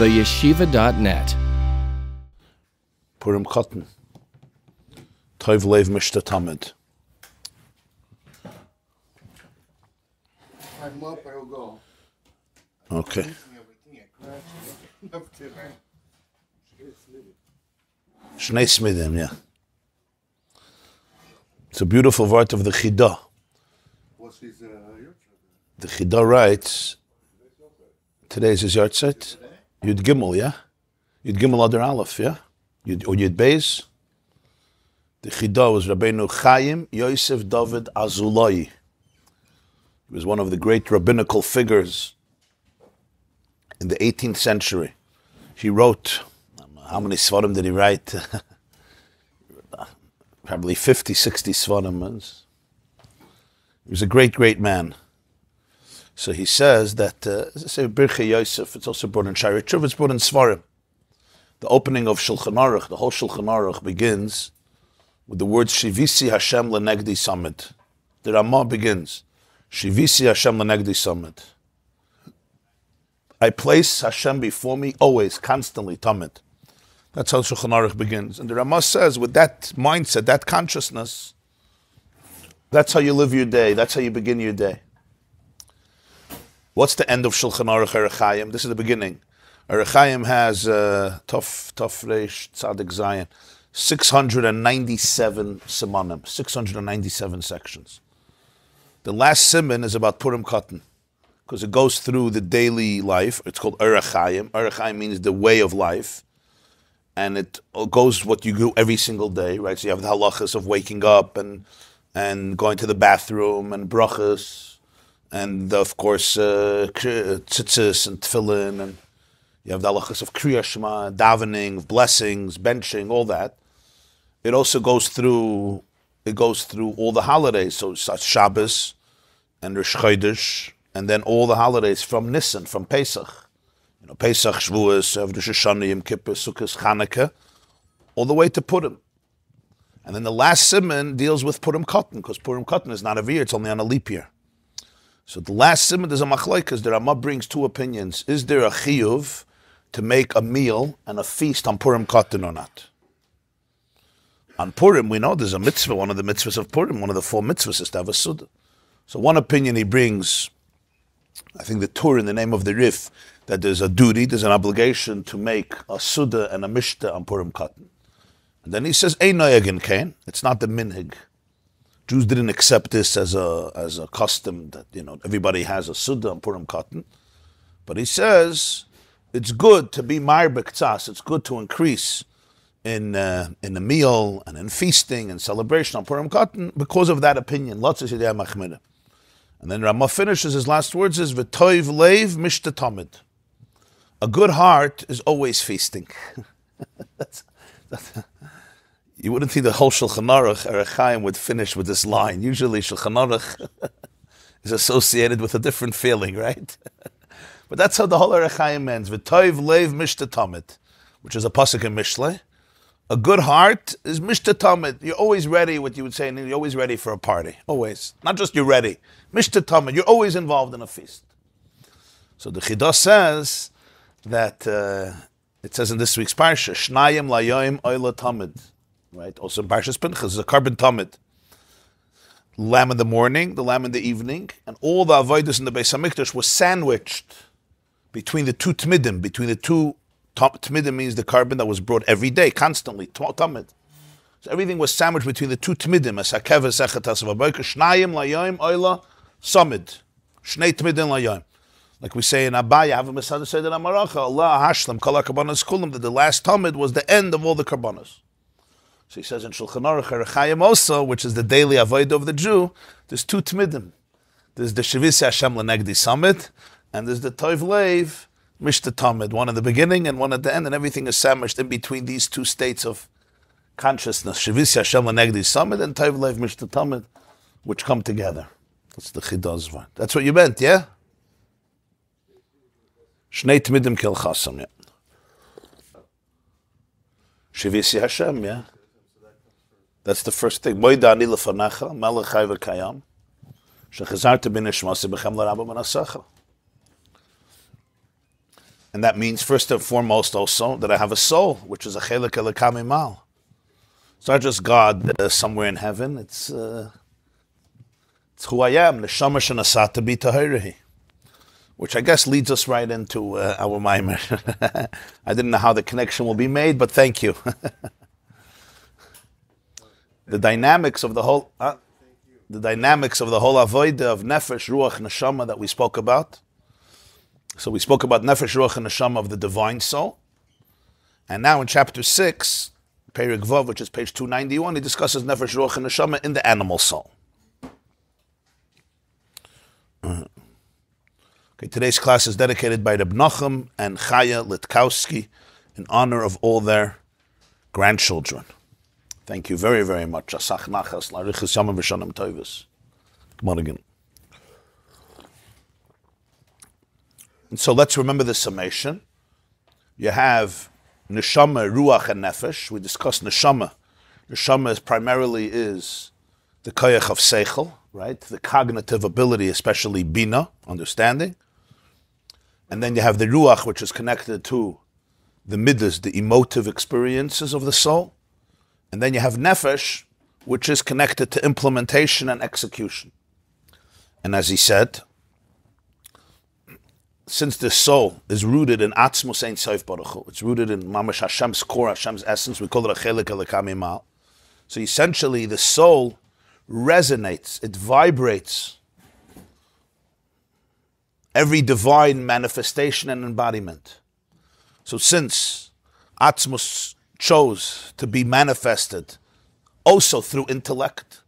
theyeshiva.net. Purim Cotton. Tov Lev Mishta Tamid. I'm up, I'll go. Okay. Shnei Smidim, yeah. It's a beautiful word of the Chidah. The Chidah writes, today's his yahrzeit. Yud Gimel, yeah? Yud Gimel Adar Aleph, yeah? Or Yud Beis. The Chidah was Rabbeinu Chaim Yosef David Azulai. He was one of the great rabbinical figures in the 18th century. He wrote, how many Svarim did he write? Probably 50, 60 Svarim. He was a great, great man. So he says that, as I say, Birchei Yosef, it's also brought in Shari Tshuva, it's brought in Svarim. The opening of Shulchan Aruch, the whole Shulchan Aruch begins with the words Shivisi Hashem Lenegdi Samid. The Ramah begins, Shivisi Hashem Lenegdi Samid. I place Hashem before me always, constantly, Tamid. That's how Shulchan Aruch begins. And the Ramah says, with that mindset, that consciousness, that's how you live your day, that's how you begin your day. What's the end of Shulchan Aruch Orach Chaim? This is the beginning. Orach Chaim has Tov Reish Tzadik Zayin, 697 simanim, 697 sections. The last siman is about Purim Cotton, because it goes through the daily life. It's called Orach Chaim. Orach Chaim means the way of life, and it goes what you do every single day, right? So you have the halachas of waking up and going to the bathroom and brachas. And of course, tzitzis and tefillin, and you have the halachas of Kriya Shema, davening, blessings, benching, all that. It also goes through all the holidays, so such Shabbos and Rosh Chodesh, and then all the holidays from Nisan, from Pesach. You know, Pesach, Shavuos, Rosh Hashanah, Yom Kippur, Sukkot, Chanukah, all the way to Purim. And then the last siman deals with Purim Cotton, because Purim Cotton is not a year, it's only on a leap year. So the last siman, there's a machlokes. The Ramah brings two opinions. Is there a chiyuv to make a meal and a feast on Purim Cotton or not? On Purim, we know there's a mitzvah, one of the mitzvahs of Purim, one of the 4 mitzvahs is to have a suda. So one opinion he brings, I think the Tur in the name of the Rif, that there's a duty, there's an obligation to make a suda and a mishta on Purim Cotton. And then he says, Ein noyagin kain, it's not the minhag. Jews didn't accept this as a custom that, you know, everybody has a suda on Purim Cotton. But he says it's good to be ma'ir b'k'tzas. It's good to increase in the meal and in feasting and celebration on Purim Cotton because of that opinion. And then Ramah finishes his last words is v'toiv leiv mishta tamid. A good heart is always feasting. You wouldn't think the whole Shulchan Aruch Orach Chaim would finish with this line. Usually Shulchan Aruch is associated with a different feeling, right? But that's how the whole Orach Chaim ends. V'toiv leiv mishta tamid, which is a pasuk in Mishlei. A good heart is mishta tamid. You're always ready, what you would say, you're always ready for a party. Always. Not just you're ready. Mishta tamid. You're always involved in a feast. So the Chidah says that, it says in this week's parsha, Shnayim layoim oila tamid. Right? Also in Parshas Pinchas, is a carbon tamid. Lamb in the morning, the lamb in the evening, and all the avodas in the Beis HaMikdash was sandwiched between the two tmidim. Between the two, tmidim means the carbon that was brought every day, constantly, tamid. So everything was sandwiched between the two tmidim. As hakeves echetas v'aboyka, shnayim layoim oila samid. Shnei tmidin layoim. Like we say in Abaya, have a Masada said in Amaracha, Allah hashlam kol ha-karbanos kulam, that the last tamid was the end of all the karbanos. So he says in Shulchan Aruch Orach Chaim also, which is the daily avodah of the Jew, there's 2 tmidim. There's the Shivisi Hashem Lenegdi Samid, and there's the Toiv Leiv Mishta Tamid, one at the beginning and one at the end, and everything is sandwiched in between these 2 states of consciousness, Shivisi Hashem Lenegdi Samid and Toiv Leiv Mishta Tamid, which come together. That's the Chidah's one. That's what you meant, yeah? Shnei Tmidim Kel Chasam, yeah. Shivisi Hashem, yeah. That's the first thing. Moida ani lefanacha, melech chai v'kayam, shechazarta b'nishmasi b'chem l'rabba v'nasacha. And that means, first and foremost, also, that I have a soul, which is a chelik elokam imal. It's not just God somewhere in heaven. It's who I am, neshama shenasata bi tahirihi. Which I guess leads us right into our Maamar. I didn't know how the connection will be made, but thank you. The dynamics of the whole avodah of nefesh, ruach, neshama that we spoke about. So we spoke about nefesh, ruach, and neshama of the divine soul. And now in chapter 6, Perek Vav, which is page 291, he discusses nefesh, ruach, and neshama in the animal soul. Okay, today's class is dedicated by Reb Nachum and Chaya Litkowski in honor of all their grandchildren. Thank you very, very much. Asach nachas, larichis yamim v'shanim tovos. Come on again. And so let's remember the summation. You have neshama, ruach, and nefesh. We discussed neshama. Neshama primarily is the koyach of seichel, right? The cognitive ability, especially bina, understanding. And then you have the ruach, which is connected to the midas, the emotive experiences of the soul. And then you have nefesh, which is connected to implementation and execution. And as he said, since the soul is rooted in Atzmus Ein Sof Baruch Hu, it's rooted in Mamash Hashem's core, Hashem's essence, we call it a chelik elokam imal. So essentially the soul resonates, it vibrates every divine manifestation and embodiment. So since Atzmus chose to be manifested also through intellect,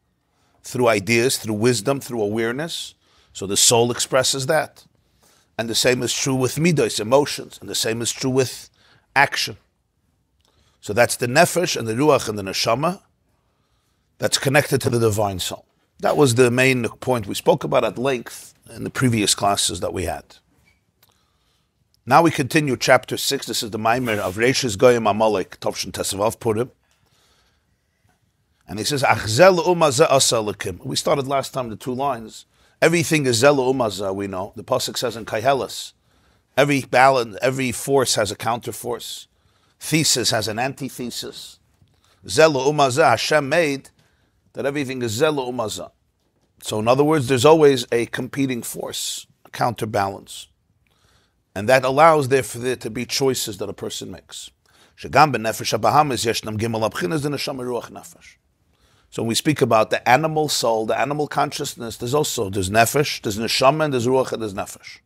through ideas, through wisdom, through awareness, so the soul expresses that. And the same is true with midos, emotions, and the same is true with action. So that's the nefesh and the ruach and the neshama that's connected to the divine soul. That was the main point we spoke about at length in the previous classes that we had. Now we continue chapter 6. This is the Maamar of Reishis Goyim Amaleik, Tovshin Tesevav Purim. And he says, Ach zel u'mazeh asa lekim. We started last time the two lines. Everything is zel u'mazeh, we know. The pasuk says in Kaihelis, every balance, every force has a counterforce. Thesis has an antithesis. Zel u'mazeh, Hashem made that everything is zel u'mazeh. So in other words, there's always a competing force, a counterbalance. And that allows there for there to be choices that a person makes. So when we speak about the animal soul, the animal consciousness, there's nefesh, there's neshama, and there's ruach, and there's nefesh.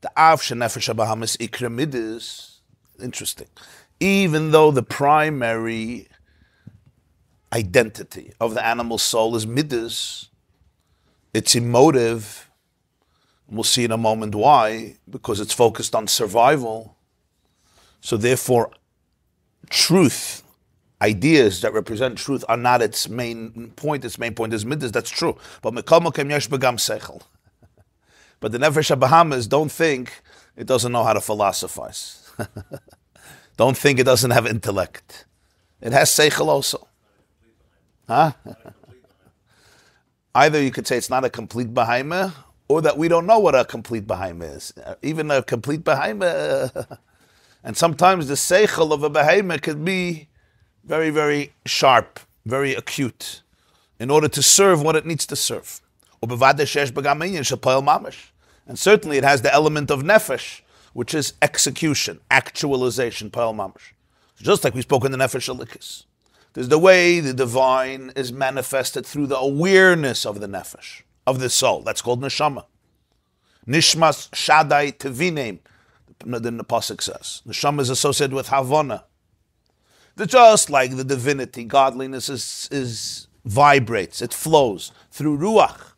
The av shenefesh habahamis ikramidis, interesting. Even though the primary identity of the animal soul is midas, it's emotive. We'll see in a moment why, because it's focused on survival. So therefore, truth, ideas that represent truth are not its main point. Its main point is midas, that's true. But But the nefesh habahamis, don't think it doesn't know how to philosophize. Don't think it doesn't have intellect. It has seichel also. Huh? Either you could say it's not a complete behemoth, or that we don't know what a complete behemoth is. Even a complete behemoth, and sometimes the seichel of a behemoth could be very, very sharp, very acute, in order to serve what it needs to serve. And certainly it has the element of nefesh, which is execution, actualization, pa'al mamash. Just like we spoke in the nefesh alikis. There's the way the divine is manifested through the awareness of the nefesh, of the soul. That's called neshama. Nishmas Shaddai Tevinem, the pasuk says. Neshama is associated with Havana. Just like the divinity, godliness is vibrates, it flows through ruach.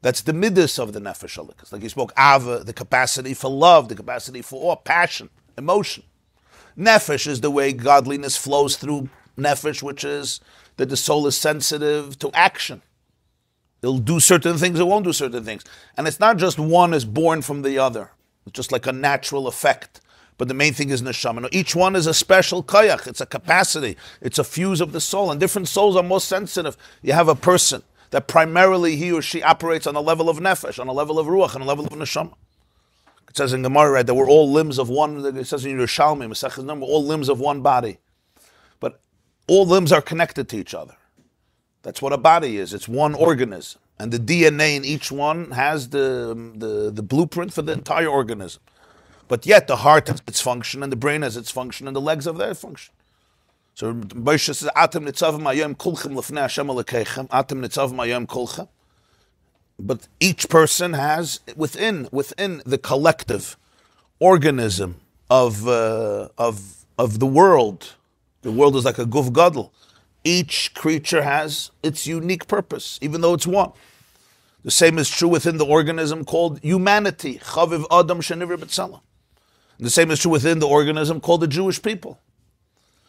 That's the midas of the nefesh alikas. Like you spoke, ava, the capacity for love, the capacity for awe, passion, emotion. Nefesh is the way godliness flows through nefesh, which is that the soul is sensitive to action. It'll do certain things, it won't do certain things. And it's not just one is born from the other. It's just like a natural effect. But the main thing is neshama. No, each one is a special koyach. It's a capacity. It's a fuse of the soul. And different souls are more sensitive. You have a person that primarily he or she operates on a level of nefesh, on a level of ruach, on a level of neshama. It says in Gemara, right, that we're all limbs of one. It says in Yerushalmi, Masechus Number, all limbs of one body. But all limbs are connected to each other. That's what a body is. It's one organism. And the DNA in each one has the blueprint for the entire organism. But yet the heart has its function, and the brain has its function, and the legs have their function. So Moshe says, Atem nitzavim hayom kulchem lefnei Hashem Elokeichem. Atem nitzavim hayom kulchem. But each person has within the collective organism of the world. The world is like a guf gadol. Each creature has its unique purpose, even though it's one. The same is true within the organism called humanity. Chaviv Adam shenivra b'tzelem. The same is true within the organism called the Jewish people.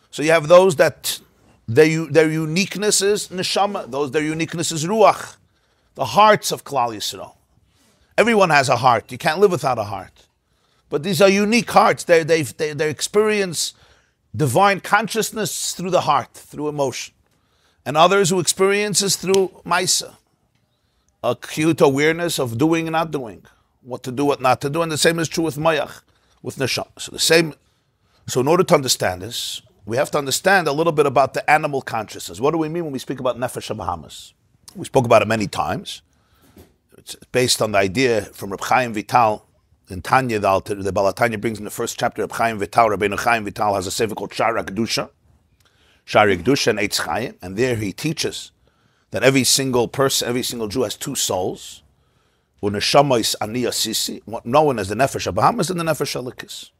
So you have those that their uniqueness is neshama. Their uniqueness is ruach. The hearts of Klal Yisrael. Everyone has a heart. You can't live without a heart. But these are unique hearts. They experience divine consciousness through the heart, through emotion. And others who experiences through Maisa. Acute awareness of doing and not doing. What to do, what not to do. And the same is true with Mayach, with Neshama. So in order to understand this, we have to understand a little bit about the animal consciousness. What do we mean when we speak about Nefesh HaBahamas? We spoke about it many times. It's based on the idea from Reb Chaim Vital in Tanya, the Baal Tanya brings in the first chapter. Reb Chaim Vital, Rabbeinu Chaim Vital has a sefer called Sha'ar HaKedusha, Sha'ar HaKedusha and Eitz Chaim, and there he teaches that every single person, every single Jew has two souls. Uneshama is Ani Asisi, known as the Nefesh HaBahamas and the Nefesh HaLikis.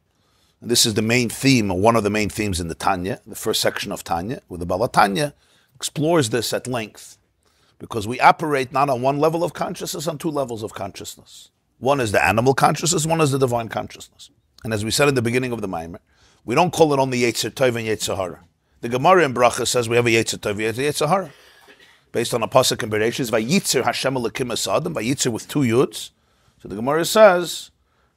And this is the main theme, or one of the main themes in the Tanya, the first section of Tanya, where the Baal Tanya explores this at length. Because we operate not on one level of consciousness, on two levels of consciousness. One is the animal consciousness, one is the divine consciousness. And as we said at the beginning of the Maamar, we don't call it only Yetzer Tov and Yetzer Hara. The Gemara in Bracha says we have a Yetzer Tov, Yetzer Hara. Based on a pasuk in Bereshis, Vayitzer Hashem Elokim es Adam, Vayitzer with two yuds. So the Gemara says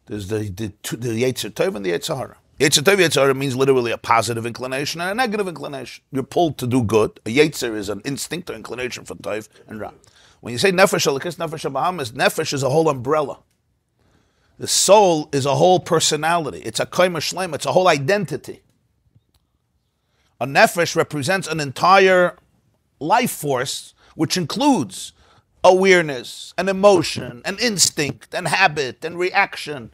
there's the Yetzer Tov and the Yetzer Hara. Yetzer Tov, Yetzer Hara means literally a positive inclination and a negative inclination. You're pulled to do good. A Yetzer is an instinct or inclination for Tov and Ra. When you say Nefesh HaLikis, Nefesh HaBahamas, Nefesh is a whole umbrella. The soul is a whole personality. It's a Koyma Shlema. It's a whole identity. A Nefesh represents an entire life force, which includes awareness and emotion and instinct and habit and reaction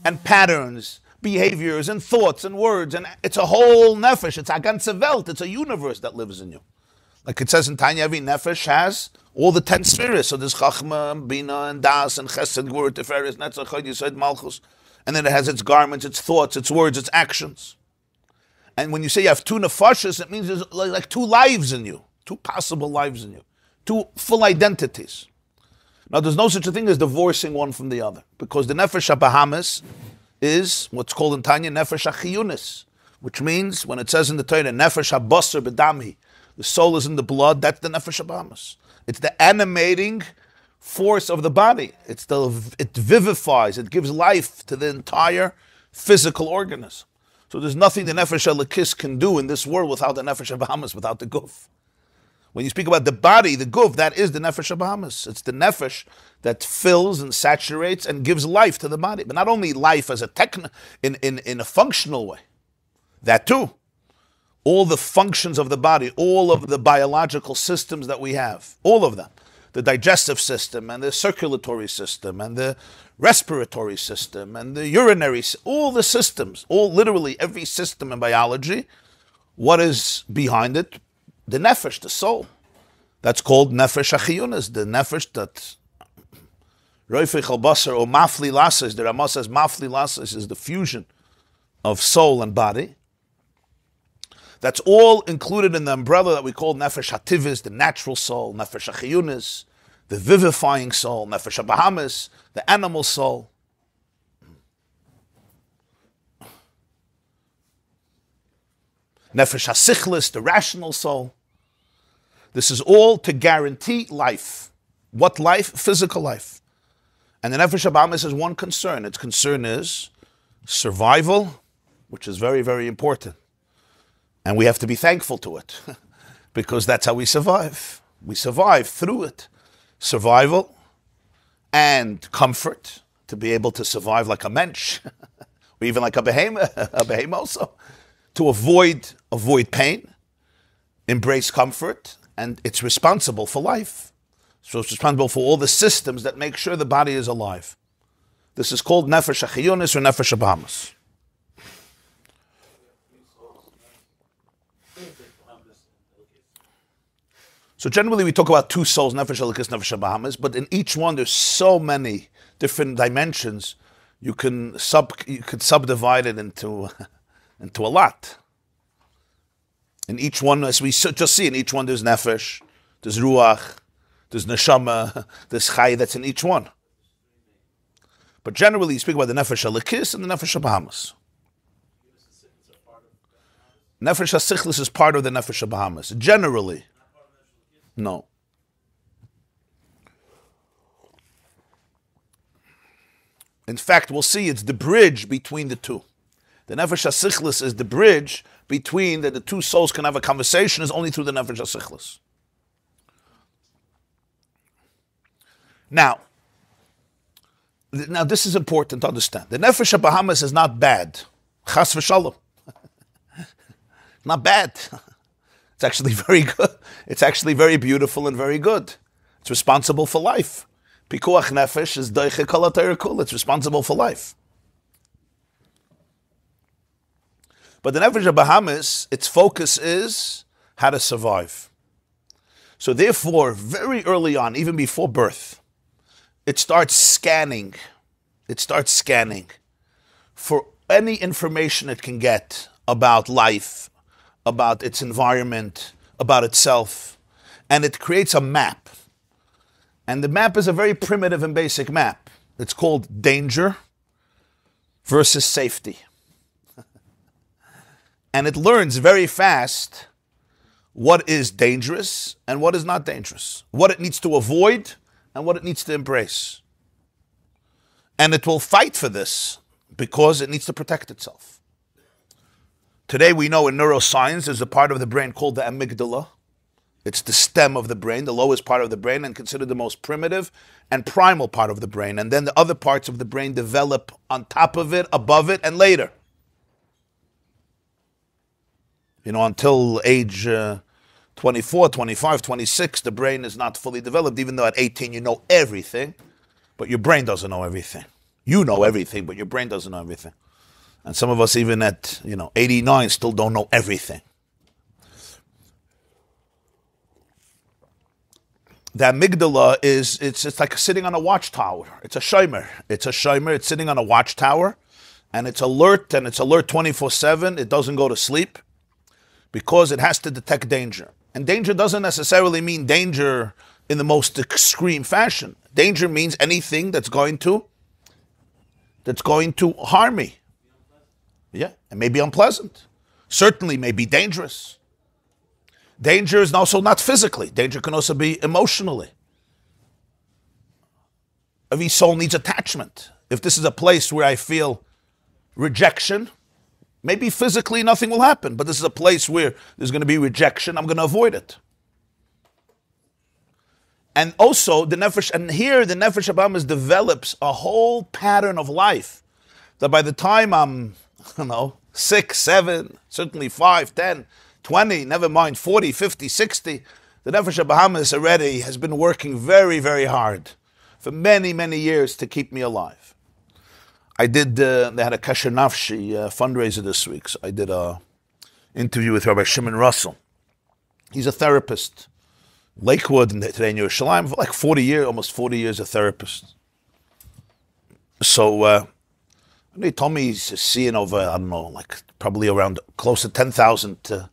and patterns, behaviors and thoughts and words, and it's a whole nefesh. It's a ganze Welt. It's a universe that lives in you. Like it says in Tanya, every nefesh has all the 10 spheres. So there's Chachma, Bina, and Das, and Chesed, Gvura, Tiferes, Netzach, Chod, Yesod, Malchus. And then it has its garments, its thoughts, its words, its actions. And when you say you have two nefashas, it means there's like two lives in you, two possible lives in you, two full identities. Now there's no such a thing as divorcing one from the other, because the nefesh HaBahamas is what's called in Tanya Nefesh HaChiyunis, which means when it says in the Torah Nefesh HaBasar B'dami, the soul is in the blood, that's the Nefesh HaBahamas. It's the animating force of the body. It vivifies, it gives life to the entire physical organism. So there's nothing the Nefesh HaLikis can do in this world without the Nefesh HaBahamas, without the guf. When you speak about the body, the guf, that is the Nefesh HaBahamas. It's the Nefesh that fills and saturates and gives life to the body. But not only life as a in a functional way. That too. All the functions of the body, all of the biological systems that we have, all of them. The digestive system and the circulatory system and the respiratory system and the urinary, all the systems, literally every system in biology, what is behind it? The nefesh, the soul. That's called nefesh achiyunas, the nefesh that roifich al-basar or mafli lasas, the Ramah says mafli lasas is the fusion of soul and body. That's all included in the umbrella that we call nefesh hativis, the natural soul, nefesh achiyunas, the vivifying soul, nefesh habahamas, the animal soul. Nefesh hasichlis, the rational soul. This is all to guarantee life. What life? Physical life. And the nefesh habahamas has one concern. Its concern is survival, which is very, very important. And we have to be thankful to it, because that's how we survive. We survive through it. Survival and comfort to be able to survive like a mensch, or even like a behemoth also, to avoid pain, embrace comfort, and it's responsible for life. So it's responsible for all the systems that make sure the body is alive. This is called nefesh hachiyunis or nefesh habahamis. So generally we talk about two souls, nefesh elikis, nefesh habahamis, but in each one there's so many different dimensions. You could subdivide it into a lot. In each one, as we just see, in each one there's nefesh, there's ruach, there's neshama, there's chay, that's in each one. But generally you speak about the nefesh elikis and the nefesh habahamis. Nefesh hasichlis is part of the nefesh habahamis. Generally. No. In fact, we'll see it's the bridge between the two. The nefesh hasichlis is the bridge between that the two souls can have a conversation is only through the nefesh hasichlis. Now this is important to understand. The nefesh habahamis is not bad. Chas v'shalom. Not bad. It's actually very good. It's actually very beautiful and very good. It's responsible for life. Pikuach nefesh is doiche kol ha'torah kula. It's responsible for life. But the nefesh habahamis, its focus is how to survive. So therefore, very early on, even before birth, it starts scanning. It starts scanning for any information it can get about life, about its environment, about itself, and it creates a map. And the map is a very primitive and basic map. It's called danger versus safety. And it learns very fast what is dangerous and what is not dangerous, what it needs to avoid and what it needs to embrace. And it will fight for this because it needs to protect itself. Today we know in neuroscience there's a part of the brain called the amygdala. It's the stem of the brain, the lowest part of the brain, and considered the most primitive and primal part of the brain. And then the other parts of the brain develop on top of it, above it, and later. Until age 24, 25, 26, the brain is not fully developed, even though at 18 you know everything, but your brain doesn't know everything. You know everything, but your brain doesn't know everything. And some of us even at 89 still don't know everything. The amygdala it's like sitting on a watchtower. It's a shomer. It's sitting on a watchtower, and it's alert 24/7. It doesn't go to sleep because it has to detect danger. And danger doesn't necessarily mean danger in the most extreme fashion. Danger means anything that's going to harm me. Yeah, it may be unpleasant. Certainly may be dangerous. Danger is also not physically. Danger can also be emotionally. Every soul needs attachment. If this is a place where I feel rejection, maybe physically nothing will happen, but this is a place where there's going to be rejection, I'm going to avoid it. And also, the nefesh habahamis develops a whole pattern of life that by the time I'm 6, 7, certainly 5, 10, 20, never mind 40, 50, 60, the nefesh habahamis already has been working very, very hard for many, many years to keep me alive. They had a Kasher Nafshi fundraiser this week, so I did a interview with Rabbi Shimon Russell. He's a therapist. Lakewood and today in Yerushalayim, for like 40 years, almost 40 years a therapist. So he told me he's seeing over, probably around close to 10,000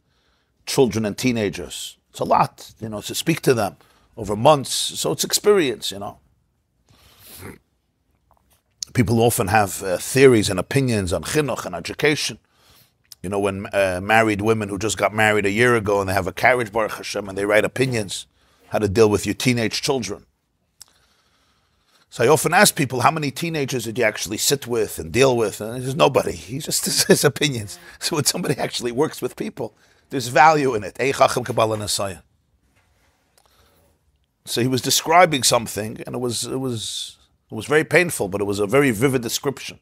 children and teenagers. It's a lot, to speak to them over months. So it's experience, People often have theories and opinions on chinuch and education. When married women who just got married a year ago and they have a carriage, Baruch Hashem, and they write opinions how to deal with your teenage children. So I often ask people, how many teenagers did you actually sit with and deal with? And there's nobody. He just has his opinions. So when somebody actually works with people, there's value in it. So he was describing something, and it was It was very painful, but it was a very vivid description.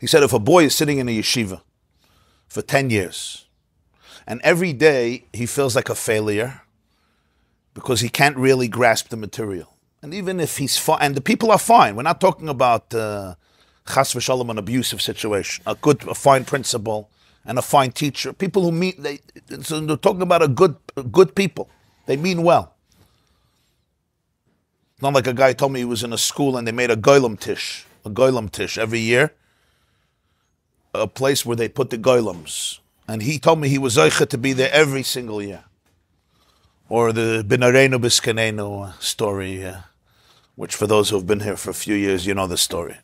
He said if a boy is sitting in a yeshiva for 10 years, and every day he feels like a failure because he can't really grasp the material. And even if he's fine, and the people are fine, we're not talking about chas v'shalom, an abusive situation, a fine principal and a fine teacher. People who meet, so they're talking about a good people. They mean well. Not like a guy told me he was in a school and they made a goylem tish every year, a place where they put the goylems. And he told me he was zeicha to be there every single year. Or the Binarenu Biskanenu story, which for those who have been here for a few years, you know the story.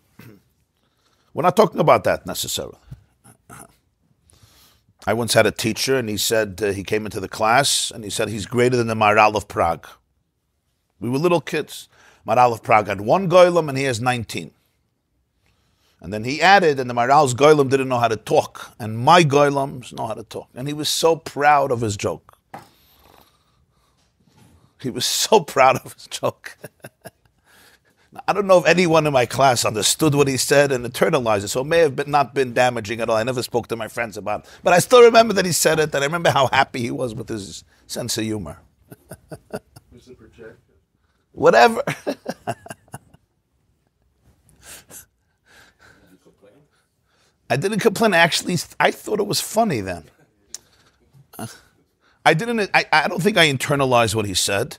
We're not talking about that necessarily. I once had a teacher and he said, he came into the class and he said he's greater than the Maharal of Prague. We were little kids. Maharal of Prague had 1 goylem and he has 19. And then he added, and the Maharal's goylem didn't know how to talk, and my goylems know how to talk. And he was so proud of his joke. He was so proud of his joke. Now, I don't know if anyone in my class understood what he said and internalized it, so it may have not been damaging at all. I never spoke to my friends about it. But I still remember that he said it, and I remember how happy he was with his sense of humor. Whatever. I didn't complain. Actually, I thought it was funny then. I don't think I internalized what he said.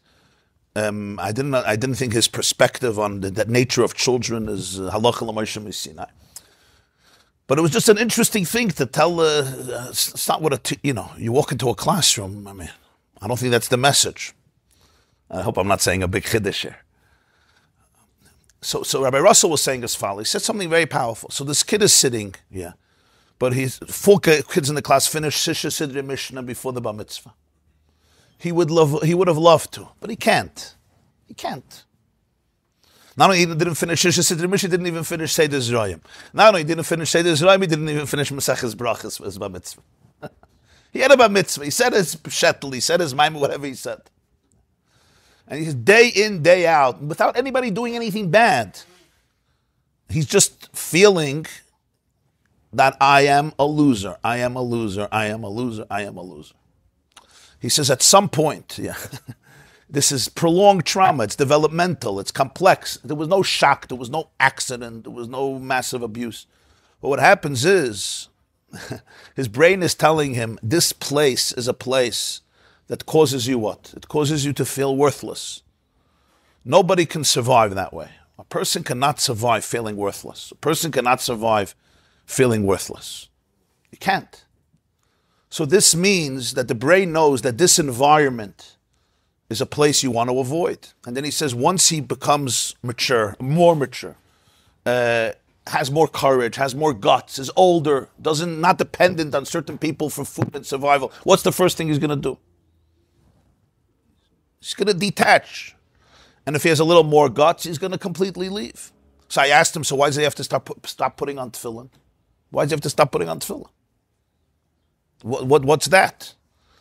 I didn't think his perspective on the nature of children is halacha l'moshe misinai. But it was just an interesting thing to tell. It's not what you walk into a classroom. I mean, I don't think that's the message. I hope I'm not saying a big chiddush here. So Rabbi Russell was saying as follows. He said something very powerful. So this kid is sitting, but he's 4 kids in the class finished Sisha Sidri Mishnah before the Bar Mitzvah. He would have loved to, but he can't. He can't. Not only he didn't finish Sisha Sidri Mishnah, he didn't even finish Seder Zerayim. Not only he didn't finish Seder Zerayim, he didn't even finish Maseches Brachas as Bar Mitzvah. He had a Bar Mitzvah. He said his Shettel, he said his Maamar, whatever he said. And he's day in, day out, without anybody doing anything bad. He's just feeling that I am a loser. I am a loser. I am a loser. I am a loser. He says at some point, this is prolonged trauma. It's developmental. It's complex. There was no shock. There was no accident. There was no massive abuse. But what happens is his brain is telling him this place is a place that causes you what? It causes you to feel worthless. Nobody can survive that way. A person cannot survive feeling worthless. A person cannot survive feeling worthless. You can't. So this means that the brain knows that this environment is a place you want to avoid. And then he says once he becomes mature, more mature, has more courage, has more guts, is older, not dependent on certain people for food and survival, what's the first thing he's going to do? He's going to detach. And if he has a little more guts, he's going to completely leave. So I asked him, so why does he have to stop putting on tefillin? Why does he have to stop putting on tefillin? What's that?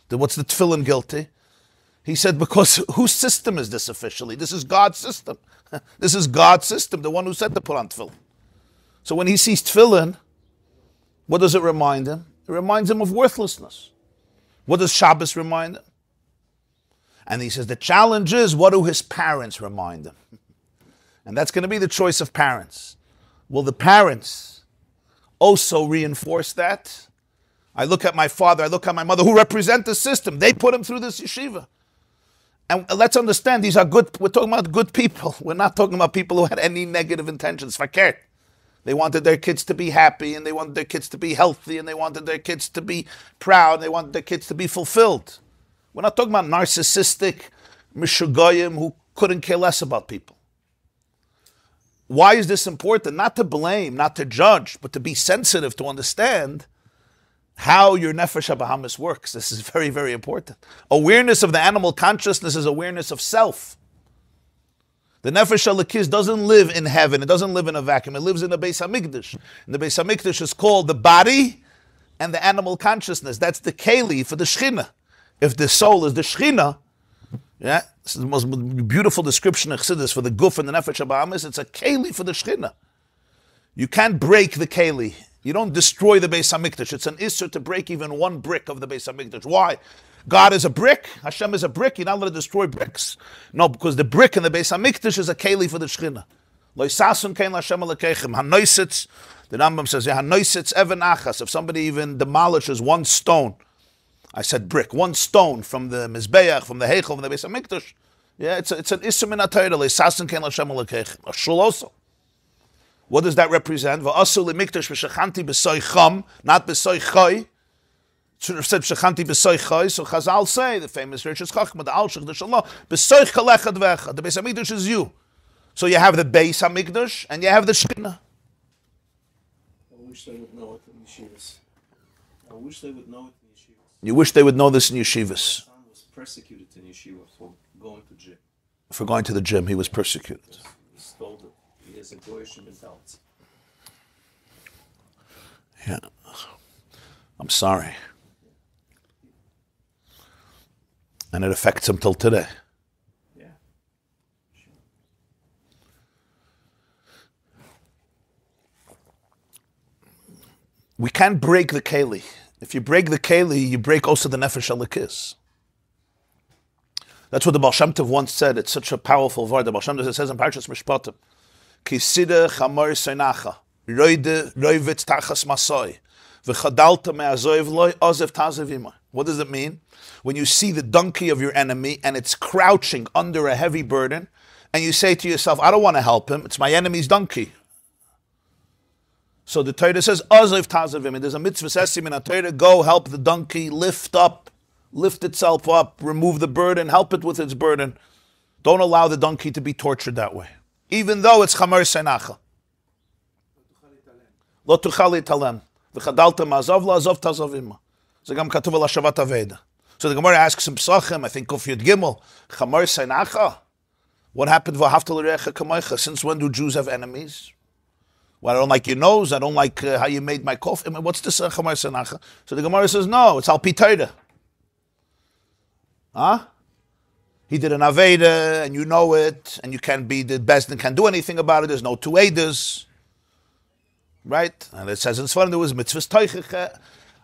What's the tefillin guilty? He said, because whose system is this officially? This is God's system. This is God's system, the one who said to put on tefillin. So when he sees tefillin, what does it remind him? It reminds him of worthlessness. What does Shabbos remind him? And he says the challenge is, what do his parents remind him? And that's going to be the choice of parents. Will the parents also reinforce that? I look at my father, I look at my mother, who represent the system. They put him through this yeshiva. And let's understand, these are good, we're talking about good people. We're not talking about people who had any negative intentions. Fakert. They wanted their kids to be happy, and they wanted their kids to be healthy, and they wanted their kids to be proud, and they wanted their kids to be fulfilled. We're not talking about narcissistic Reishis Goyim who couldn't care less about people. Why is this important? Not to blame, not to judge, but to be sensitive, to understand how your nefesh habahamis works. This is very, very important. Awareness of the animal consciousness is awareness of self. The nefesh halakis doesn't live in heaven. It doesn't live in a vacuum. It lives in the Beis Hamikdash. And the Beis Hamikdash is called the body and the animal consciousness. That's the keli for the Shechina. If the soul is the Shechina, Yeah, this is the most beautiful description of Chassidus for the guf and the nefesh habahamis. It's a keli for the Shechina. You can't break the keli. You don't destroy the Beis Hamikdash. It's an issur to break even one brick of the Beis Hamikdash. Why? God is a brick. Hashem is a brick. You're not allowed to destroy bricks. No, because the brick in the Beis Hamikdash is a keli for the Shechina. Lo yisasun kein l'Hashem alekechem. Hanoisitz. The Rambam says, hanoisitz even achas. If somebody even demolishes one stone, I said brick, one stone from the Mizbeach, from the Heichel, from the Beis Hamikdash. Yeah, it's an issur min ha-Torah. Lo yisasun kein l'Hashem alekechem. A shul also. What does that represent? V'asu l'mikdash v'shechanti b'soy cham, not b'soy choy. Should have said v'shechanti b'soy choy. So Chazal say, the famous Reishis Goyim, the Alshich, the Shalom, b'soy chalechad v'echad. The Beis Hamikdash is you. So you have the Beis Hamikdash and you have the Shechina. I wish they would know it in yeshivas. I wish they would know it in yeshivas. You wish they would know this in yeshivas. My son was persecuted in yeshiva for going to gym. For going to the gym, he was persecuted. He stole it. He has a goyish mentality. Yeah. I'm sorry. And it affects him till today. Yeah. Sure. We can't break the keli. If you break the keli, you break also the nefesh alekis. That's what the Baal Shem Tov once said. It's such a powerful word. The Baal Shem Tov says in Parshas Mishpatim, Kisida chamor seinacha, roide roivitz tachas masoi, v'chadalta me'azoiv loy, ozev tazev imah. What does it mean? When you see the donkey of your enemy and it's crouching under a heavy burden, and you say to yourself, I don't want to help him, it's my enemy's donkey. So the Torah says, ozev tazev imah. There's a mitzvah sesim in a Torah, go help the donkey lift itself up, remove the burden, help it with its burden. Don't allow the donkey to be tortured that way. Even though it's chamor seinacha. Lo tuchal italem. V'chadalta ma'azav la'azav tazav imah. Zagam katuv al hashavat aveda. So the Gemara asks him, Psachim, I think Kuf Yud Gimel, chamor seinacha? What happened v'hafta l'recha kamoicha? Since when do Jews have enemies? Well, I don't like your nose, I don't like how you made my coffee. What's this chamor seinacha? So the Gemara says, no, it's al pi Torah. Huh? He did an Aveda, and you know it, and you can be the best and can't do anything about it. There's no two Eidas. Right? And it says in Sfarim there was mitzvahs teichach.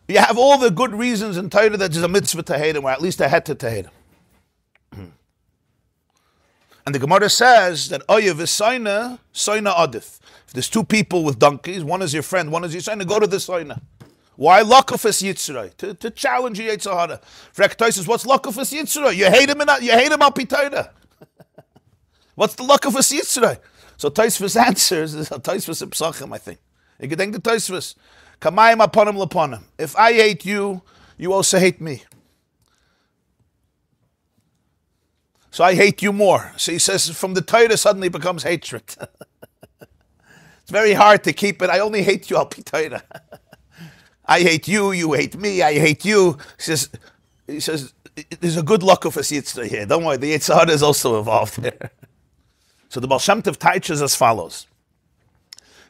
You have all the good reasons in Torah that there's a mitzvah to hate him, or at least a het to hate him. And the Gemara says that oyev is soina adif. If there's two people with donkeys, one is your friend, one is your soina, go to the soina. Why lakufas yitzray? To challenge your Yitzhahara. Frektai says, what's lakufas yitzray? You hate him al pitayda. What's the lakufas yitzray? So Taisvus answers, is a Taisvus Psachim, I think. You can think the Taisvus. Kamayim aponim laponim. If I hate you, you also hate me. So I hate you more. So he says, from the Torah suddenly becomes hatred. It's very hard to keep it. I only hate you al pitayda. I hate you, you hate me, I hate you. He says, there's a good luck of us Yitzhak here. Don't worry, the Yitzhak is also involved here. So the Baal Shem Tov teaches as follows.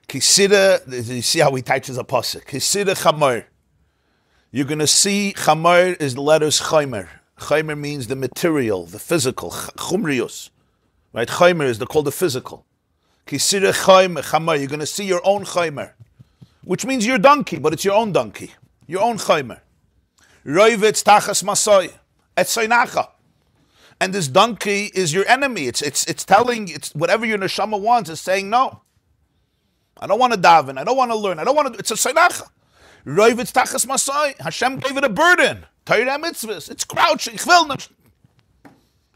Kisida, you see how he teaches a pasuk. Kisida chamor. You're going to see chamor is the letters chaymer. Chaymer means the material, the physical, chumrius. Right? Chaymer is called the physical. Kisida chamor. You're going to see your own chaymer. Which means your donkey, but it's your own donkey. Your own chaymer. Roivitz tachas masoi. Etzoinacha. And this donkey is your enemy. It's telling, whatever your neshama wants, is saying no. I don't want to daven. I don't want to learn. I don't want to, it's a soinacha. Roivitz tachas masoi. Hashem gave it a burden. Torah mitzvahs. It's crouching.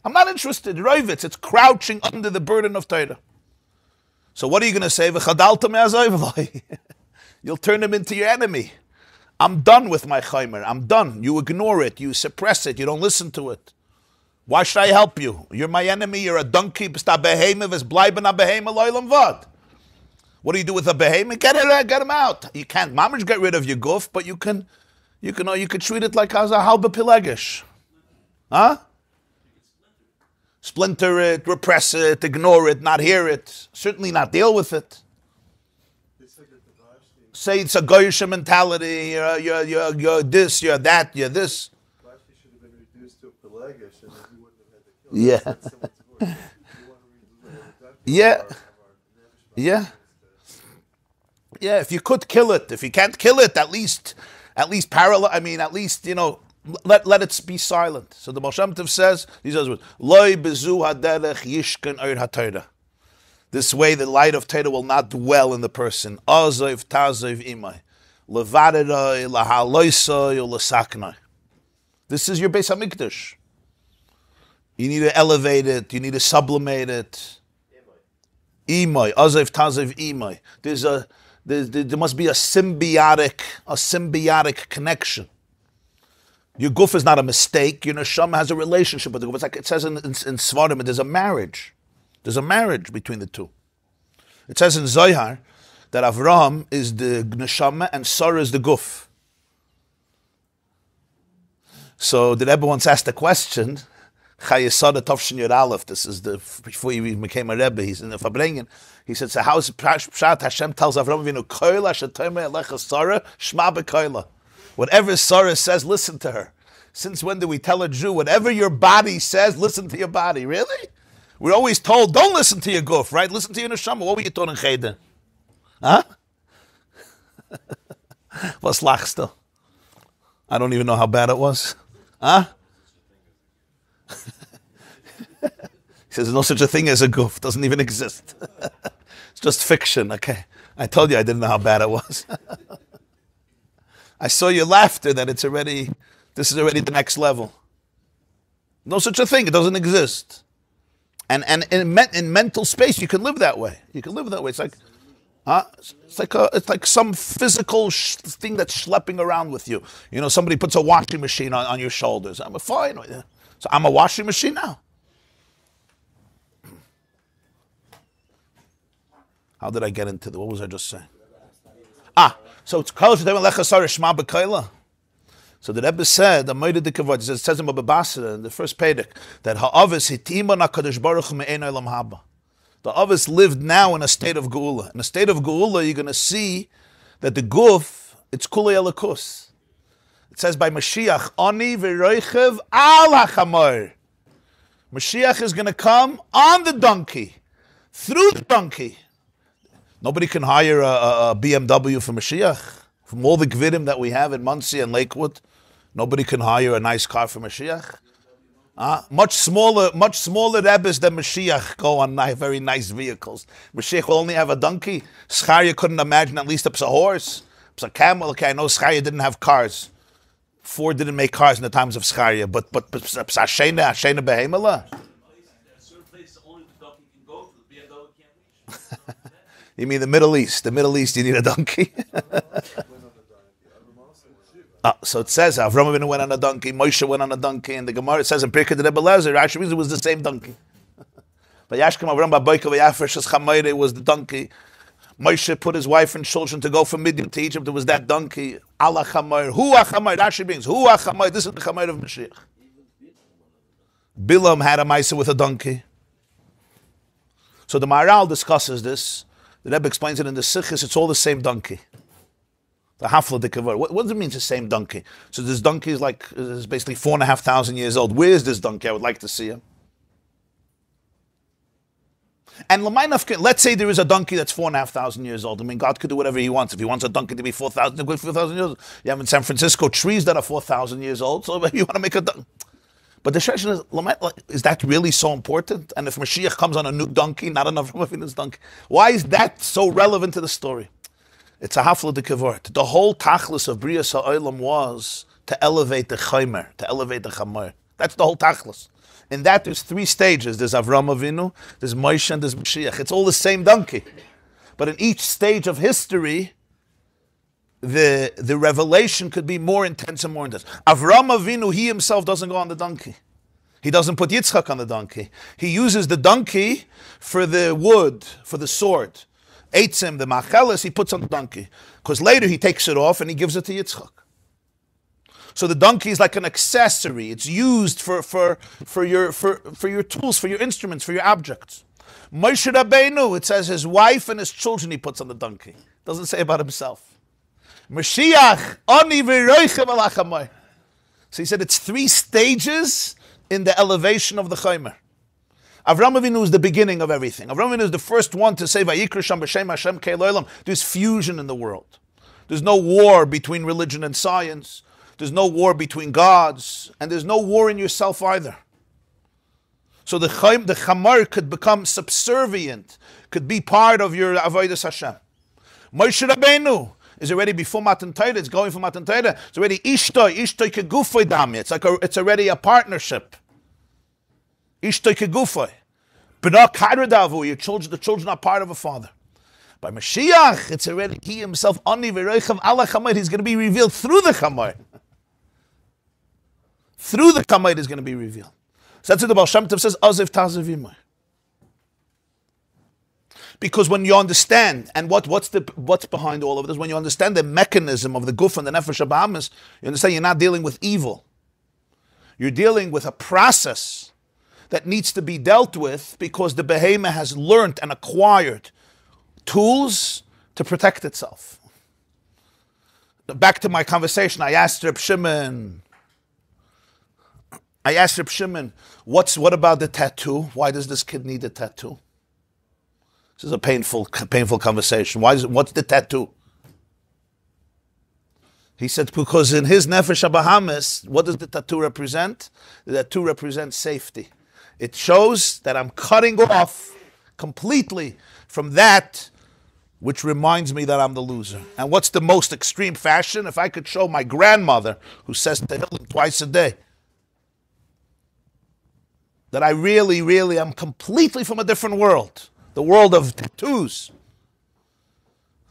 I'm not interested. Roivitz. It's crouching under the burden of Torah. So what are you going to say? V'chadalta me'azoy. You'll turn him into your enemy. I'm done with my chaymer. I'm done. You ignore it. You suppress it. You don't listen to it. Why should I help you? You're my enemy. You're a donkey. What do you do with a behemoth? Get him out. You can't Maamar get rid of your goof, but you could treat it like as a halba pilegish. Huh? Splinter it, repress it, ignore it, not hear it. Certainly not deal with it. Say it's a goyish mentality. You're this, you're that, you're this. Rashi should have been reduced to a pelagish, and then he wouldn't have had to Yeah. Yeah. Yeah. Yeah, if you could kill it, if you can't kill it, at least parallel. I mean, at least let it be silent. So the Baal Shem Tov says these are words: Loi bezu haderech yishkan oir haTorah. This way, the light of Torah will not dwell in the person. Azov tazov imay levaderoi lahaloisoi ulesaknai. This is your Beis Hamikdash. You need to elevate it. You need to sublimate it. Imay azov tazov imay. There must be a symbiotic connection. Your guf is not a mistake. Your neshama has a relationship with the guf. It's like it says in Svarim, there's a marriage. There's a marriage between the two. It says in Zohar that Avraham is the neshama and Sarah is the guf. So the Rebbe once asked a question. Chayesada Tovshin Yer Aleph. This is before he became a Rebbe. He's in the Fabrengen. He said, "So how is Pshat Hashem tells Avraham Avinu Koila Shetayme Elecha Sarah Shma Bekoila." Whatever Sarah says, listen to her. Since when do we tell a Jew whatever your body says, listen to your body? Really? We're always told, don't listen to your guf, right? Listen to your neshama. What were you told in Cheder? Huh? Was lachst du? I don't even know how bad it was. Huh? He says, there's no such a thing as a guf. Doesn't even exist. It's just fiction. Okay. I told you I didn't know how bad it was. I saw your laughter that this is already the next level. No such a thing. It doesn't exist. And in mental space, you can live that way. You can live that way. It's like, it's like some physical thing that's schlepping around with you. You know, somebody puts a washing machine on your shoulders. I'm fine with it. So I'm a washing machine now. How did I get into what was I just saying? So it's Kol Shetem Lecha Sarah Shma B'Koila. So the Rebbe said, it says in Baba Basra in the first Pedic, that Ha'avis hitima nakadosh baruch hu me'en olam haba. The Avis lived now in a state of Geula. In a state of Geula, you're going to see that the Guf, it's Kulei Elikus. It says by Mashiach, Ani v'roichev al hachamor. Mashiach is going to come on the donkey, through the donkey. Nobody can hire a BMW for Mashiach. From all the Gvidim that we have in Muncie and Lakewood, nobody can hire a nice car for Mashiach. Much smaller Rebbes than Mashiach go on very nice vehicles. Mashiach will only have a donkey. Scharia couldn't imagine at least a horse, a camel. Okay, I know Scharia didn't have cars. Ford didn't make cars in the times of Scharia, but Ashena Behemela. You mean the Middle East? The Middle East, you need a donkey. So it says Avraham Avinu went on a donkey, Moshe went on a donkey, and the Gemara says in Pirkei Rebbe Lezer, Rashi it was the same donkey. But Yashkem Avram Baboika v'Yafresh Chamayre was the donkey. Moshe put his wife and children to go from Midian to Egypt. It was that donkey. Allah Chamayr, Hu Chamayr. Rashi brings Hu Chamayr. This is the Chamayr of Mashiach. Bilam had a Maisa with a donkey. So the Maharal discusses this. The Rebbe explains it in the Sichos. It's all the same donkey. The Hafla de Kavar. What does it mean it's the same donkey? So this donkey is basically 4,500 years old. Where is this donkey? I would like to see him. And let's say there is a donkey that's 4,500 years old. I mean, God could do whatever He wants. If He wants a donkey to be 4,000 years old, you have in San Francisco trees that are 4,000 years old. So you want to make a donkey. But the question is that really so important? And if Mashiach comes on a new donkey, not enough from Avinu's donkey, why is that so relevant to the story? It's a hafla de kavort. The whole tachlis of Brias HaOlam was to elevate the chaymer, to elevate the chamor. That's the whole tachlis. In that, there's three stages. There's Avram Avinu, there's Moshe, and there's Mashiach. It's all the same donkey. But in each stage of history, the revelation could be more intense and more intense. Avram Avinu, he himself doesn't go on the donkey. He doesn't put Yitzchak on the donkey. He uses the donkey for the wood, for the sword. Eitzim, the macheles, he puts on the donkey. Because later he takes it off and he gives it to Yitzchak. So the donkey is like an accessory. It's used for your tools, for your instruments, for your objects. Moshe Rabbeinu, it says his wife and his children he puts on the donkey. Doesn't say about himself. Mashiach, ani v'roichem alachamay. So he said it's three stages in the elevation of the chaymer. Avram Avinu is the beginning of everything. Avram Avinu is the first one to say, Vayikra Sham B'Shem Hashem Kei Lo Olam. There's fusion in the world. There's no war between religion and science. There's no war between gods. And there's no war in yourself either. So the chamar could become subservient, could be part of your avodas Hashem. Moshe Rabbeinu is already before Matan Torah. It's going for Matan Torah. It's already ishtoi kegufoi dami. It's already a partnership. Ishtoi kegufoi. B'na karadavu. Your children, the children are part of a father. By Mashiach, it's already he himself. Ani v'reichav ala chamar. He's going to be revealed through the chamar. Through the chamar is going to be revealed. So that's what the Baal Shem Tov says. Aziv taziv imay. Because when you understand, and what's behind all of this, when you understand the mechanism of the guf and the nefesh habahamis, you understand you're not dealing with evil. You're dealing with a process that needs to be dealt with because the behemoth has learned and acquired tools to protect itself. Back to my conversation, I asked Reb Shimon, what about the tattoo? Why does this kid need a tattoo? This is a painful conversation. What's the tattoo? He said, because in his Nefesh HaBahamis, what does the tattoo represent? The tattoo represents safety. It shows that I'm cutting off completely from that which reminds me that I'm the loser. And what's the most extreme fashion? If I could show my grandmother, who says Tehillim twice a day, that I really am completely from a different world. The world of tattoos.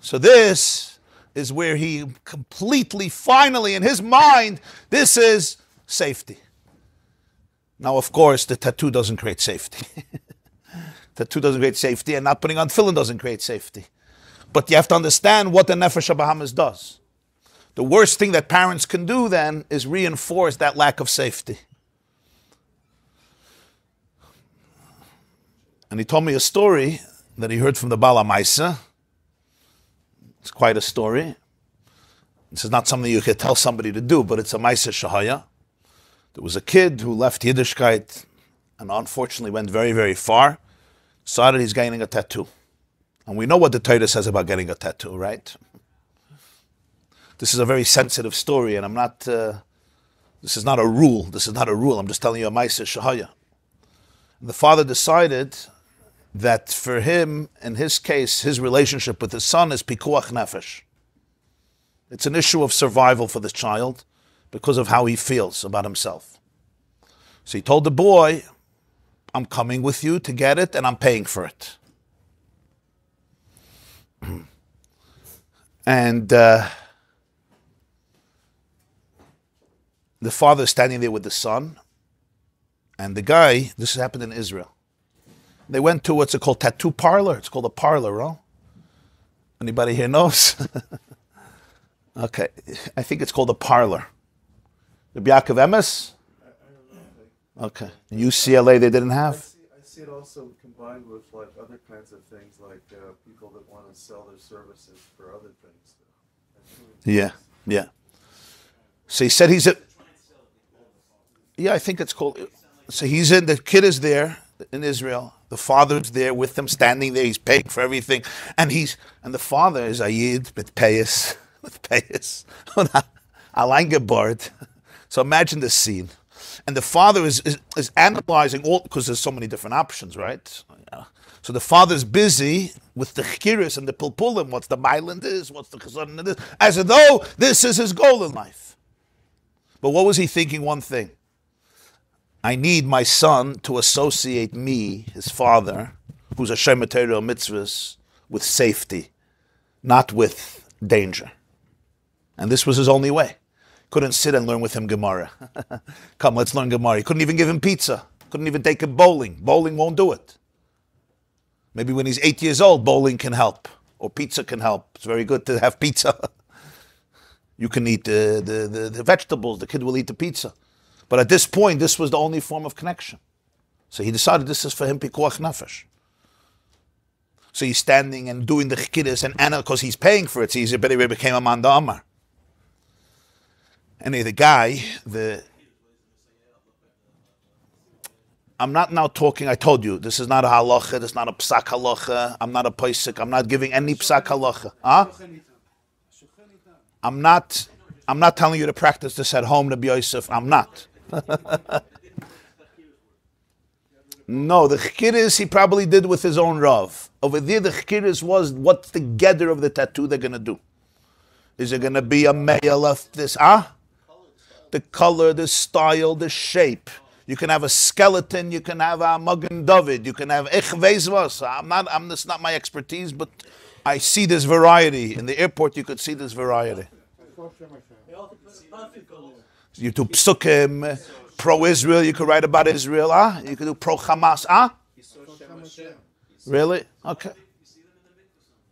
So this is where he completely, finally, in his mind, this is safety. Now, of course, the tattoo doesn't create safety. Tattoo doesn't create safety, and not putting on tefillin doesn't create safety. But you have to understand what the Nefesh HaBahamis does. The worst thing that parents can do then is reinforce that lack of safety. And he told me a story that he heard from the Bala Maisa. It's quite a story. This is not something you could tell somebody to do, but it's a Maisa Shahaya. There was a kid who left Yiddishkeit and unfortunately went very, very far. Decided he's getting a tattoo. And we know what the Torah says about getting a tattoo, right? This is a very sensitive story, and I'm not, this is not a rule. This is not a rule. I'm just telling you a Maisa Shahaya. The father decided that for him, in his case, his relationship with his son is pikuach nefesh. It's an issue of survival for the child because of how he feels about himself. So he told the boy, I'm coming with you to get it and I'm paying for it. And the father is standing there with the son, and the guy, this happened in Israel. They went to what's called tattoo parlor. It's called a parlor, huh? Anybody here knows? Okay, I think it's called a parlor. Rabbi Yaakov Emes? I don't know. Okay. UCLA they didn't have? I see it also combined with like other kinds of things, like people that want to sell their services for other things. Yeah. So he said he's at... Yeah, I think it's called... So the kid is there in Israel. The father's there with them, standing there. He's paying for everything. And the father is Ayid, with payas. Alain Gebard. So imagine the scene. And the father is analyzing all, because there's so many different options, right? So the father's busy with the chikiris and the pilpulim, what's the mailand is, what's the chazan is, as though this is his goal in life. But what was he thinking? One thing. I need my son to associate me, his father, who's a Shema Torah mitzvahs, with safety, not with danger. And this was his only way. Couldn't sit and learn with him Gemara. Come, let's learn Gemara. He couldn't even give him pizza. Couldn't even take him bowling. Bowling won't do it. Maybe when he's 8 years old, bowling can help. Or pizza can help. It's very good to have pizza. You can eat the vegetables. The kid will eat the pizza. But at this point, this was the only form of connection. So he decided this is for him pikuach nefesh. So he's standing and doing the chikidus and Anna, because he's paying for it. So he became a man Amar. And the guy, I'm not now talking, I told you, this is not a halacha, this is not a psak halacha, I'm not a paisik, I'm not giving any psak halacha. Huh? I'm not telling you to practice this at home, Rabbi Yosef. I'm not. No, the chikiris he probably did with his own Rav. Over there, the chikiris was what's the gather of the tattoo they're going to do. Is it going to be a male of this? The color, the style, the shape. You can have a skeleton, you can have a Magen David, you can have Echvezvas. That's not my expertise, but I see this variety. In the airport, you could see this variety. You do psukim, pro-Israel, you could write about Israel. You could do pro-Hamas. Really? Okay.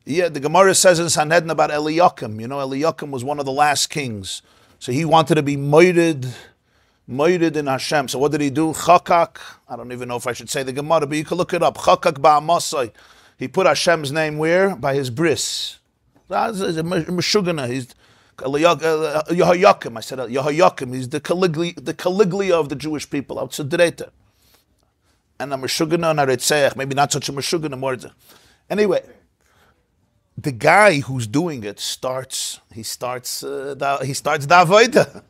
Yeah, the Gemara says in Sanhedrin about Eliakim. You know, Eliakim was one of the last kings. So he wanted to be moited in Hashem. So what did he do? Chakak. I don't even know if I should say the Gemara, but you can look it up. Chakak ba'amasai. He put Hashem's name where? By his bris. That's a Meshugana. He's Yehoyakim. I said Yehoyakim. He's the Caligula of the Jewish people. Out Tzedreta. And a Meshugana and a Retzeach. Maybe not such a Meshugana, more. Anyway, the guy who's doing it starts the Avodah.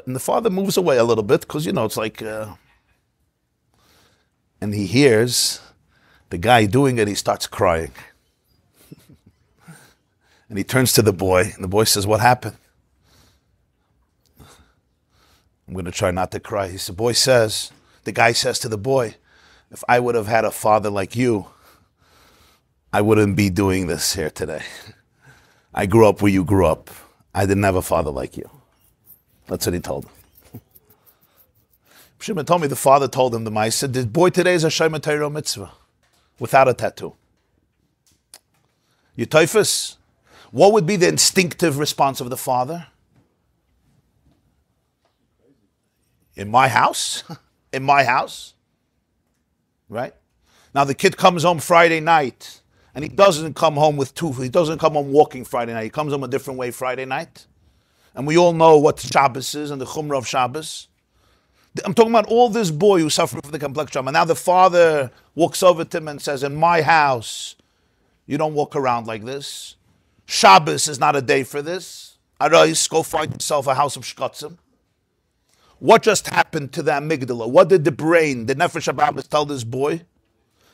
And the father moves away a little bit because, you know, it's like... and he hears the guy doing it, he starts crying. And he turns to the boy, and the boy says, what happened? I'm going to try not to cry. The guy says to the boy, if I would have had a father like you, I wouldn't be doing this here today. I grew up where you grew up. I didn't have a father like you. That's what he told him. Shimon told me the father told him, the Maisa, this boy today is a Shema Torah mitzvah, without a tattoo. You typhus? What would be the instinctive response of the father? In my house? In my house? Right? Now the kid comes home Friday night, and he doesn't come home he doesn't come home walking Friday night. He comes home a different way Friday night. And we all know what Shabbos is and the Chumrah of Shabbos. I'm talking about all this boy who suffered from the complex trauma. Now the father walks over to him and says, in my house, you don't walk around like this. Shabbos is not a day for this. Arais, go find yourself a house of shkotzim. What just happened to the amygdala? What did the brain, the nefesh habahamis, tell this boy?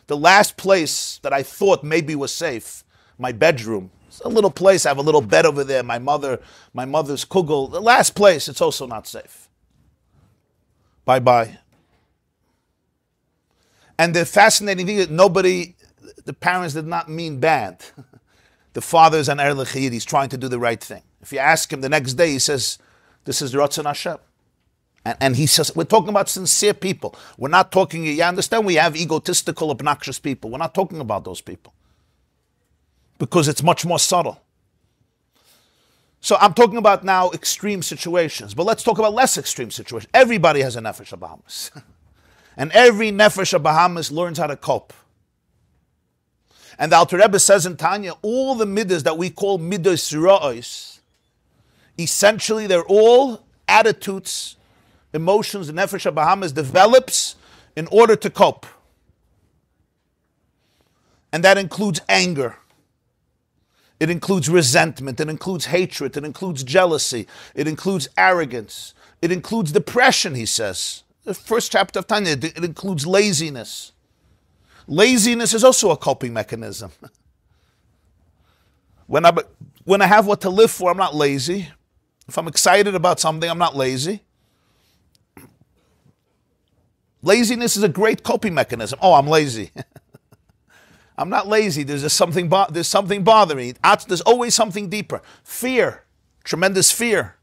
The last place that I thought maybe was safe, my bedroom. It's a little place, I have a little bed over there, my mother's kugel. The last place, it's also not safe. Bye-bye. And the fascinating thing is the parents did not mean bad. The father's an erlich yid, he's trying to do the right thing. If you ask him the next day, he says, this is Ratzon Hashem. And he says, we're talking about sincere people. We're not talking, you understand, we have egotistical, obnoxious people. We're not talking about those people. Because it's much more subtle. So I'm talking about now extreme situations, but let's talk about less extreme situations. Everybody has a nefesh habahamis. And every nefesh habahamis learns how to cope. And the Alter Rebbe says in Tanya, all the midas that we call midas ra'os, essentially they're all attitudes, emotions the nefesh habahamis develops in order to cope. And that includes anger. It includes resentment, it includes hatred, it includes jealousy, it includes arrogance, it includes depression, he says. The first chapter of Tanya, it includes laziness. Laziness is also a coping mechanism. When I have what to live for, I'm not lazy. If I'm excited about something, I'm not lazy. Laziness is a great coping mechanism. Oh, I'm lazy. I'm not lazy. There's something bothering me. There's always something deeper. Fear. Tremendous fear.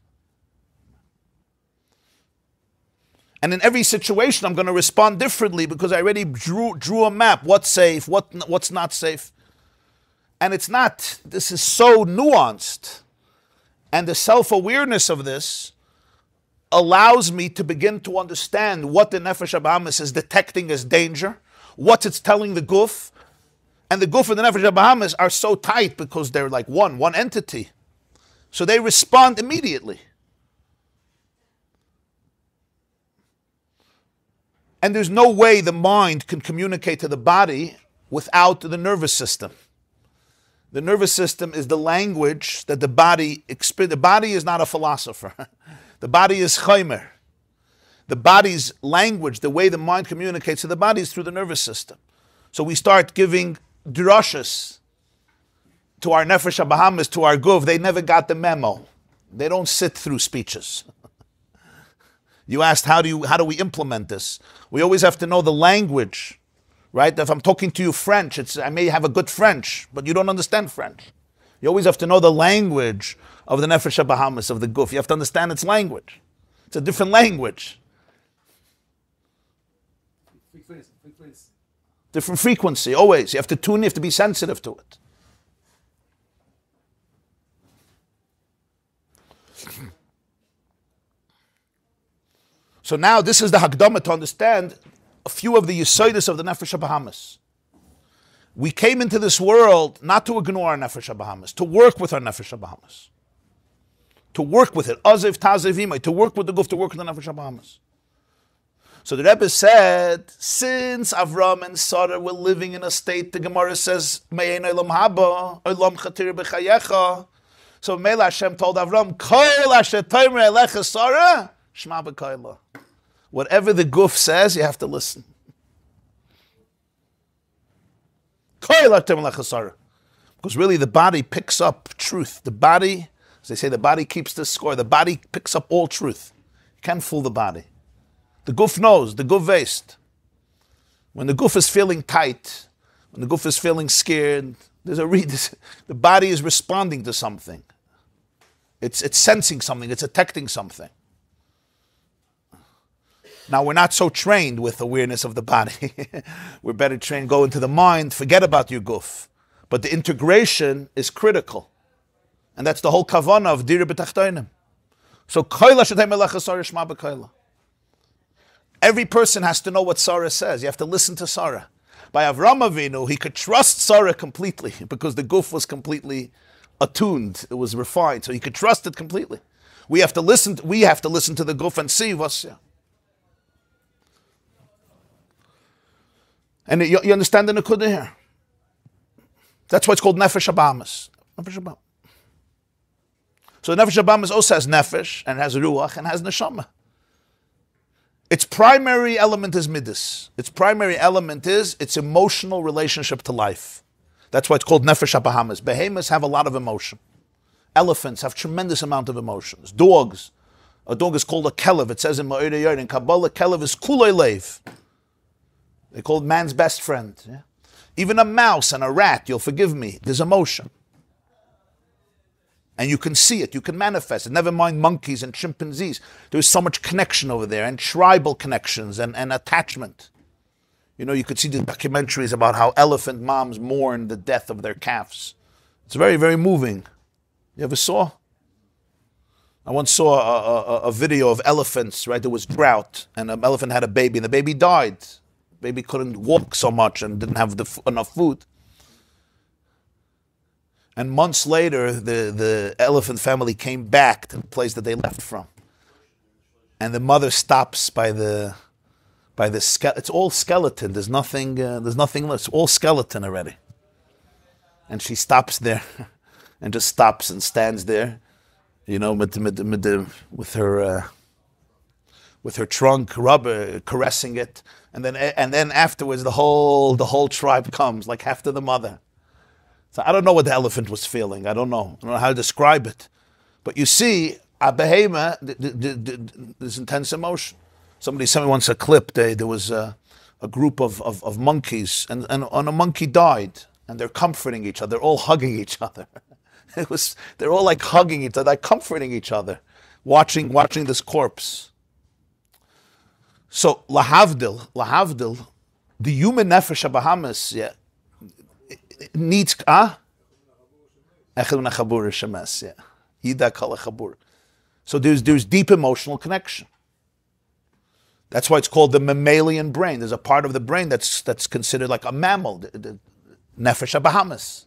And in every situation, I'm going to respond differently because I already drew a map. What's safe, what's not safe. And this is so nuanced. And the self-awareness of this allows me to begin to understand what the Nefesh Habahamis is detecting as danger, what it's telling the Guf. And the Guf and the Nefesh Habahamis are so tight because they're like one entity. So they respond immediately. And there's no way the mind can communicate to the body without the nervous system. The nervous system is the language that the body experiences. The body is not a philosopher. The body is chaymer. The body's language, the way the mind communicates to the body is through the nervous system. So we start giving drushes to our nefesh habahamis, to our guf. They never got the memo. They don't sit through speeches. You asked, how do we implement this? We always have to know the language. Right? If I'm talking to you French, I may have a good French, but you don't understand French. You always have to know the language of the Nefesh HaBahamis, of the Guf. You have to understand its language. It's a different language. Frequency. Different frequency, always. You have to tune, you have to be sensitive to it. So now this is the Hakdama to understand a few of the Yesodis of the Nefesh HaBahamis. We came into this world not to ignore our Nefesh HaBahamis, to work with our Nefesh HaBahamis. To work with it. Aziv Taziv Imay, to work with the Guf, to work with the Nefesh HaBahamis. So the Rebbe said, since Avram and Sarah were living in a state, the Gemara says, Me'ein Olam Haba, Olam Chatir B'chayecha. So Mela Hashem told Avram, Kol Asher Tomer Elecha Sarah, Shma B'Koila. Whatever the Guf says, you have to listen. Because really the body picks up truth. The body, as they say, the body keeps the score. The body picks up all truth. You can't fool the body. The Guf knows, the Guf waist. When the Guf is feeling tight, when the Guf is feeling scared, the body is responding to something. It's sensing something, it's detecting something. Now, we're not so trained with awareness of the body. We're better trained, go into the mind, forget about your guf. But the integration is critical. And that's the whole kavanah of Dira B'Tachtoinim. So, every person has to know what Sarah says. You have to listen to Sarah. By Avram Avinu, he could trust Sarah completely because the guf was completely attuned. It was refined, so he could trust it completely. We have to listen to the guf and see what's... And you understand the Nakuda here? That's why it's called Nefesh HaBahamis. So Nefesh HaBahamis also has Nefesh, and has Ruach, and has Neshama. Its primary element is Midas. Its primary element is its emotional relationship to life. That's why it's called Nefesh HaBahamis. Behemoths have a lot of emotion. Elephants have tremendous amount of emotions. Dogs. A dog is called a kelev. It says in Ma'ir Yer, in Kabbalah, kelev is kulei leiv. They call it man's best friend. Yeah? Even a mouse and a rat, you'll forgive me, there's emotion. And you can see it, you can manifest it. Never mind monkeys and chimpanzees. There's so much connection over there, and tribal connections and attachment. You know, you could see the documentaries about how elephant moms mourn the death of their calves. It's very, very moving. You ever saw? I once saw a video of elephants, right? There was drought, and an elephant had a baby, and the baby died. Baby couldn't walk so much and didn't have enough food. And months later, the elephant family came back to the place that they left from. And the mother stops by the skeleton. It's all skeleton. There's nothing left. It's all skeleton already. And she stops there and just stops and stands there, you know, with her trunk, rubber, caressing it. And then afterwards, the whole tribe comes, like after the mother. So I don't know what the elephant was feeling. I don't know how to describe it. But you see, a behema, there's intense emotion. Somebody sent me once a clip. There was a group of monkeys, and a monkey died, and they're comforting each other. They're all hugging each other. They're all like hugging each other, like comforting each other, watching this corpse. So, lahavdil, the human nefesh habahamis, needs, So there's deep emotional connection. That's why it's called the mammalian brain. There's a part of the brain that's considered like a mammal, the nefesh habahamis.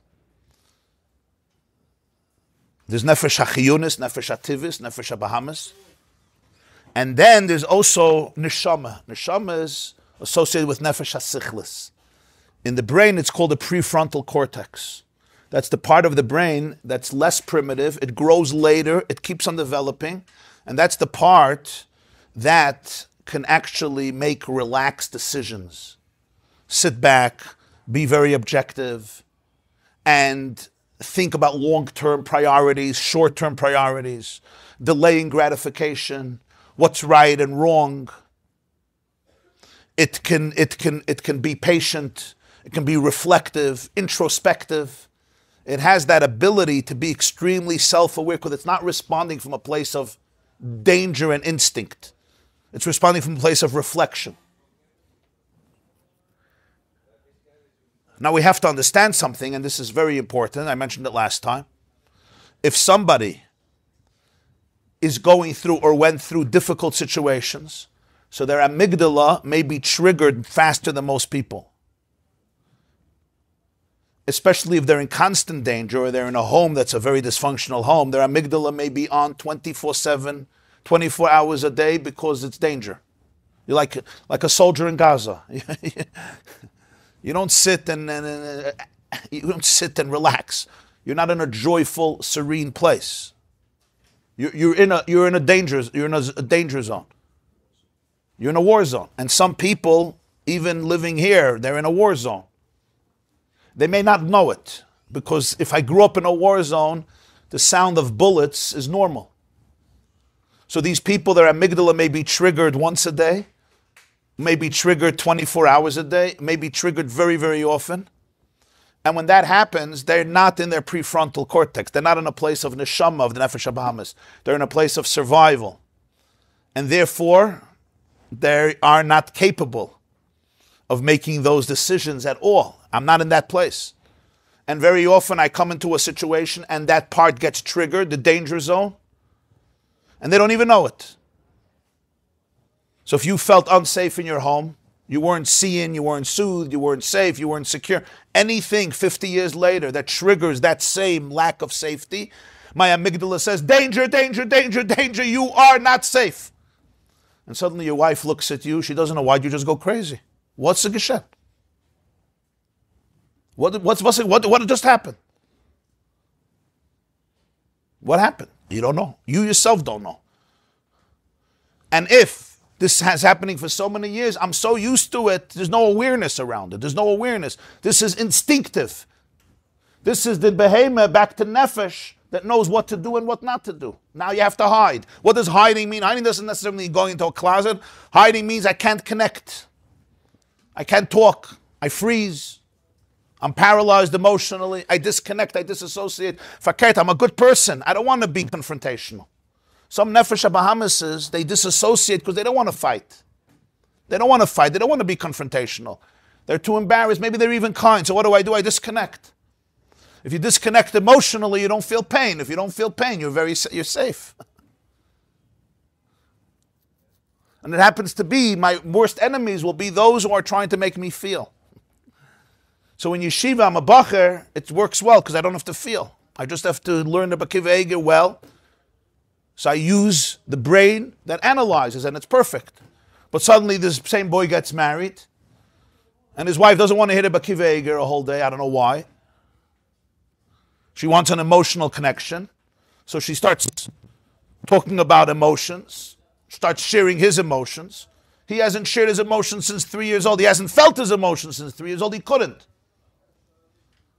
There's nefesh hachiyunis, nefesh hativis, nefesh habahamis. And then there's also neshama. Neshama is associated with nefesh hasichlis. In the brain, it's called the prefrontal cortex. That's the part of the brain that's less primitive. It grows later. It keeps on developing. And that's the part that can actually make relaxed decisions. Sit back, be very objective, and think about long-term priorities, short-term priorities, delaying gratification, what's right and wrong. It can be patient. It can be reflective, introspective. It has that ability to be extremely self-aware because it's not responding from a place of danger and instinct. It's responding from a place of reflection. Now we have to understand something, and this is very important. I mentioned it last time. If somebody is going through or went through difficult situations, so their amygdala may be triggered faster than most people. Especially if they're in constant danger or they're in a home that's a very dysfunctional home, their amygdala may be on 24/7, 24 hours a day because it's danger. You're like a soldier in Gaza. You don't sit and relax. You're not in a joyful, serene place. You're in a danger zone. You're in a war zone. And some people, even living here, they're in a war zone. They may not know it, because if I grew up in a war zone, the sound of bullets is normal. So these people, their amygdala may be triggered once a day, may be triggered 24 hours a day, may be triggered very, very often. And when that happens, they're not in their prefrontal cortex. They're not in a place of neshama, of the nefesh habahamis. They're in a place of survival. And therefore, they are not capable of making those decisions at all. I'm not in that place. And very often I come into a situation and that part gets triggered, the danger zone, and they don't even know it. So if you felt unsafe in your home, you weren't seen, you weren't soothed, you weren't safe, you weren't secure, anything 50 years later that triggers that same lack of safety, my amygdala says, danger, danger, danger, danger, you are not safe. And suddenly your wife looks at you, she doesn't know why you just go crazy. What's the geshen? What just happened? What happened? You don't know. You yourself don't know. And if this has happening for so many years, I'm so used to it, there's no awareness around it. There's no awareness. This is instinctive. This is the behemoth back to nefesh that knows what to do and what not to do. Now you have to hide. What does hiding mean? Hiding doesn't necessarily mean going into a closet. Hiding means I can't connect. I can't talk. I freeze. I'm paralyzed emotionally. I disconnect. I disassociate. Fakert, I'm a good person. I don't want to be confrontational. Some nefesh habahamis, they disassociate because they don't want to fight. They don't want to fight. They don't want to be confrontational. They're too embarrassed. Maybe they're even kind. So what do? I disconnect. If you disconnect emotionally, you don't feel pain. If you don't feel pain, you're safe. And it happens to be my worst enemies will be those who are trying to make me feel. So in yeshiva, I'm a bacher, it works well because I don't have to feel. I just have to learn the Akiva Eiger well. So I use the brain that analyzes and it's perfect. But suddenly this same boy gets married and his wife doesn't want to hit a Akiva Eiger a whole day. I don't know why. She wants an emotional connection. So she starts talking about emotions. Starts sharing his emotions. He hasn't shared his emotions since 3 years old. He hasn't felt his emotions since 3 years old. He couldn't.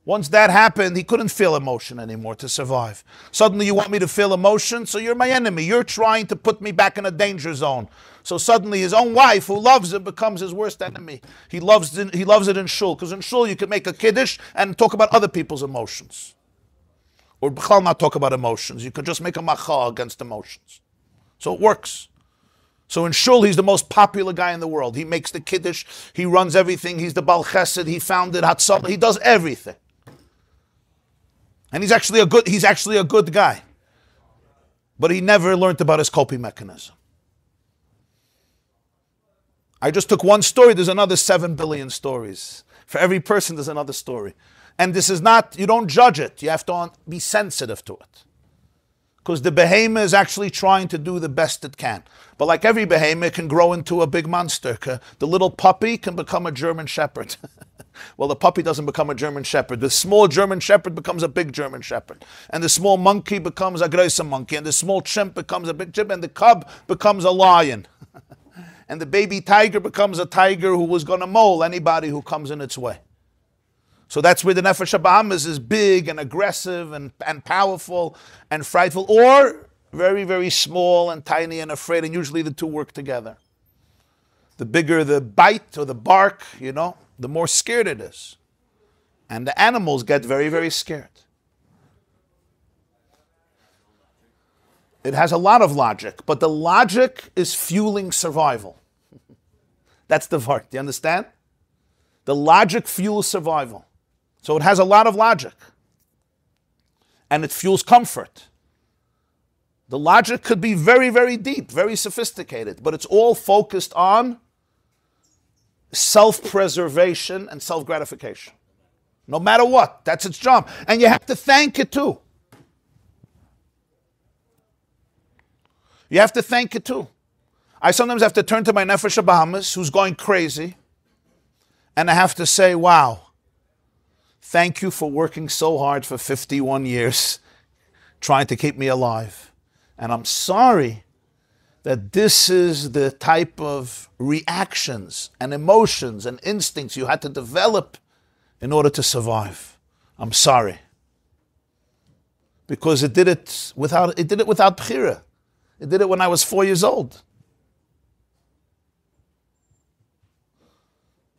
Once that happened, he couldn't feel emotion anymore to survive. Suddenly you want me to feel emotion, so you're my enemy. You're trying to put me back in a danger zone. So suddenly his own wife, who loves him, becomes his worst enemy. He loves it in shul, because in shul you can make a kiddush and talk about other people's emotions. Or b'chal not talk about emotions. You could just make a macha against emotions. So it works. So in shul, he's the most popular guy in the world. He makes the kiddush, he runs everything, he's the Bal Chesed, he founded Hatzalah, he does everything. And he's actually a good guy. But he never learned about his coping mechanism. I just took one story, there's another 7 billion stories. For every person, there's another story. And this is not, you don't judge it, you have to be sensitive to it. Because the behemoth is actually trying to do the best it can. But like every behemoth, it can grow into a big monster. The little puppy can become a German shepherd. Well, the puppy doesn't become a German shepherd. The small German shepherd becomes a big German shepherd. And the small monkey becomes a größer monkey. And the small chimp becomes a big chimp. And the cub becomes a lion. And the baby tiger becomes a tiger who was going to maul anybody who comes in its way. So that's where the Nefesh HaBahamis is big and aggressive and powerful and frightful, or very, very small and tiny and afraid, and usually the two work together. The bigger the bite or the bark, the more scared it is. And the animals get very, very scared. It has a lot of logic, but the logic is fueling survival. That's the vart. Do you understand? The logic fuels survival. So it has a lot of logic. And it fuels comfort. The logic could be very, very deep, very sophisticated, but it's all focused on self-preservation and self-gratification. No matter what, that's its job. And you have to thank it too. You have to thank it too. I sometimes have to turn to my Nefesh HaBahamis, who's going crazy, and I have to say, wow, thank you for working so hard for 51 years, trying to keep me alive. And I'm sorry that this is the type of reactions and emotions and instincts you had to develop in order to survive. I'm sorry. Because it did it without bchira. It did it when I was 4 years old.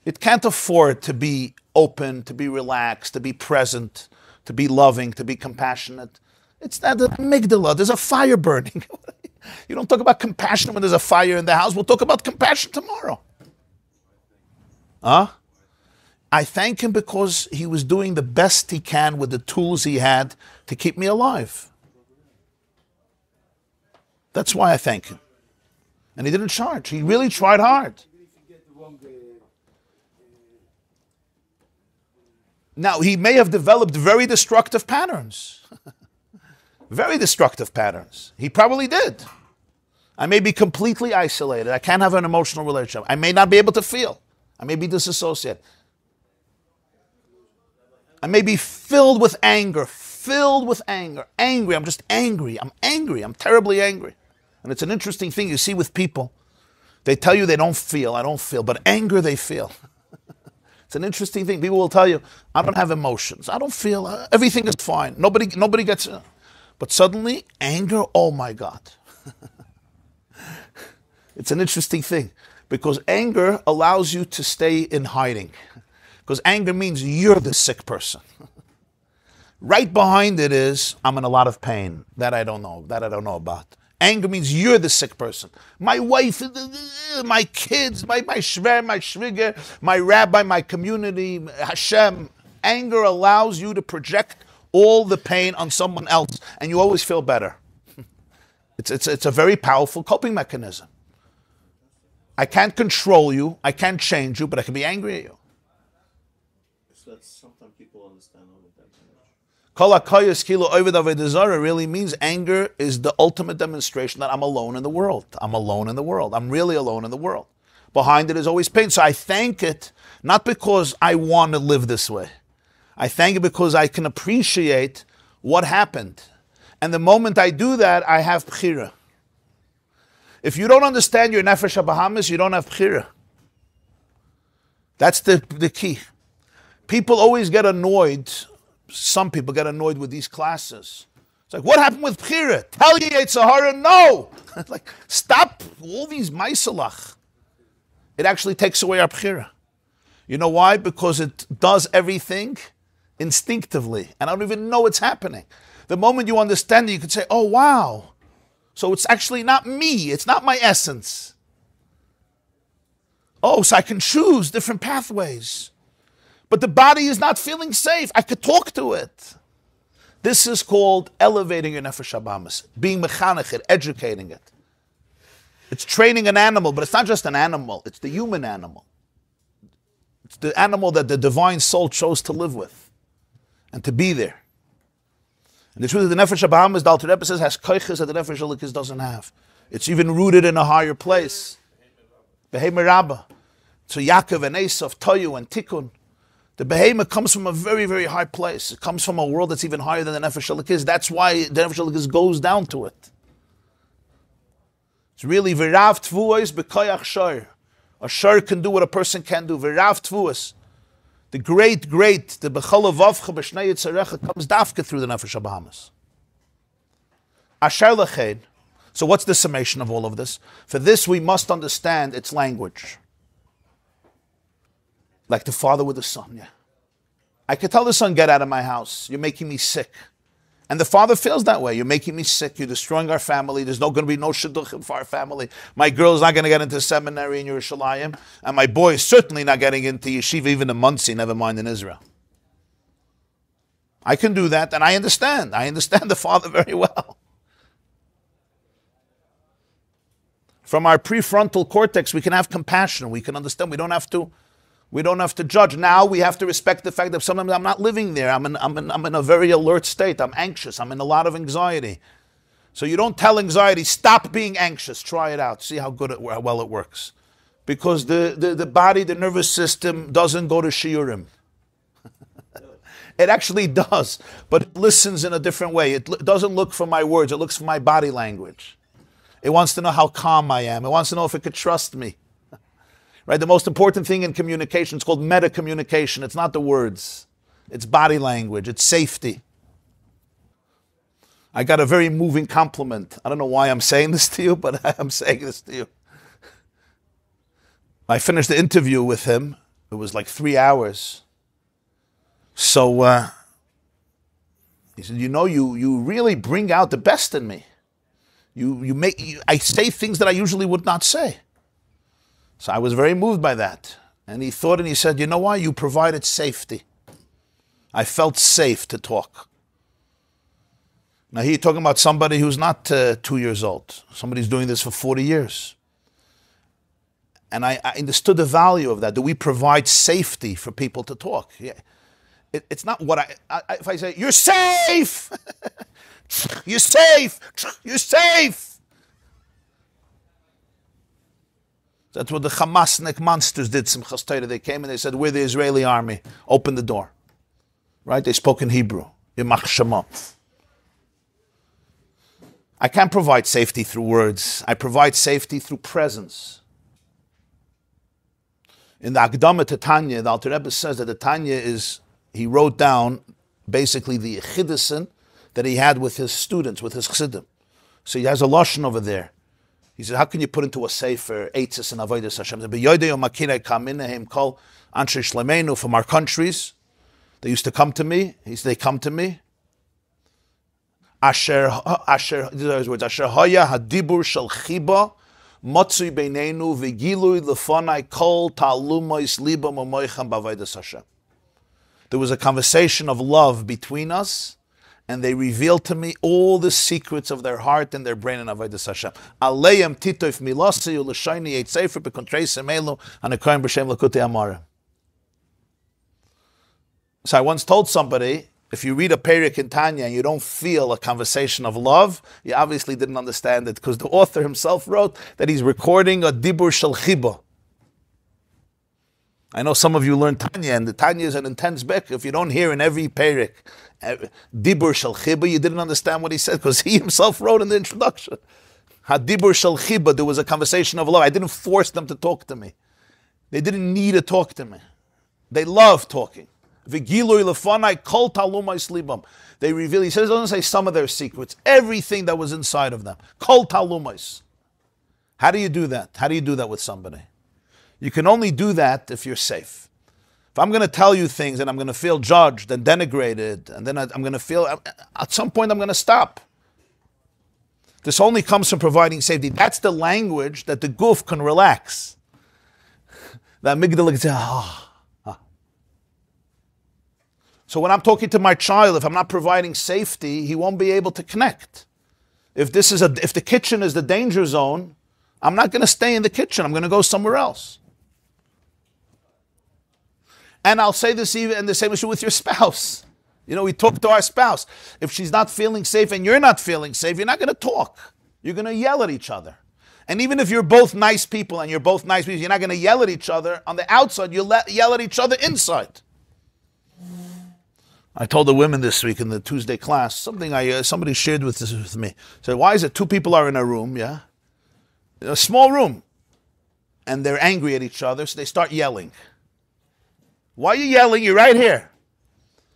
It can't afford to be open, to be relaxed, to be present, to be loving, to be compassionate. It's not the amygdala. There's a fire burning. You don't talk about compassion when there's a fire in the house. We'll talk about compassion tomorrow. Huh? I thank him because he was doing the best he can with the tools he had to keep me alive. That's why I thank him. And he didn't charge. He really tried hard. Now, he may have developed very destructive patterns. Very destructive patterns. He probably did. I may be completely isolated. I can't have an emotional relationship. I may not be able to feel. I may be disassociated. I may be filled with anger. Angry. I'm just angry. I'm terribly angry. And it's an interesting thing you see with people. They tell you they don't feel. I don't feel. But anger they feel. It's an interesting thing. People will tell you, I don't have emotions. I don't feel. Everything is fine. Nobody gets. But suddenly, anger, oh my God. It's an interesting thing. Because anger allows you to stay in hiding. Because anger means you're the sick person. Right behind it is, I'm in a lot of pain. That I don't know about. Anger means you're the sick person. My wife, my kids, my shver, my shviger, my rabbi, my community, Hashem. Anger allows you to project all the pain on someone else, and you always feel better. It's a very powerful coping mechanism. I can't control you, I can't change you, but I can be angry at you. So that's something people understand all the time. Kol hakoyos kilo oved avodah zarah really means anger is the ultimate demonstration that I'm alone in the world. I'm alone in the world. I'm really alone in the world. Behind it is always pain. So I thank it, not because I want to live this way. I thank it because I can appreciate what happened. And the moment I do that, I have bchira. If you don't understand your Nefesh HaBahamis, you don't have bchira. That's the key. People always get annoyed. Some people get annoyed with these classes. It's like, what happened with bchira? Tell you Yetzer Hara, no! It's like, stop all these maisalach. It actually takes away our bchira. You know why? Because it does everything instinctively, and I don't even know it's happening. The moment you understand it, you can say, oh, wow. So it's actually not me. It's not my essence. Oh, so I can choose different pathways. But the body is not feeling safe. I could talk to it. This is called elevating your Nefesh HaBahamis, being mechanech it, educating it. It's training an animal, but it's not just an animal. It's the human animal. It's the animal that the divine soul chose to live with and to be there. And the truth of the Nefesh HaBahamis, the Alter Rebbe says, has koiches that the Nefesh HaLikis doesn't have. It's even rooted in a higher place. Behema Rabbah. So Yaakov and Esav, Toyu and Tikkun. The Behema comes from a very, very high place. It comes from a world that's even higher than the Nefesh HaLikis. That's why the Nefesh HaLikis goes down to it. It's really V'rav Tvuos B'koyach Shor. A Shor can do what a person can do. V'rav Tvuos. The great, the B'chol Vavcha B'shnei Yitzarecha comes dafka through the Nefesh HaBahamis. Asher Lechein. So what's the summation of all of this? For this we must understand its language. Like the father with the son, yeah. I could tell the son, get out of my house. You're making me sick. And the father feels that way. You're making me sick. You're destroying our family. There's going to be no shidduchim for our family. My girl's not going to get into seminary in Yerushalayim. And my boy is certainly not getting into yeshiva, even in Muncie, never mind in Israel. I can do that, and I understand. I understand the father very well. From our prefrontal cortex, we can have compassion. We can understand. We don't have to judge. Now we have to respect the fact that sometimes I'm not living there. I'm in a very alert state. I'm anxious. I'm in a lot of anxiety. So you don't tell anxiety, stop being anxious. Try it out. See how well it works. Because the body, the nervous system doesn't go to shiurim. It actually does, but it listens in a different way. It doesn't look for my words. It looks for my body language. It wants to know how calm I am. It wants to know if it could trust me. Right? The most important thing in communication is called meta-communication. It's not the words. It's body language. It's safety. I got a very moving compliment. I don't know why I'm saying this to you, but I'm saying this to you. I finished the interview with him. It was like 3 hours. So he said, you really bring out the best in me. I say things that I usually would not say. So I was very moved by that. And he thought and he said, you know why? You provided safety. I felt safe to talk. Now here you're talking about somebody who's not 2 years old. Somebody's doing this for 40 years. And I understood the value of that. Do we provide safety for people to talk? Yeah. It's not what if I say, you're safe! You're safe! You're safe! That's what the Hamasnik monsters did, Simchas Torah. They came and they said, we're the Israeli army. Open the door. Right? They spoke in Hebrew. Yimach Shema. I can't provide safety through words. I provide safety through presence. In the Akdama to Tanya, the Alter Rebbe says that the Tanya he wrote down basically the Chiddusin that he had with his students, with his Chassidim. So he has a Lashon over there. He said, how can you put into a sefer Eitzes and Avodas Hashem? From our countries, they used to come to me. He said, they come to me. These are his words. Asher haya hadibur shel chiba matzui beinenu v'gilui lefanai kol ta'lumois libam u'moichem b'avodas Hashem. There was a conversation of love between us, and they revealed to me all the secrets of their heart and their brain in Avodas Hashem. Aleim titoif milasi u'l'shayni yeit sefer b'kontrei semelu ha'nekoyim b'shem l'kutei amarim. So I once told somebody, if you read a Perek in Tanya and you don't feel a conversation of love, you obviously didn't understand it, because the author himself wrote that he's recording a dibur shel chiba. I know some of you learn Tanya, and the Tanya is an intense book. If you don't hear in every Perek dibur shel chiba, you didn't understand what he said, because he himself wrote in the introduction. Hadibur shel chiba, there was a conversation of love. I didn't force them to talk to me. They didn't need to talk to me. They love talking. They reveal, he says, doesn't say some of their secrets, everything that was inside of them. Kol talumais. How do you do that? How do you do that with somebody? You can only do that if you're safe. If I'm going to tell you things and I'm going to feel judged and denigrated, and then I'm going to feel, at some point I'm going to stop. This only comes from providing safety. That's the language that the guf can relax. The amygdala can say, So when I'm talking to my child, if I'm not providing safety, he won't be able to connect. If the kitchen is the danger zone, I'm not going to stay in the kitchen. I'm going to go somewhere else. And I'll say this even in the same issue with your spouse. You know, we talk to our spouse. If she's not feeling safe and you're not feeling safe, you're not going to talk. You're going to yell at each other. And even if you're both nice people and you're both nice people, you're not going to yell at each other on the outside. You'll yell at each other inside. I told the women this week in the Tuesday class, something somebody shared with me. Said, why is it two people are in a room, yeah? A small room. And they're angry at each other, so they start yelling. Why are you yelling? You're right here.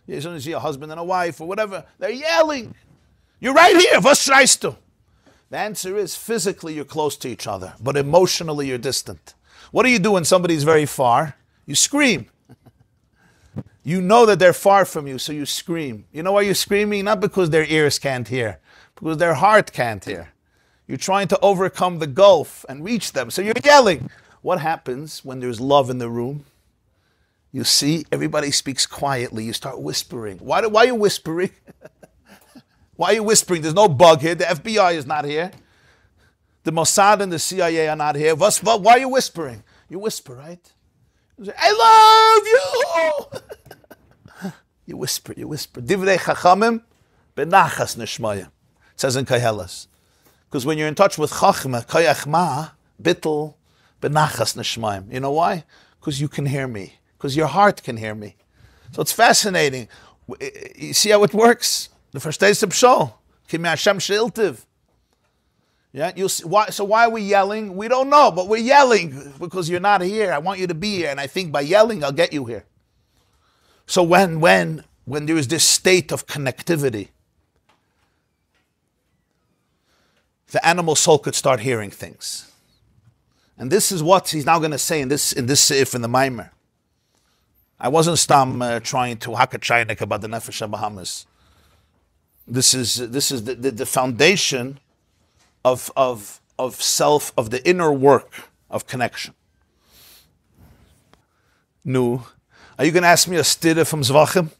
As soon as you see a husband and a wife or whatever, they're yelling. You're right here. Was schreist du? The answer is physically you're close to each other, but emotionally you're distant. What do you do when somebody's very far? You scream. You know that they're far from you, so you scream. You know why you're screaming? Not because their ears can't hear, because their heart can't hear. You're trying to overcome the gulf and reach them, so you're yelling. What happens when there's love in the room? You see, everybody speaks quietly. You start whispering. Why are you whispering? Why are you whispering? There's no bug here. The FBI is not here. The Mossad and the CIA are not here. Why are you whispering? You whisper, right? You say, I love you! You whisper. Divrei chachamim benachas nishmaya. It says in Koheles. Because when you're in touch with chachma, koyach ma, bittul, benachas nishmayim. You know why? Because you can hear me. Because your heart can hear me. So it's fascinating. You see how it works? The first day is Pshol. Kimi Hashem she'iltiv. Yeah, you see, why are we yelling? We don't know, but we're yelling because you're not here. I want you to be here, and I think by yelling, I'll get you here. So when there is this state of connectivity, the animal soul could start hearing things. And this is what he's now going to say in this seif in the Maamar. I wasn't trying to hack a chaynik about the Nefesh HaBahamas. This is the foundation of self, of the inner work of connection. Nu, are you going to ask me a stira from Zvachim?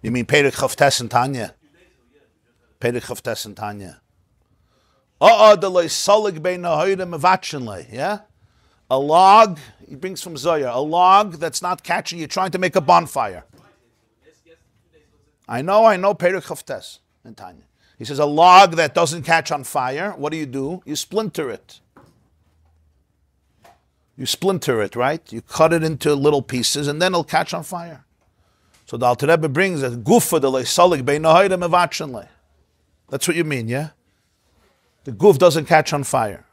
You mean Perek Chavtes and Tanya? Perek Chavtes and Tanya. Yeah? A log, he brings from Zoya, a log that's not catching, you're trying to make a bonfire. I know, Perek Chavtes and Tanya. He says a log that doesn't catch on fire, what do? You splinter it. You splinter it, right? You cut it into little pieces and then it'll catch on fire. So the Alter Rebbe brings a gufa de leisalig beinohayde mevatchenle. That's what you mean, yeah? The guf doesn't catch on fire.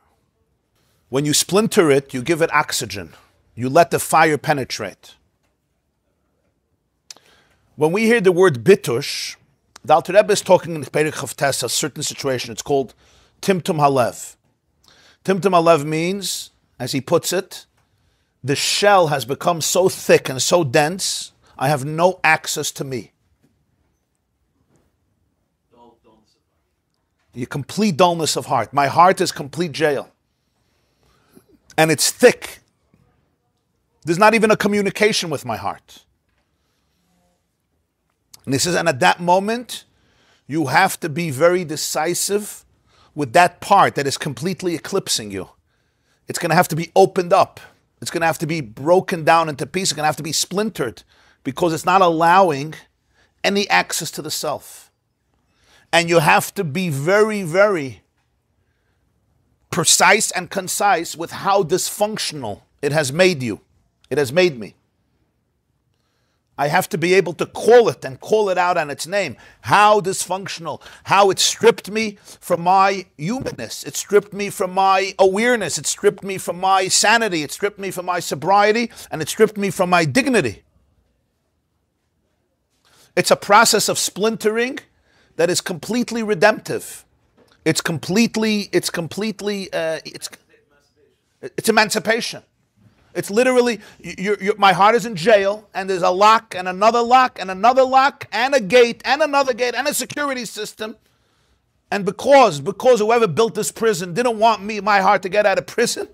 When you splinter it, you give it oxygen. You let the fire penetrate. When we hear the word bitush, the Alter Rebbe is talking in the Perek Chavtes a certain situation. It's called Timtum Halev. Timtum Halev means, as he puts it, the shell has become so thick and so dense, I have no access to me. Your complete dullness of heart. My heart is complete jail. And it's thick. There's not even a communication with my heart. And he says, and at that moment, you have to be very decisive with that part that is completely eclipsing you. It's going to have to be opened up. It's going to have to be broken down into pieces. It's going to have to be splintered because it's not allowing any access to the self. And you have to be very, very precise and concise with how dysfunctional it has made you. It has made me. I have to be able to call it and call it out on its name. How dysfunctional, how it stripped me from my humanness. It stripped me from my awareness. It stripped me from my sanity. It stripped me from my sobriety. And it stripped me from my dignity. It's a process of splintering that is completely redemptive. It's emancipation. It's literally, my heart is in jail, and there's a lock, and another lock, and another lock, and a gate, and another gate, and a security system. And because whoever built this prison didn't want my heart to get out of prison,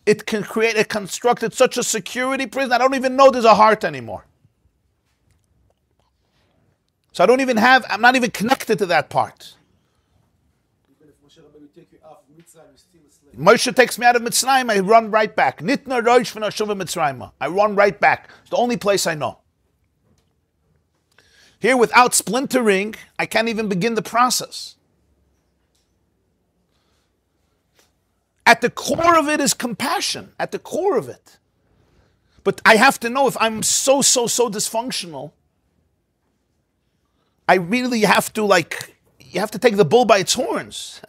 it constructed such a security prison, I don't even know there's a heart anymore. So I'm not even connected to that part. Even if Moshe Rabbeinu take you off Moshe takes me out of Mitzrayim, I run right back. Nitna roish v'nashuva Mitzrayim. I run right back. It's the only place I know. Here, without splintering, I can't even begin the process. At the core of it is compassion. At the core of it. But I have to know if I'm so dysfunctional, I really have to you have to take the bull by its horns.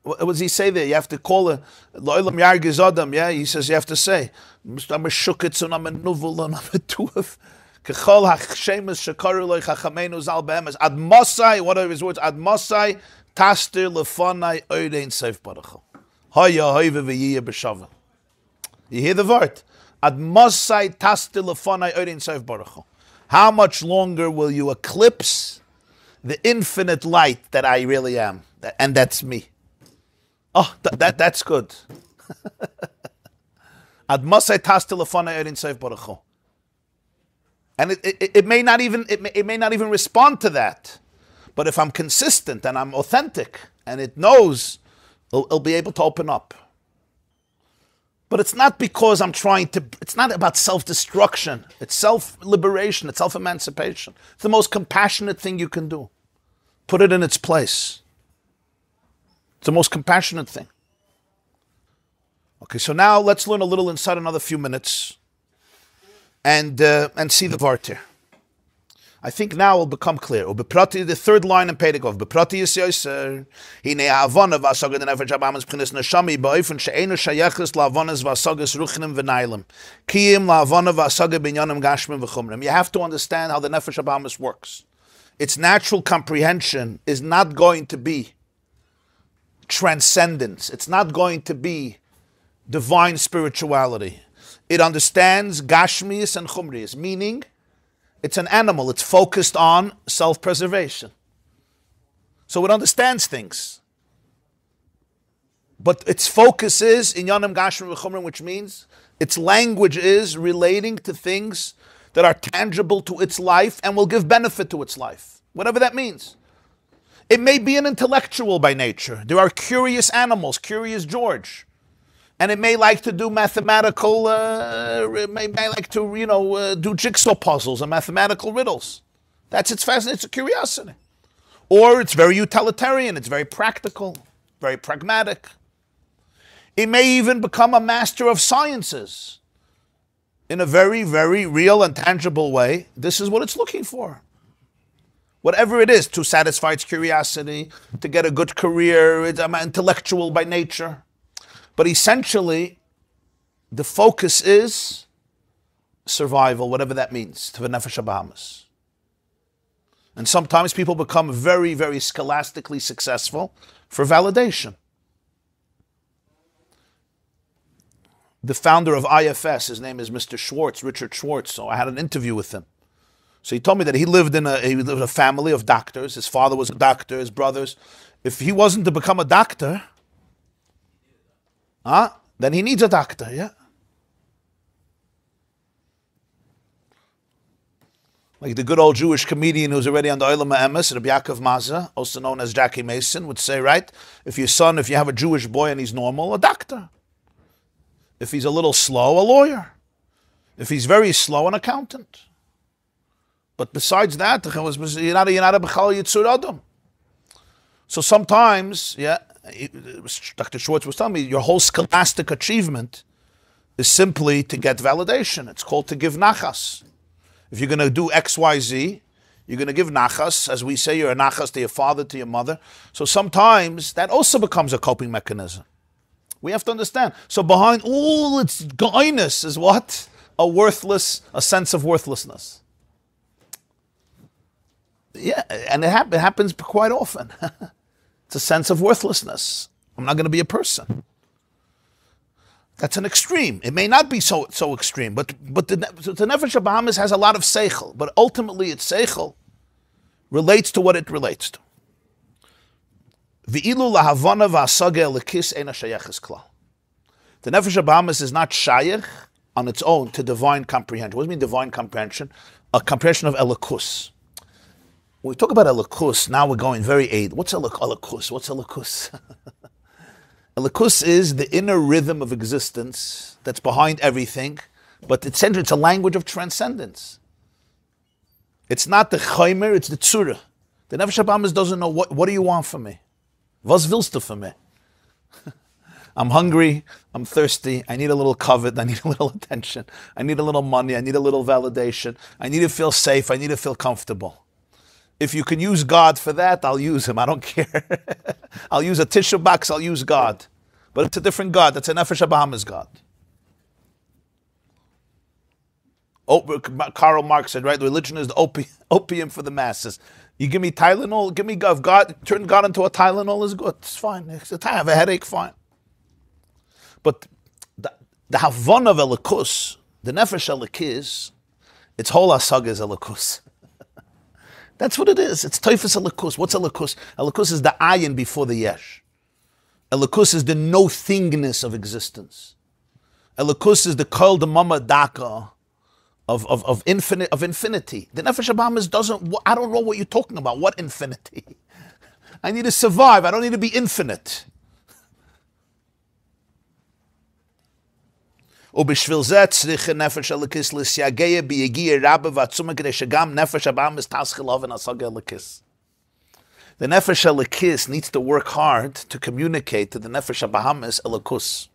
What does he say there? You have to call a Lo'ilam Yargiz Adam, yeah? He says you have to say, I'm a shukitz and I'm a nuvel and I'm a tuaf. Kechol ha'chemes shekaru lo'i chachamenu zal be'emes. Ad mosai, what are his words? Ad mosai taster lefonai oidein seif barachu. Haya hoive v'yiyeh b'shava. You hear the word? Ad mosai taster lefonai oidein seif barachu. How much longer will you eclipse the infinite light that I really am? And that's me. Oh, that's good. Ad mosai taster lefonai oidein seif barachu. And it may not even respond to that. But if I'm consistent and I'm authentic and it knows, it'll be able to open up. But it's not because I'm it's not about self-destruction. It's self-liberation. It's self-emancipation. It's the most compassionate thing you can do. Put it in its place. It's the most compassionate thing. Okay, so now let's learn a little inside another few minutes. And see the vart here. I think now it will become clear. The third line in Pedagog. Beprati yisoyser. Hine ha'avona v'asagah denefesh habamas b'chinas neshami ba'ofen she'enu shayeches la'avonas v'asagas ruchnim v'nailim. Kiyim la'avona v'asagah binyanim gashmim v'chumrim. You have to understand how the nefesh habamas works. Its natural comprehension is not going to be transcendence. It's not going to be divine spirituality. It understands gashmius and chumrius, meaning it's an animal. It's focused on self-preservation. So it understands things. But its focus is in yanim gashmi v'chumrim, which means its language is relating to things that are tangible to its life and will give benefit to its life. Whatever that means. It may be an intellectual by nature. There are curious animals, Curious George. And it may like to do mathematical, may like to, do jigsaw puzzles and mathematical riddles. That's its fascination, it's a curiosity. Or it's very utilitarian, it's very practical, very pragmatic. It may even become a master of sciences in a very, very real and tangible way. This is what it's looking for. Whatever it is, to satisfy its curiosity, to get a good career, it's intellectual by nature. But essentially, the focus is survival, whatever that means, to the nefesh habahamas. And sometimes people become very, very scholastically successful for validation. The founder of IFS, his name is Mr. Schwartz, Richard Schwartz, so I had an interview with him. So he told me that he lived in a family of doctors. His father was a doctor, his brothers. If he wasn't to become a doctor, then he needs a doctor, yeah? Like the good old Jewish comedian who's already on the Olam HaEmes, Rabbi Yaakov Maza, also known as Jackie Mason, would say, right, if you have a Jewish boy and he's normal, a doctor. If he's a little slow, a lawyer. If he's very slow, an accountant. But besides that, you're not a B'chal Yitzur Adam. So sometimes, yeah, Dr. Schwartz was telling me, your whole scholastic achievement is simply to get validation. It's called to give nachas. If you're going to do X, Y, Z, you're going to give nachas. As we say, you're a nachas to your father, to your mother. So sometimes that also becomes a coping mechanism. We have to understand. So behind all its goyness is what? A sense of worthlessness. Yeah, and it happens quite often. It's a sense of worthlessness. I'm not going to be a person. That's an extreme. It may not be so extreme, but the Nefesh HaBahamis has a lot of seichel, but ultimately its seichel relates to what it relates to. V'ilu lahavana v'asage elikis eina shayeches klal. The Nefesh HaBahamis is not shayech on its own to divine comprehension. What does it mean divine comprehension? A comprehension of elikus. When we talk about elikus, now we're going very aid. What's elikus? What's elikus? Elikus is the inner rhythm of existence that's behind everything, but it's a language of transcendence. It's not the chaymer, it's the tzura. The Nefesh HaBahamis doesn't know what do you want from me? Was willst du von me? I'm hungry, I'm thirsty, I need a little covet, I need a little attention, I need a little money, I need a little validation, I need to feel safe, I need to feel comfortable. If you can use God for that, I'll use him, I don't care. I'll use a tissue box, I'll use God. But it's a different God, that's a Nefesh HaBahamis God. Karl Marx said, right, religion is the opium for the masses. You give me Tylenol, give me God. God, turn God into a Tylenol is good. It's fine. I have a headache, fine. But the Havon of Elikus, the Nefesh Elikis, its whole Asag is Elikus. That's what it is. It's Teufus Elikus. What's Elikus? Elikus is the ayin before the yesh. Elikus is the no-thingness of existence. Elikus is the kol the mama daka of infinity. The Nefesh HaBahamis doesn't, I don't know what you're talking about. What infinity? I need to survive. I don't need to be infinite. ובשביל זה צריכה נפש הלקיס לסייגיה ביגיע רבה ועצומה כדי שגם נפש הבאמיס תשכיל אבן השגה הלקיס. The nefesh הלקיס needs to work hard to communicate to the nefesh הבאמיס הלikuss.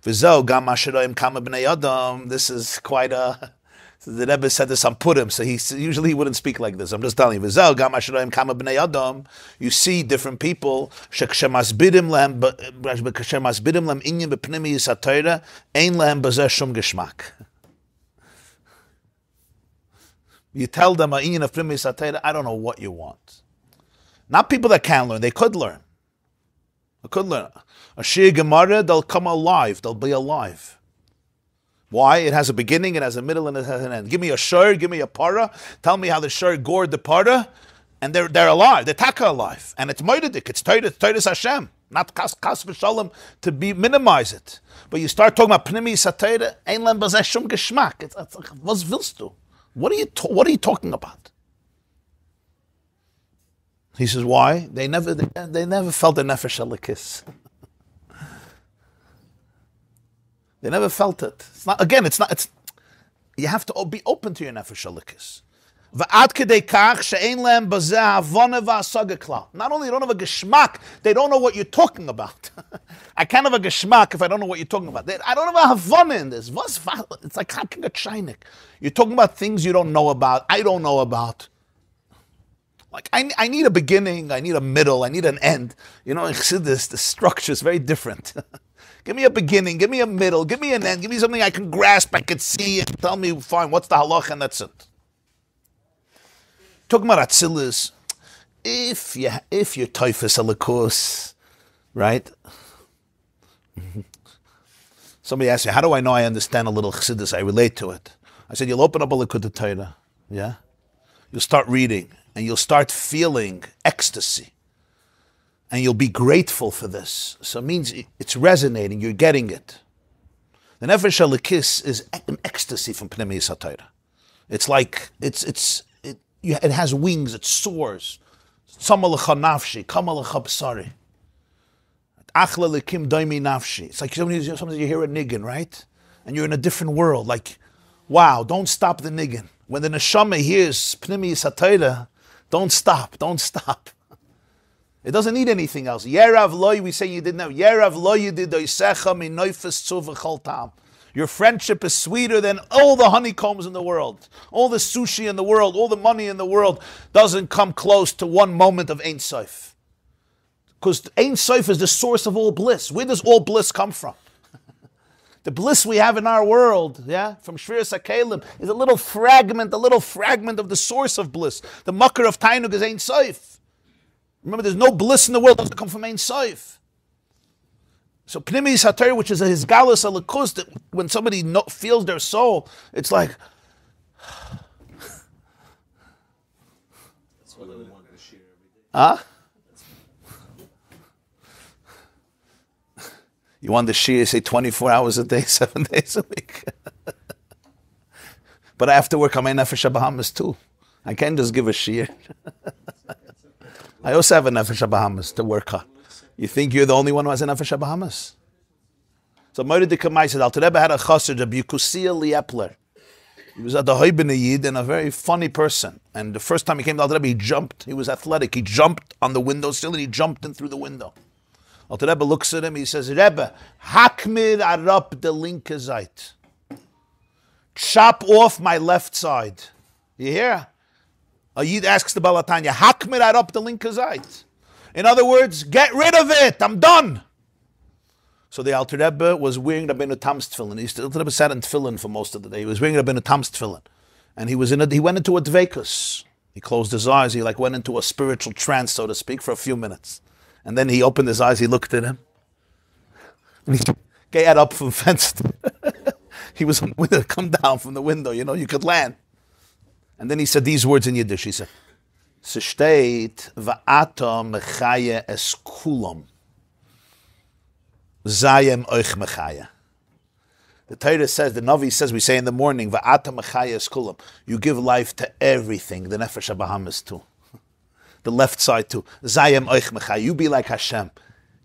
וזהו גם מה שרואים כמה בני אדם, this is quite a... So the Rebbe said this on Purim, so usually he wouldn't speak like this. I'm just telling you. V'zeh gam asher ro'im kama bnei adam. You see different people. Shekasher masbirim lehem inyan b'pnimiyus haTorah, ein lehem b'zeh shum geschmack. You tell them an inyan of pnimiyus haTorah, I don't know what you want. Not people that can't learn. They could learn. They could learn. A shir gemara, they'll come alive. They'll be alive. Why? It has a beginning, it has a middle, and it has an end. Give me a shor, give me a para. Tell me how the shor gored the para, and they're alive. They're taka alive, and it's moededik. It's Toides Hashem, not kas v'shalom to minimize it. But you start talking about pnimi satayda, ein lem bazeh shum geschmack. It's like, was willst du? What are you talking about? He says, why? They never felt a nefesh elikis. They never felt it. It's not. Again, it's not. It's. You have to be open to your nefesh elikis. Not only you don't have a geschmack, they don't know what you're talking about. I can't have a geschmack if I don't know what you're talking about. I don't have a havana in this. It's like hacking a chainik. You're talking about things you don't know about. I don't know about. Like I need a beginning. I need a middle. I need an end. You know, in Chassidus, the structure is very different. Give me a beginning, give me a middle, give me an end, give me something I can grasp, I can see, and tell me, fine, what's the halach, and that's it. Talking about Atzilus, if you're Teufus Elikus, right? Somebody asked me, how do I know I understand a little Chassidus, I relate to it? I said, you'll open up a Likud Torah, yeah? You'll start reading, and you'll start feeling ecstasy. And you'll be grateful for this. So it means it's resonating, you're getting it. The Nefesh Elikis is an ecstasy from Pnimiyus HaTorah. It's like, it has wings, it soars. Tzama lecha nafshi, kama lecha b'sari. Achla lekim doimi nafshi. It's like sometimes you hear a niggin, right? And you're in a different world. Like, wow, don't stop the niggin. When the neshama hears Pnimiyus HaTorah, don't stop. It doesn't need anything else. Yerav loy, we say you didn't know. Yerav loy, you did oisecha min noifes tzuv v'chol tam. Your friendship is sweeter than all the honeycombs in the world, all the sushi in the world, all the money in the world doesn't come close to one moment of Ein Sof. Because Ein Sof is the source of all bliss. Where does all bliss come from? The bliss we have in our world, yeah, from Shviras HaKelim, is a little fragment of the source of bliss. The makar of Tainug is Ein Sof. Remember, there's no bliss in the world that doesn't come from Ein Sof. So Pnimiyus HaTorah, which is a hisgalus elikus, that when somebody feels their soul, it's like... That's why they want to share every day. Huh? You want the shir, say 24 hours a day, 7 days a week. But I have to work on my nefesh haBahamis too. I can't just give a shir. I also have a nefesh haBahamis to work on. You think you're the only one who has a nefesh habahamis? So Moira de Kamai said, Alter Rebbe had a chassid, Rabbi Kusia Liepler. He was at the Hoibin Yid and a very funny person. And the first time he came to Alter Rebbe, he jumped. He was athletic. He jumped on the windowsill and he jumped in through the window. Alter Rebbe looks at him. He says, Rebbe, hakmir arab de linke Seite. Chop off my left side. You hear? A Yid asks the Balatanya, hakmir arab de linke Seite. In other words, get rid of it. I'm done. So the Alter Rebbe was wearing Rabbeinu Tam's tefillin. The Alter Rebbe sat in tefillin for most of the day. He was wearing Rabbeinu Tam's tefillin. And he went into a dveikus. He closed his eyes. He went into a spiritual trance, so to speak, for a few minutes. And then he opened his eyes. He looked at him. And he got up from the fence. He was on the window. Come down from the window. You could land. And then he said these words in Yiddish. He said, "Se steht va'ata mechaye es kulam. Zayem oich mechaya." The Torah says, the Navi says, we say in the morning, Va'ata mechaya es kulam. You give life to everything, the nefesh habahamis too. The left side too. Zayem oich mechaya. You be like Hashem.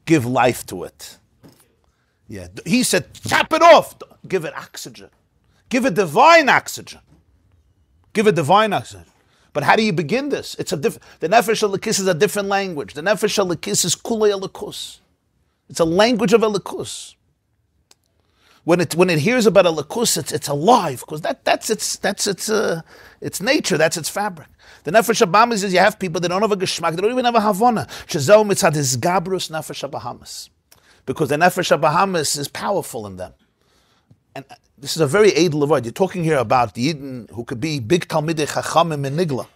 Give life to it. Yeah. He said, chop it off. Give it oxygen. Give it divine oxygen. Give it divine oxygen. But how do you begin this? The nefesh halikis is a different language. The nefesh halikis is kulei alikus. It's a language of elikus. When it hears about elikus, it's alive because that's its nature. That's its fabric. The nefesh habahamis is you have people that don't have a geschmack, they don't even have a havana. Shezeu mitzad is gabrus nefesh habahamis, because the nefesh habahamis is powerful in them. And this is a very edel avoid. You're talking here about the Yidden who could be big talmidei chachamim and nigla.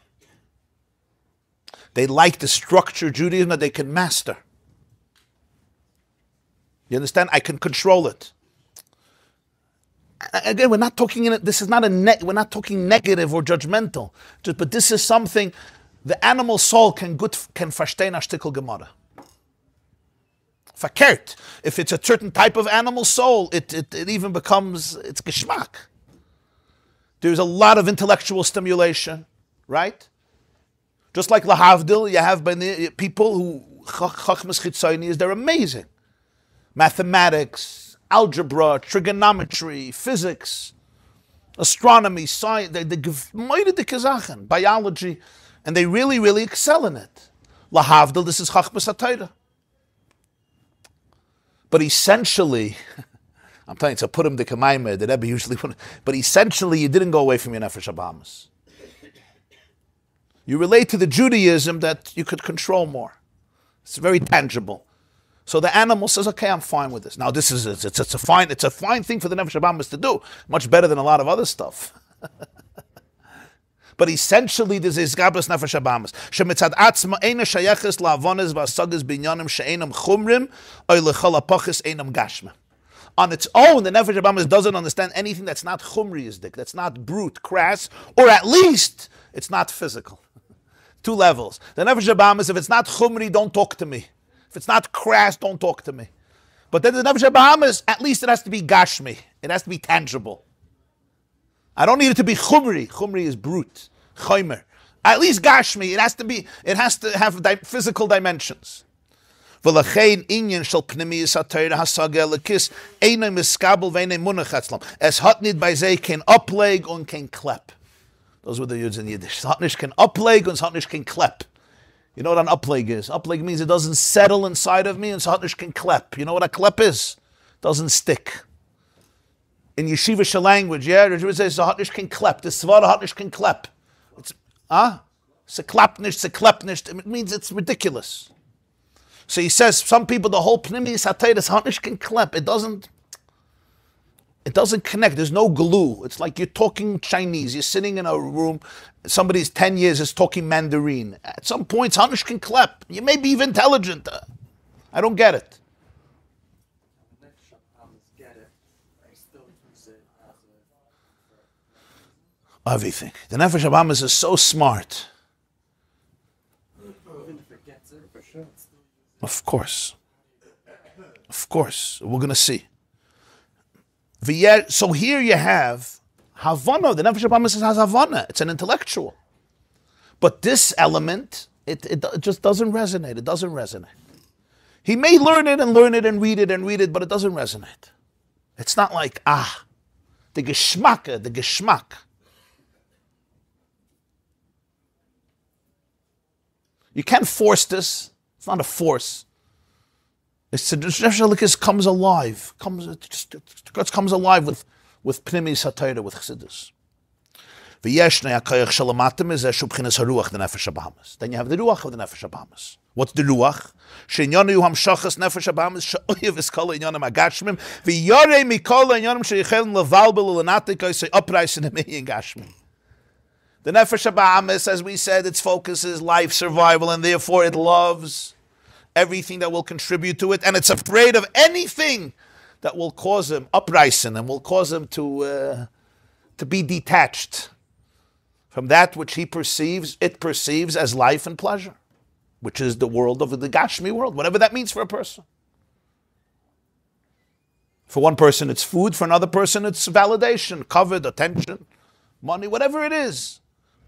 They like the structure Judaism that they can master. You understand? I can control it. Again, we're not talking in it. This is not we're not talking negative or judgmental. But this is something the animal soul can verstehen a shtickl Gemara. Verkehrt. If it's a certain type of animal soul, it even becomes it's geschmack. There's a lot of intellectual stimulation, right? Just like lahavdil, you have people who chachmas chitzonius, they're amazing. Mathematics, algebra, trigonometry, physics, astronomy, science, they give moide de kazachen, biology, and they really, really excel in it. Lahavdil, this is chachmas hatayra. But essentially, I'm telling you, it's a Purim de Kamaime, the Rebbe usually but essentially you didn't go away from your nefesh habahamis. You relate to the Judaism that you could control more. It's very tangible. So the animal says, okay, I'm fine with this. Now this is it's a fine thing for the nefesh habahamis to do, much better than a lot of other stuff. But essentially, this is gabras nefesh habahamis. Shemitzad atzma eina shayeches la'avones v'asagas binyanim she'enam chumrim oy lechol hapachis enam gashma. On its own, the nefesh habahamis doesn't understand anything that's not chumriistic, that's not brute, crass, or at least it's not physical. Two levels. The nefesh habahamis, if it's not chumri, don't talk to me. If it's not crass, don't talk to me. But then the nefesh habahamis, at least it has to be gashmi. It has to be tangible. I don't need it to be chumri. Chumri is brute. Chomer. At least gashmi. It has to have physical dimensions. V'lachein inyan shel pnimiyus hatayra hasaga lekis einay miskabel v'einay munach atzlam. Es hat nid bei zei kein upleg und kein klep. Those were the words in Yiddish. Hat nicht kein upleg und hat nicht kein klep. You know what an upleg is? Upleg means it doesn't settle inside of me, and hat nicht kein klep. You know what a klep is? It doesn't stick. In yeshivish language, yeah, the Jews say hat nicht kein klep. The svara hat nicht kein klep. It's se klap nicht, se klep nicht. It means it's ridiculous. So he says, some people, the whole pnimiyus hatayras hat nicht kein klep. It doesn't connect. There's no glue. It's like you're talking Chinese. You're sitting in a room. Somebody's 10 years is talking Mandarin. At some point, hat nicht kein klep. You may be even intelligent. I don't get it. Everything. The nefesh habahamis is so smart. Of course. We're going to see. So here you have Havana. The nefesh habahamis has Havana. It's an intellectual. But this element, it just doesn't resonate. It doesn't resonate. He may learn it and read it, but it doesn't resonate. It's not like, the geschmack. You can't force this. It's not a force. It's comes alive. It comes alive with Pnimi Satayra, with Chassidus. Then you have the Ruach of the Nefesh HaBahamis. What's the Ruach? Shenyonu hamshachas Nefesh HaBahamis she'oyev iskala inyanim agashmim v'yorei mikola inyanim she'yichelim levalbel ulenatik say uprise in the million gashmim. The Nefesh HaBahamis, as we said, its focus is life survival, and therefore it loves everything that will contribute to it, and it's afraid of anything that will cause him uprising and will cause him to be detached from that which it perceives as life and pleasure, which is the world of the Gashmi world, whatever that means for a person. For one person, it's food. For another person, it's validation, covet, attention, money, whatever it is.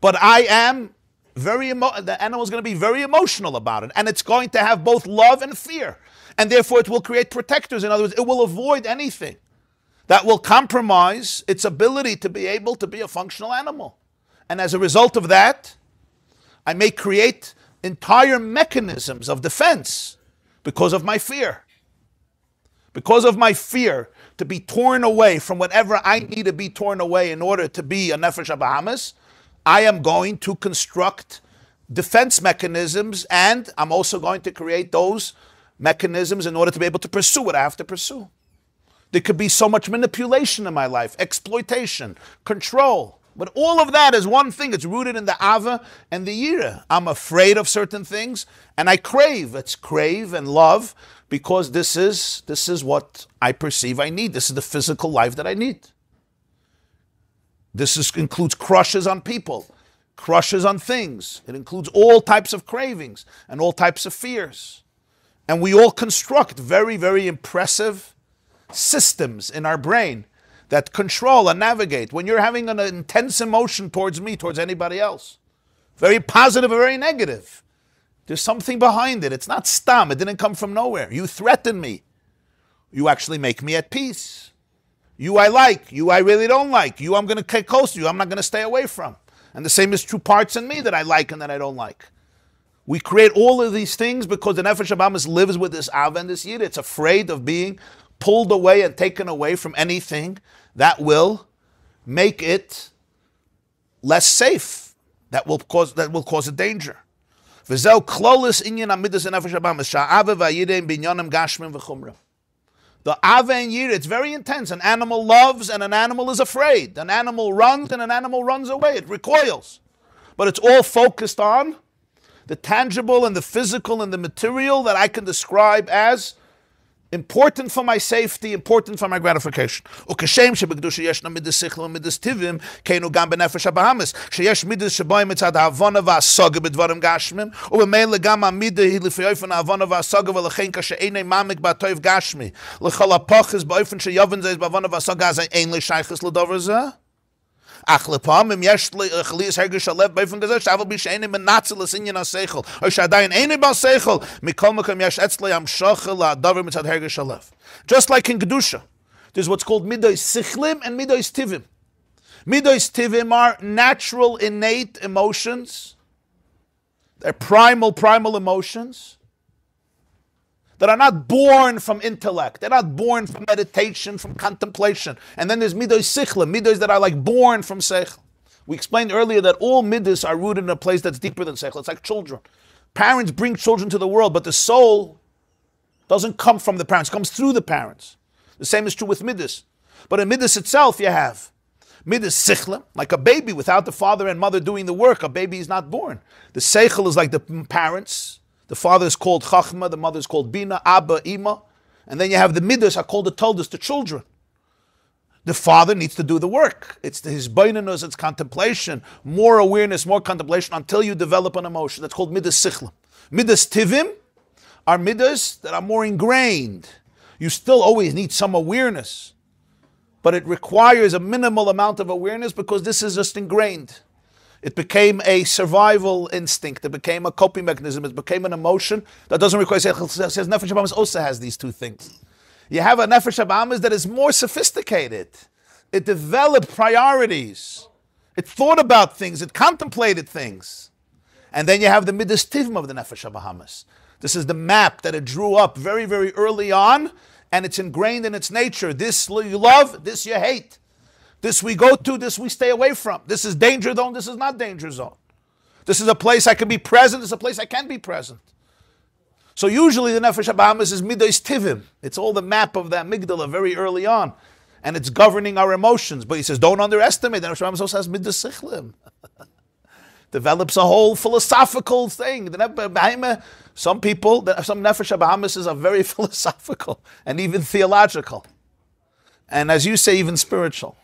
But I am the animal is going to be very emotional about it, and it's going to have both love and fear, and therefore it will create protectors. In other words, it will avoid anything that will compromise its ability to be able to be a functional animal. And as a result of that, I may create entire mechanisms of defense because of my fear. Because of my fear to be torn away from whatever I need to be torn away in order to be a Nefesh HaBahamis, I am going to construct defense mechanisms, and I'm also going to create those mechanisms in order to be able to pursue what I have to pursue. There could be so much manipulation in my life, exploitation, control. But all of that is one thing. It's rooted in the Ava and the Yira. I'm afraid of certain things, and I crave. It's crave and love, because this is what I perceive I need. This is the physical life that I need. This includes crushes on people, crushes on things. It includes all types of cravings and all types of fears. And we all construct very, very impressive systems in our brain that control and navigate. When you're having an intense emotion towards me, towards anybody else, very positive or very negative, there's something behind it. It's not stam. It didn't come from nowhere. You threaten me. You actually make me at peace. You I like. You I really don't like. You I'm going to get close to. You I'm not going to stay away from. And the same is true parts in me that I like and that I don't like. We create all of these things because the Nefesh HaBahamis lives with this Av and this Yid. It's afraid of being pulled away and taken away from anything that will make it less safe, that will cause a danger. V'zeu klolis inyan amidas nefesh HaBahamis sha'ave v'yidem binyanim gashmim v'chumra. The Ava and Yir, it's very intense. An animal loves and an animal is afraid. An animal runs and an animal runs away. It recoils. But it's all focused on the tangible and the physical and the material that I can describe as important for my safety, important for my gratification. Ukashem shebekdusha yeshna midas sichel and midas tivim keinu gam benefesh habahamis sheyesh midas sheboim mitzad havana v'asaga b'dvarim gashmim u'b'meila gam amida hi l'feyofen havana v'asaga v'lechein kashe einay mamik b'atoiv gashmi l'chol hapachis b'ofen sheyoven zeis b'havana v'asaga azay ein l'shaychus l'dover zeh. Ach lepam im yesh chlias hergish alev b'ofen gazeh shavel b'sheini menatzeles inyan ha-seichel or shadayin einay b'al-seichel mikol mekom yesh etzlei hamshachel la'adavar mitzad hergish alev. Just like in Kedusha, there's what's called midos sichlim and midos tivim. Midos tivim are natural, innate emotions. They're primal emotions that are not born from intellect. They're not born from meditation, from contemplation. And then there's midos sichlim, midos that are like born from seichel. We explained earlier that all midos are rooted in a place that's deeper than seichel. It's like children. Parents bring children to the world, but the soul doesn't come from the parents, it comes through the parents. The same is true with midos. But in midos itself, you have midos sichlim, like a baby without the father and mother doing the work. A baby is not born. The seichel is like the parents. The father is called Chachma, the mother is called Bina, Abba, Ima. And then you have the midas are called the Toldos, the children. The father needs to do the work. It's his beinanus, it's contemplation, more awareness, more contemplation until you develop an emotion. That's called midas sichlim. Midas tivim are midas that are more ingrained. You still always need some awareness, but it requires a minimal amount of awareness because this is just ingrained. It became a survival instinct. It became a coping mechanism. It became an emotion that doesn't require seichel. Says Nefesh Habahamis also has these two things. You have a Nefesh Habahamis that is more sophisticated. It developed priorities. It thought about things. It contemplated things. And then you have the Midas Tivim of the Nefesh Habahamis. This is the map that it drew up very, very early on, and it's ingrained in its nature. This you love, this you hate. This we go to, this we stay away from. This is danger zone, this is not danger zone. This is a place I can be present, this is a place I can't be present. So usually the Nefesh Habahamis is Midas Tivim. It's all the map of that Migdala very early on. And it's governing our emotions. But he says, don't underestimate. The Nefesh Habahamis also has Midas Sichlim. Develops a whole philosophical thing. Some people, some Nefesh Habahamis are very philosophical and even theological. And as you say, even spiritual.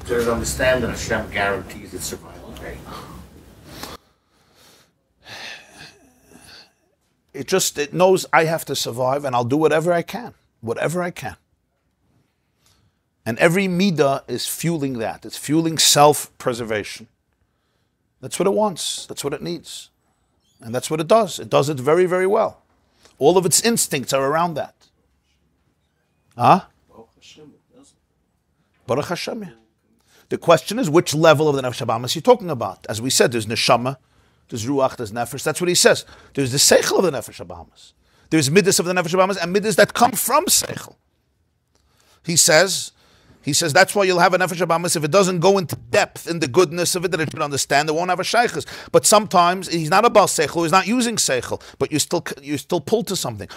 There's understand that Hashem guarantees its survival, right? It knows I have to survive and I'll do whatever I can. Whatever I can. And every midah is fueling that. It's fueling self-preservation. That's what it wants. That's what it needs. And that's what it does. It does it very, very well. All of its instincts are around that. Huh? Baruch Hashem. The question is, which level of the Nefesh Habahamis you're talking about? As we said, there's Neshama, there's Ruach, there's Nefesh. That's what he says. There's the Seichel of the Nefesh Habahamis. There's Midas of the Nefesh Habahamis and Midas that come from Seichel. He says that's why you'll have a Nefesh Habahamis if it doesn't go into depth in the goodness of it that it should understand, it won't have a Shaykhis. But sometimes he's not about Seichel, he's not using Seichel, but you still pull to something.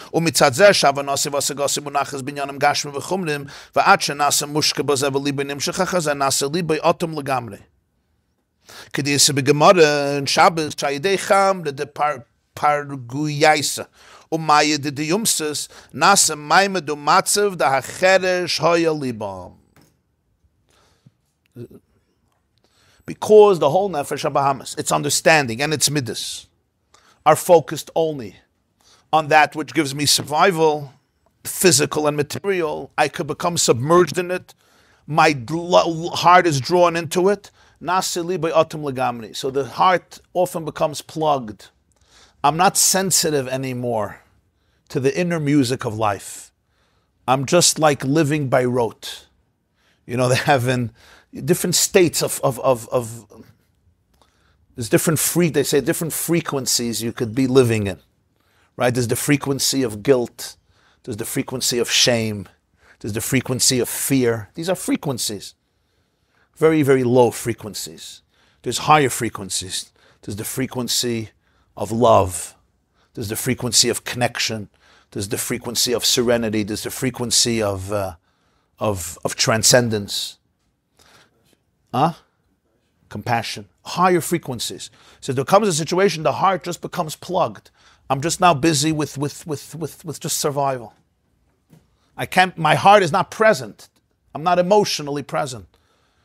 Umaya de Yumsus, Nasa Maima do Matzev, da Hacheresh Hoya Libam. Because the whole Nefesh Habahamis, its understanding and its midas, are focused only on that which gives me survival, physical and material. I could become submerged in it. My heart is drawn into it. Nasa Libai Otum Legamri. So the heart often becomes plugged. I'm not sensitive anymore to the inner music of life. I'm just like living by rote. You know, they have in different states of there's different they say different frequencies you could be living in. Right? There's the frequency of guilt. There's the frequency of shame. There's the frequency of fear. These are frequencies. Very, very low frequencies. There's higher frequencies. There's the frequency of love. There's the frequency of connection. There's the frequency of serenity. There's the frequency of transcendence. Compassion. Higher frequencies. So there comes a situation, the heart just becomes plugged. I'm just now busy with just survival. My heart is not present. I'm not emotionally present.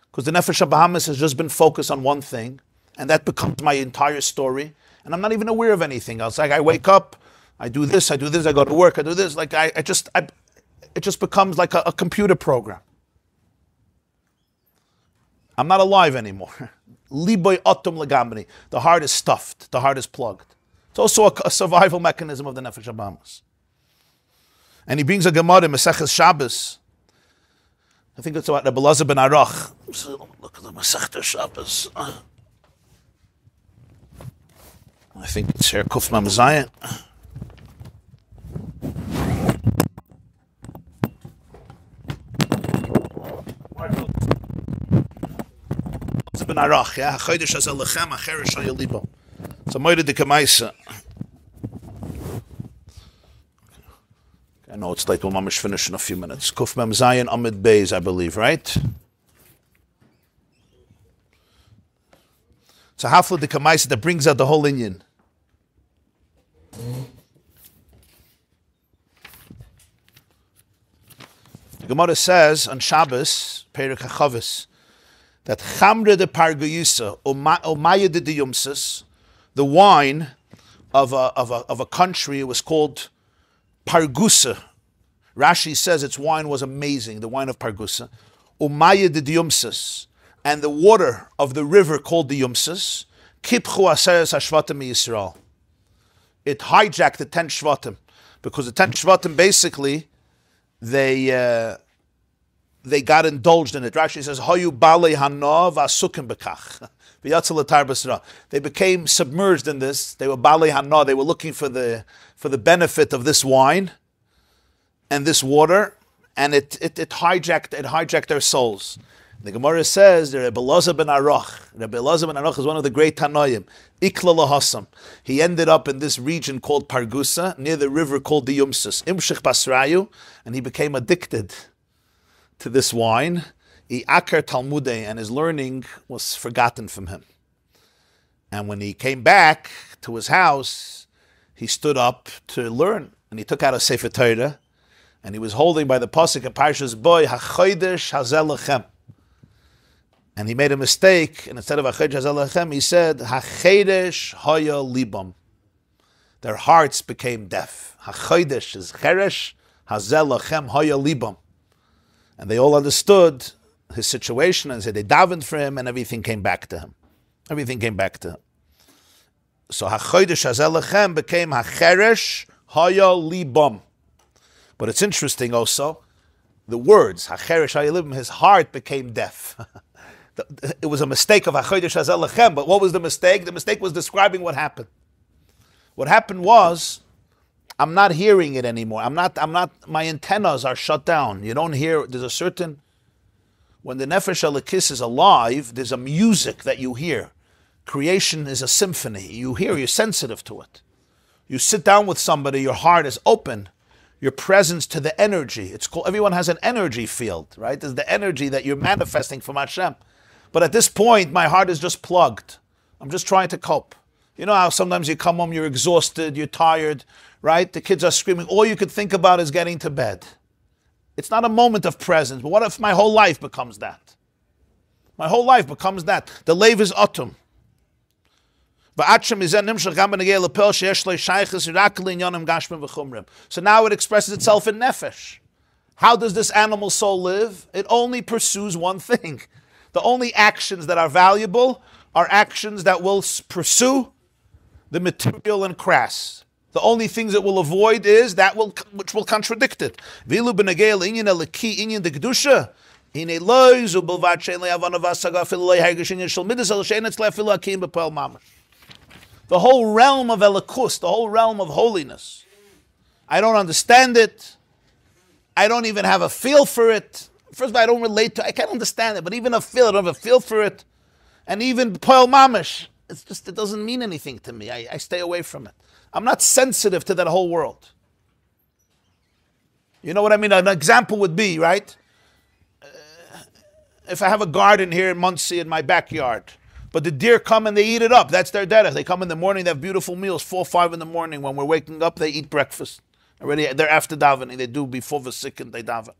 Because the Nefesh Habahamis has just been focused on one thing, and that becomes my entire story. And I'm not even aware of anything else. Like I wake up, I do this, I go to work, I do this. Like it just becomes like a computer program. I'm not alive anymore. Liboy otum legamri. The heart is stuffed. The heart is plugged. It's also a survival mechanism of the Nefesh Habahamis. And he brings a Gemara in Maseches Shabbos. I think it's about Rabbi Elazar ben Arach. So look at the Masechta Shabbos. I think it's here, Kuf Mem Zayin. Ben Arach, yeah, Chodesh Hazel Lechem, Acheresh Hoya Libo. So Moed de Kamaisa. I know it's late, we'll mamish finish in a few minutes. Kuf Mem Zayin Amid Beis, I believe, right? It's a Hafla de Kamaisa that brings out the whole Inyan. The Gemara says on Shabbos, Perek HaChavis, that Chamre de Parguyusa, Omaya de Diyumsis, the wine of a country, it was called Pargusa. Rashi says its wine was amazing, the wine of Pargusa. Omaya de Diyumsis, and the water of the river called the Yumsus, Kipchu Aseres Hashvatim Yisrael. It hijacked the 10 Shvatim, because the 10 Shvatim basically, they got indulged in it. Rashi says, Hoyu Balei Hana V'asukim Bekach. They became submerged in this. They were Balei Hana. They were looking for the benefit of this wine and this water, and it hijacked their souls. The Gemara says, Rabbi Elazar ben Aruch is one of the great Tanoim. Ikla lahasam. He ended up in this region called Pargusa, near the river called the Yumsus. Imshich basrayu, and he became addicted to this wine. Akar Talmudei, and his learning was forgotten from him. And when he came back to his house, he stood up to learn, and he took out a Sefer Torah, and he was holding by the pasuk in Parshas Boy, HaChodesh Hazel Lechem. And he made a mistake, and instead of HaChodesh Hazel Lechem, he said, HaChedesh Hoya Libam. Their hearts became deaf. HaChodesh is Cheresh, Hazel Lechem Hoya Libam. And they all understood his situation, and said they davened for him, and everything came back to him. Everything came back to him. So HaChodesh Hazel Lechem became HaCheresh Hoya Libam. But it's interesting also, the words, HaCheresh Hoya Libam, his heart became deaf. It was a mistake of HaChodesh Hazel Lechem, but what was the mistake? The mistake was describing what happened. What happened was, I'm not hearing it anymore. My antennas are shut down. You don't hear, there's a certain, when the Nefesh Elokis is alive, there's a music that you hear. Creation is a symphony. You hear, you're sensitive to it. You sit down with somebody, your heart is open, your presence to the energy. It's called, everyone has an energy field, right? There's the energy that you're manifesting from Hashem. But at this point, my heart is just plugged. I'm just trying to cope. You know how sometimes you come home, you're exhausted, you're tired, right? The kids are screaming. All you could think about is getting to bed. It's not a moment of presence. But what if my whole life becomes that? My whole life becomes that. The leiv is atum. So now it expresses itself in nefesh. How does this animal soul live? It only pursues one thing. The only actions that are valuable are actions that will pursue the material and crass. The only things it will avoid is that which will contradict it. The whole realm of Elikus, the whole realm of holiness. I don't understand it. I don't even have a feel for it. First of all, I don't relate to it. I can't understand it, but even I don't have a feel for it. And even Poel Mamish, it doesn't mean anything to me. I stay away from it. I'm not sensitive to that whole world. You know what I mean? An example would be, right? If I have a garden here in Muncie in my backyard, but the deer come and they eat it up. That's their derech. They come in the morning, they have beautiful meals, 4 or 5 in the morning. When we're waking up, they eat breakfast. Already, they're after davening. They do before v'sikin, they daven.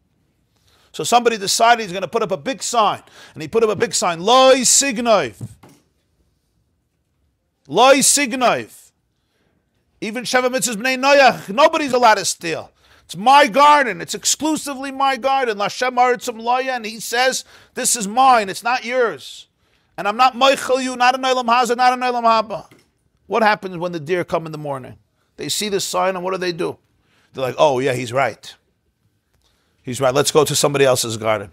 So somebody decided he's going to put up a big sign. And he put up a big sign, Loi Signov. Loi Signov. Even Sheva Mitzvahs B'nai Noyach, nobody's allowed to steal. It's my garden. It's exclusively my garden. Lashem Aritzim Loya, and he says, this is mine. It's not yours. And I'm not Moichel you, not an Olam Hazeh, not an Olam Haba. What happens when the deer come in the morning? They see this sign, and what do? They're like, oh, yeah, he's right. He's right. Let's go to somebody else's garden.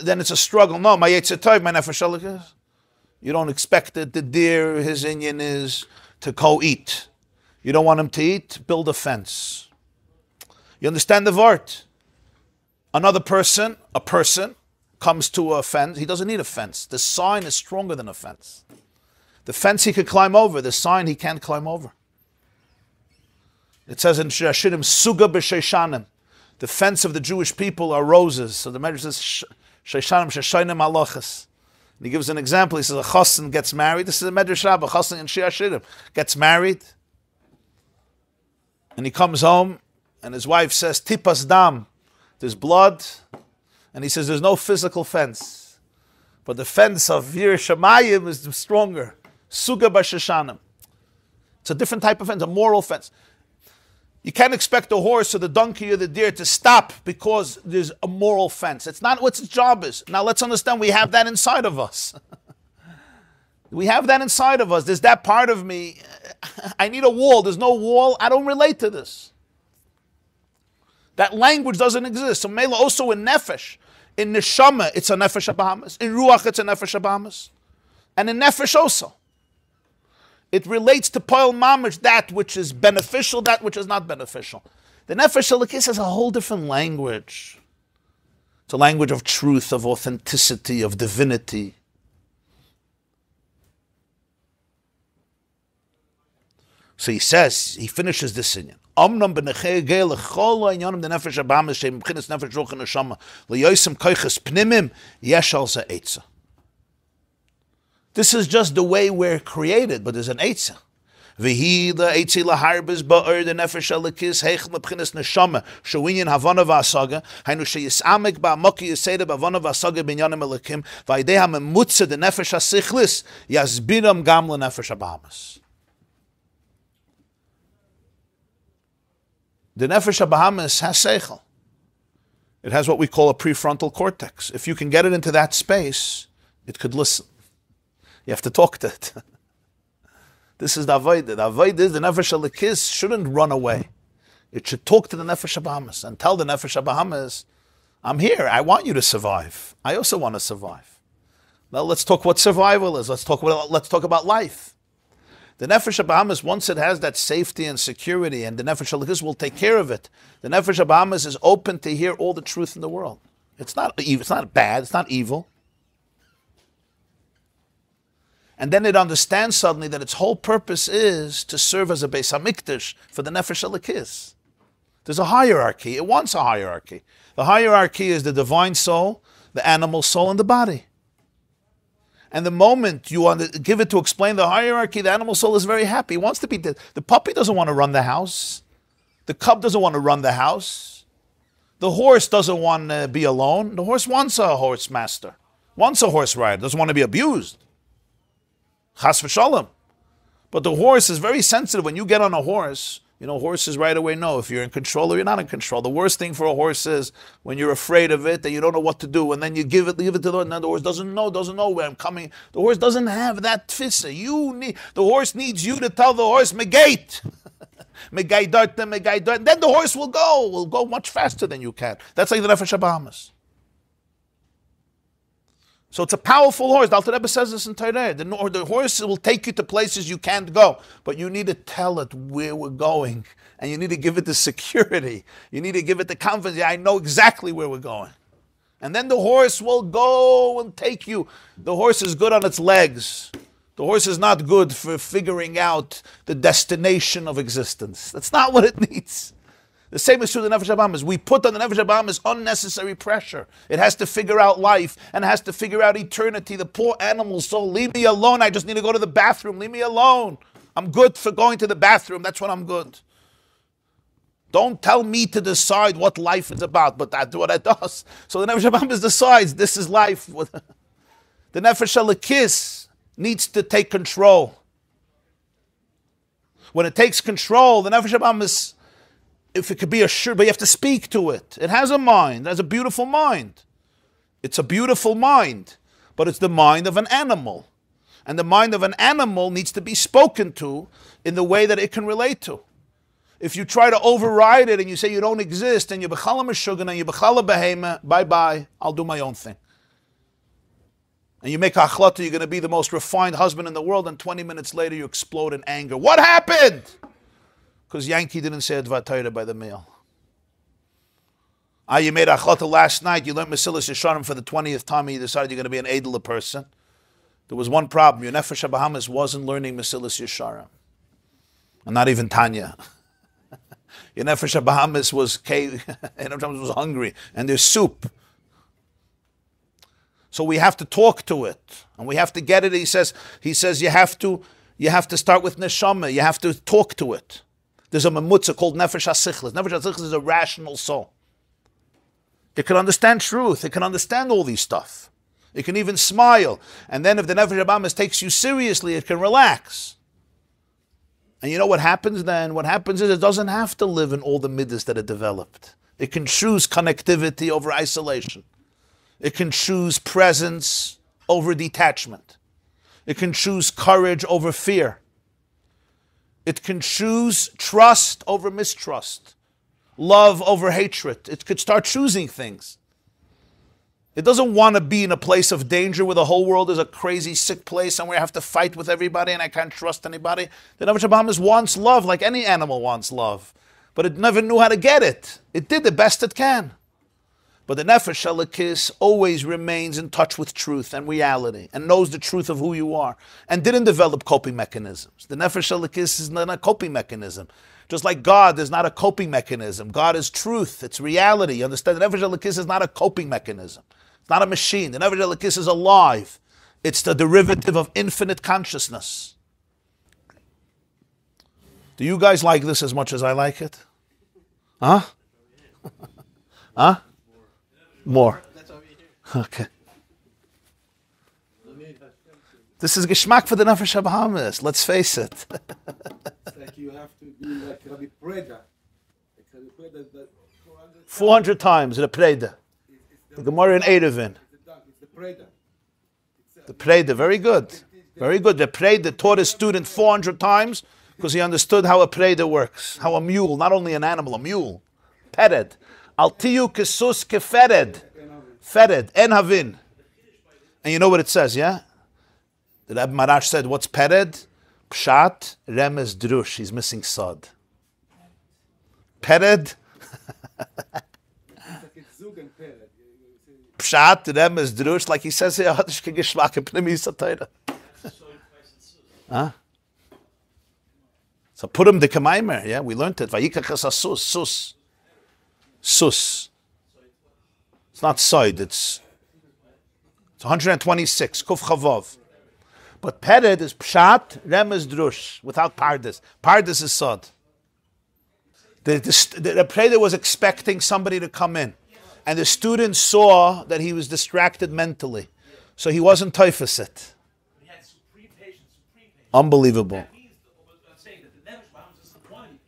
Then it's a struggle. No, my Yetzer Tov, my Nefesh Elokis. You don't expect it. The deer, his inyan is to co-eat. You don't want him to eat? Build a fence. You understand the vart? Another person, a person, comes to a fence. He doesn't need a fence. The sign is stronger than a fence. The fence he could climb over. The sign he can't climb over. It says in Shashirim, Suga b'Sheshanim. The fence of the Jewish people are roses. So the Medrash says, Sheshanim, Sheshainim Alochas. And he gives an example. He says, a chassan gets married. This is a Medrash Rabbah. A chassan in Shashirim gets married. And he comes home, and his wife says, Tipas dam. There's blood. And he says, there's no physical fence. But the fence of Yir Shamayim is stronger. Suga b'Sheshanim. It's a different type of fence, a moral fence. You can't expect the horse or the donkey or the deer to stop because there's a moral fence. It's not what its job is. Now let's understand we have that inside of us. We have that inside of us. There's that part of me. I need a wall. There's no wall. I don't relate to this. That language doesn't exist. So Mela also in Nefesh. In Neshama, it's a Nefesh Abahamas. In Ruach, it's a Nefesh Abahamas. And in Nefesh also. It relates to Poel Mamish, that which is beneficial, that which is not beneficial. The Nefesh Elikis has a whole different language. It's a language of truth, of authenticity, of divinity. So he says, he finishes this inyan. Omnam b'nechei gei l'chol ha'inyanim de nefesh abahamis she'im b'chinas nefesh ruach neshama l'yosim koiches pnimim yesh al ze eitza. This is just the way we're created, but there's an eitza. V'hi le'eitzi l'harbis ba'or de nefesh alikis heich l'b'chinas neshama she'winyan havana v'asaga hainu she'yisamek ba'amoki yiseda b'havana v'asaga b'inyanim elikim v'ayidei ha'memutza de nefesh ha'sichlis yasbiram gam l'nefesh abahamis. The Nefesh Abahamis has seichel. It has what we call a prefrontal cortex. If you can get it into that space, it could listen. You have to talk to it. This is the Avodah. The Avodah is the Nefesh Alikis shouldn't run away. It should talk to the Nefesh Abahamis and tell the Nefesh Abahamis, I'm here. I want you to survive. I also want to survive. Now let's talk what survival is. Let's talk about life. The Nefesh Abahamis, once it has that safety and security, and the Nefesh Alikis will take care of it, the Nefesh Abahamis is open to hear all the truth in the world. It's not evil, it's not bad, it's not evil. And then it understands suddenly that its whole purpose is to serve as a Beis HaMikdash for the Nefesh Alikis. There's a hierarchy. It wants a hierarchy. The hierarchy is the divine soul, the animal soul, and the body. And the moment you want to give it to explain the hierarchy, the animal soul is very happy. It wants to be dead. The puppy doesn't want to run the house. The cub doesn't want to run the house. The horse doesn't want to be alone. The horse wants a horse master, wants a horse rider, doesn't want to be abused. Chas v'shalom. But the horse is very sensitive. When you get on a horse, you know, horses right away know if you're in control or you're not in control. The worst thing for a horse is when you're afraid of it and you don't know what to do, and then you leave it to the horse, and then the horse doesn't know where I'm coming. The horse doesn't have that tfisa. The horse needs you to tell the horse, megate. Megay dart, and then the horse will go much faster than you can. That's like the Nefesh Abahamis. So it's a powerful horse. The Alter Rebbe says this in Torah. The horse will take you to places you can't go, but you need to tell it where we're going, and you need to give it the security. You need to give it the confidence. Yeah, I know exactly where we're going. And then the horse will go and take you. The horse is good on its legs. The horse is not good for figuring out the destination of existence. That's not what it needs. The same is true of the Nefesh Abahamis. We put on the Nefesh Abahamis unnecessary pressure. It has to figure out life and has to figure out eternity. The poor animal soul, leave me alone. I just need to go to the bathroom. Leave me alone. I'm good for going to the bathroom. That's when I'm good. Don't tell me to decide what life is about, but that's what it does. So the Nefesh Abahamis decides this is life. The Nefesh Alikis needs to take control. When it takes control, the Nefesh Abahamis, if it could be assured, but you have to speak to it. It has a mind. It has a beautiful mind. It's a beautiful mind, but it's the mind of an animal. And the mind of an animal needs to be spoken to in the way that it can relate to. If you try to override it and you say you don't exist and you're b'chala meshugan and you're b'chala behema, bye-bye, I'll do my own thing. And you make a achlata, you're going to be the most refined husband in the world, and 20 minutes later you explode in anger. What happened? Because Yankee didn't say Advat Torah by the meal. You made achlata last night, you learned Mesilas Yesharim for the 20th time, and you decided you're going to be an edel person. There was one problem. Your Nefesh Abahamis wasn't learning Mesilas Yesharim. And not even Tanya. Your Nefesh Abahamis was hungry, and there's soup. So we have to talk to it, and we have to get it. He says you have to start with neshama. You have to talk to it. There's a memutza called nefesh hasichlis. Nefesh hasichlis is a rational soul. It can understand truth. It can understand all these stuff. It can even smile. And then if the Nefesh Abahamis takes you seriously, it can relax. And you know what happens then? What happens is it doesn't have to live in all the midas that it developed. It can choose connectivity over isolation. It can choose presence over detachment. It can choose courage over fear. It can choose trust over mistrust, love over hatred. It could start choosing things. It doesn't want to be in a place of danger where the whole world is a crazy, sick place and where I have to fight with everybody and I can't trust anybody. The Nefesh Bahamis wants love like any animal wants love, but it never knew how to get it. It did the best it can. But the Nefesh Elokis always remains in touch with truth and reality and knows the truth of who you are and didn't develop coping mechanisms. The Nefesh Elokis is not a coping mechanism. Just like God is not a coping mechanism. God is truth. It's reality. You understand? The Nefesh Elokis is not a coping mechanism. It's not a machine. The Nefesh Elokis is alive. It's the derivative of infinite consciousness. Do you guys like this as much as I like it? Huh? Huh? More. Okay. This is geschmack for the Nefesh Bahamis. Let's face it. It's like you have to be like Rabbi Preda. 400 times the Preda. The Gemara in Erevin. It's the Preda. The Preda, very good. Very good. The Preda taught his student 400 times because he understood how a Preda works. How a mule, not only an animal, a mule. Pered. Altiyu kesus kefered. Fered. En havin. And you know what it says, yeah? The Rabbi Marash said, what's Pered? Pshat, Remez, Drush. He's missing Sod. Pered. Pshat, Remez, Drush. Like he says here, huh? So Purim de Kamaimer, yeah? We learned it. Vayikach sus, sus. Sus. It's not Sod, it's 126, Kuf Chavov. But Pered is Pshat, Remez, Drush, without Pardes. Pardes is Sod. The Preda was expecting somebody to come in, and the student saw that he was distracted mentally, so he wasn't typhosit. He had supreme patience, supreme patience. Unbelievable. That means, I'm saying that the Nefesh Bahamis is the quantity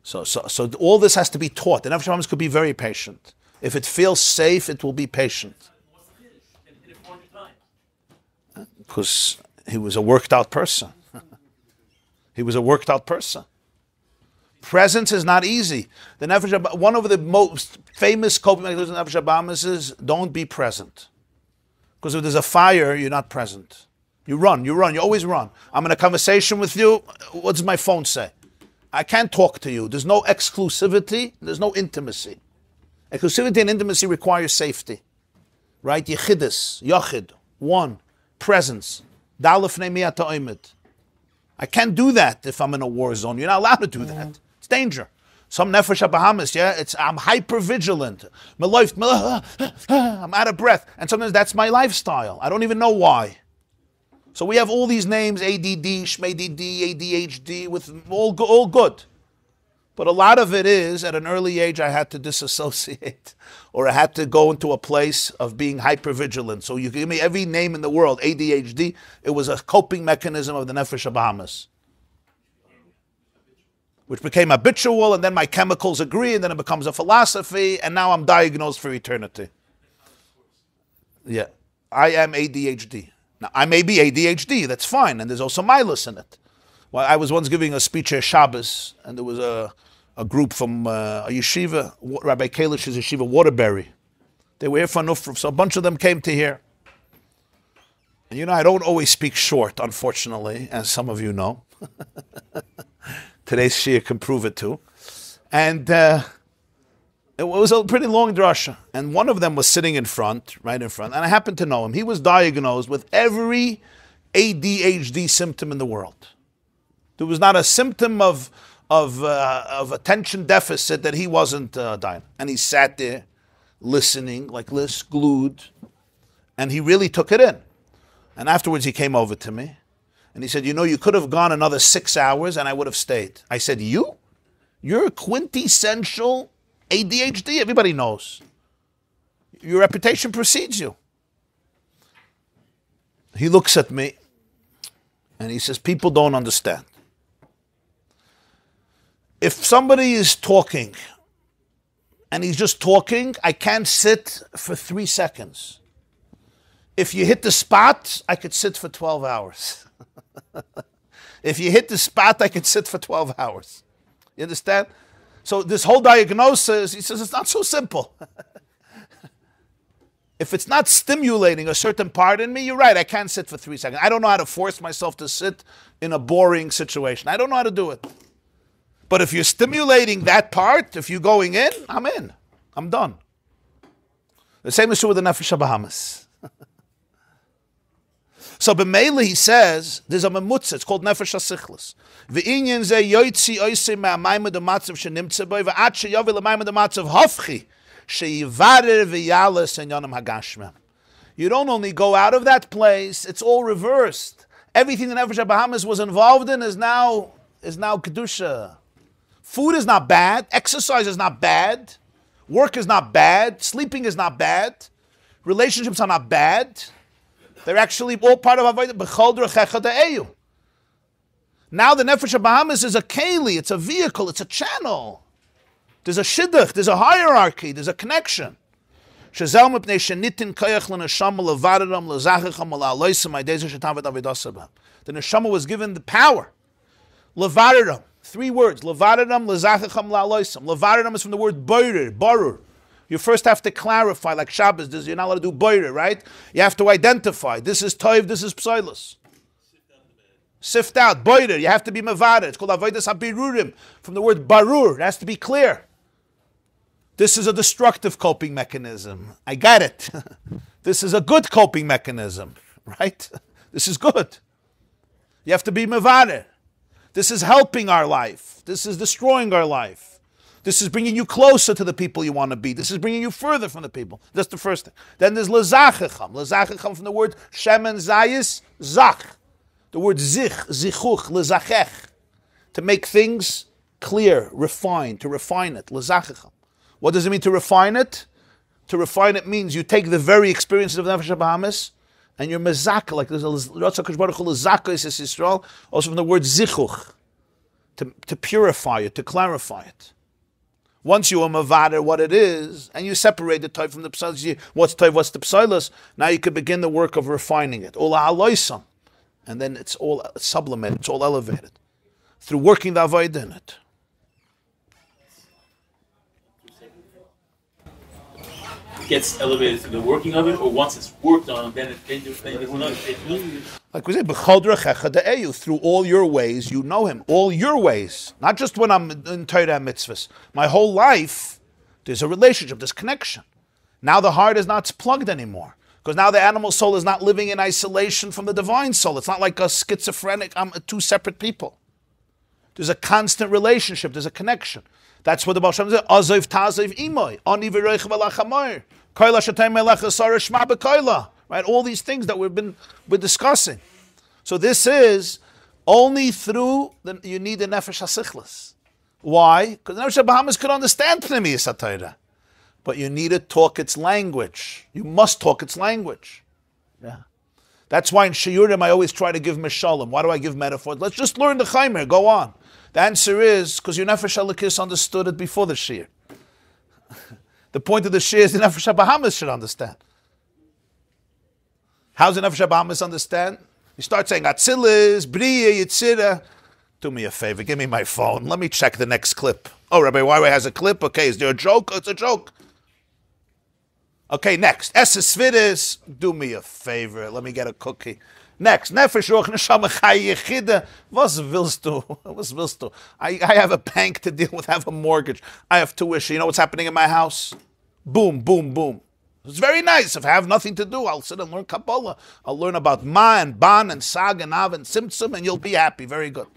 patient. So all this has to be taught. The Nefesh Bahamis could be very patient. If it feels safe, it will be patient. What's the finish? And hit it 400 times. Because he was a worked out person. He was a worked out person. Presence is not easy. The Nefesh, one of the most famous coping mechanisms of Nefesh Bahamis is don't be present. Because if there's a fire, you're not present. You run, you always run. I'm in a conversation with you, what does my phone say? I can't talk to you. There's no exclusivity, there's no intimacy. Exclusivity and intimacy require safety. Right? Yechidus, Yachid, one, presence. Dalef ne'miyat ta'imit. I can't do that if I'm in a war zone. You're not allowed to do that. It's danger. Some Nefesh Bahamis, yeah, I'm hyper vigilant. I'm out of breath. And sometimes that's my lifestyle. I don't even know why. So we have all these names, ADD, SHMADD, ADHD, with all good. But a lot of it is, at an early age, I had to disassociate, or I had to go into a place of being hypervigilant. So you give me every name in the world, ADHD, it was a coping mechanism of the Nefesh Bahamis, which became habitual, and then my chemicals agree, and then it becomes a philosophy, and now I'm diagnosed for eternity. Yeah, I am ADHD. Now, I may be ADHD, that's fine, and there's also milus in it. Well, I was once giving a speech at Shabbos, and there was a group from a yeshiva, Rabbi Kalish's yeshiva, Waterbury. They were here for Nufr, so a bunch of them came to here. And you know, I don't always speak short, unfortunately, as some of you know. Today's Shia can prove it too. And it was a pretty long drasha. And one of them was sitting in front, right in front, and I happened to know him. He was diagnosed with every ADHD symptom in the world. There was not a symptom of attention deficit that he wasn't dying. And he sat there listening like this, glued, and he really took it in. And afterwards he came over to me and he said, you know, you could have gone another 6 hours and I would have stayed. I said, you? You're quintessential ADHD, everybody knows. Your reputation precedes you. He looks at me and he says, people don't understand. If somebody is talking and he's just talking, I can't sit for 3 seconds. If you hit the spot, I could sit for 12 hours. If you hit the spot, I could sit for 12 hours. You understand? So this whole diagnosis, he says, it's not so simple. If it's not stimulating a certain part in me, you're right, I can't sit for 3 seconds. I don't know how to force myself to sit in a boring situation. I don't know how to do it. But if you're stimulating that part, if you're going in. I'm done. The same is true with the Nefesh HaBahamis. So b'meila he says, there's a memutza, it's called Nefesh HaSichlis. V'inyan ze yoitzi oisei ma'amayim d'matzav shenimtze boi, v'at sheyovi l'mayim d'matzav hofchi, sheyivarer v'yalas en yonim hagashmem. You don't only go out of that place, it's all reversed. Everything the Nefesh HaBahamis was involved in is now Kedusha. Food is not bad, exercise is not bad, work is not bad, sleeping is not bad, relationships are not bad. They're actually all part of Avodah. B'chol d'rechecha da'eyu. Now the Nefesh HaBahamis is a keli, it's a vehicle, it's a channel. There's a shidduch, there's a hierarchy, there's a connection. Shezel mipnei shenitin koyach l'neshama levaradam lezachacham l'aloisam ha'idezah shetavet avidasabam. The neshama was given the power. Levaradam, 3 words. Levaradam lezachacham l'aloisam. Levaradam is from the word barur. You first have to clarify, like Shabbos, you're not allowed to do boirer, right? You have to identify. This is toiv, this is psoilus. Sift out, boirer. You have to be mavada. It's called avodas habirurim, from the word barur. It has to be clear. This is a destructive coping mechanism. I got it. This is a good coping mechanism, right? This is good. You have to be mavada. This is helping our life. This is destroying our life. This is bringing you closer to the people you want to be. This is bringing you further from the people. That's the first thing. Then there's lezachacham. Lezachacham from the word shem and zayis, zach. The word zichuch, lezachech. To make things clear, refined, to refine it. Lezachacham. What does it mean to refine it? To refine it means you take the very experiences of the Nefesh HaBahamis and you're mezaka, like there's a Ratzak Baruch Hu lezaka is Yisrael, also from the word zichuch. To purify it, to clarify it. Once you are mavader what it is, and you separate the type from the psalus, what's type, what's the psalus, now you can begin the work of refining it. And then it's all sublimated, it's all elevated. Through working the avodah in it. It gets elevated through the working of it, or once it's worked on, then it will not. Like we say, through all your ways, you know him. All your ways. Not just when I'm in Torah and mitzvahs. My whole life, there's a relationship, there's connection. Now the heart is not plugged anymore. Because now the animal soul is not living in isolation from the divine soul. It's not like a schizophrenic, I'm 2 separate people. There's a constant relationship, there's a connection. That's what the Baal Shem says, Azoiv tazoiv imoy, ani v'roich v'lachamoy, koila shetay melech asara shma b'koila. Right, all these things that we're discussing. So this is only through, you need the Nefesh HaSichlis. Why? Because the Nefesh HaBahamis could understand Pnimiyus HaTorah. But you need to talk its language. You must talk its language. Yeah. That's why in Shiurim I always try to give Mishalim. Why do I give metaphors? Let's just learn the Chaimer, go on. The answer is, because your Nefesh HaLekis understood it before the Shir. The point of the Shir is the Nefesh HaBahamis should understand. How's the Nefesh HaBahamis understand? You start saying, Atzilis, Briya, Yitzira. Do me a favor, give me my phone. Let me check the next clip. Oh, Rabbi Huawei has a clip? Okay, is there a joke? It's a joke. Okay, next. Eses Svidis, do me a favor. Let me get a cookie. Next. Nefesh Ruach Neshama Chai Yechida. Was willst du? Was willst du? I have a bank to deal with, I have a mortgage. I have tuition. You know what's happening in my house? Boom, boom, boom. It's very nice. If I have nothing to do, I'll sit and learn Kabbalah. I'll learn about Ma and Ban and Sag and Av and Tzimtzum, and you'll be happy. Very good.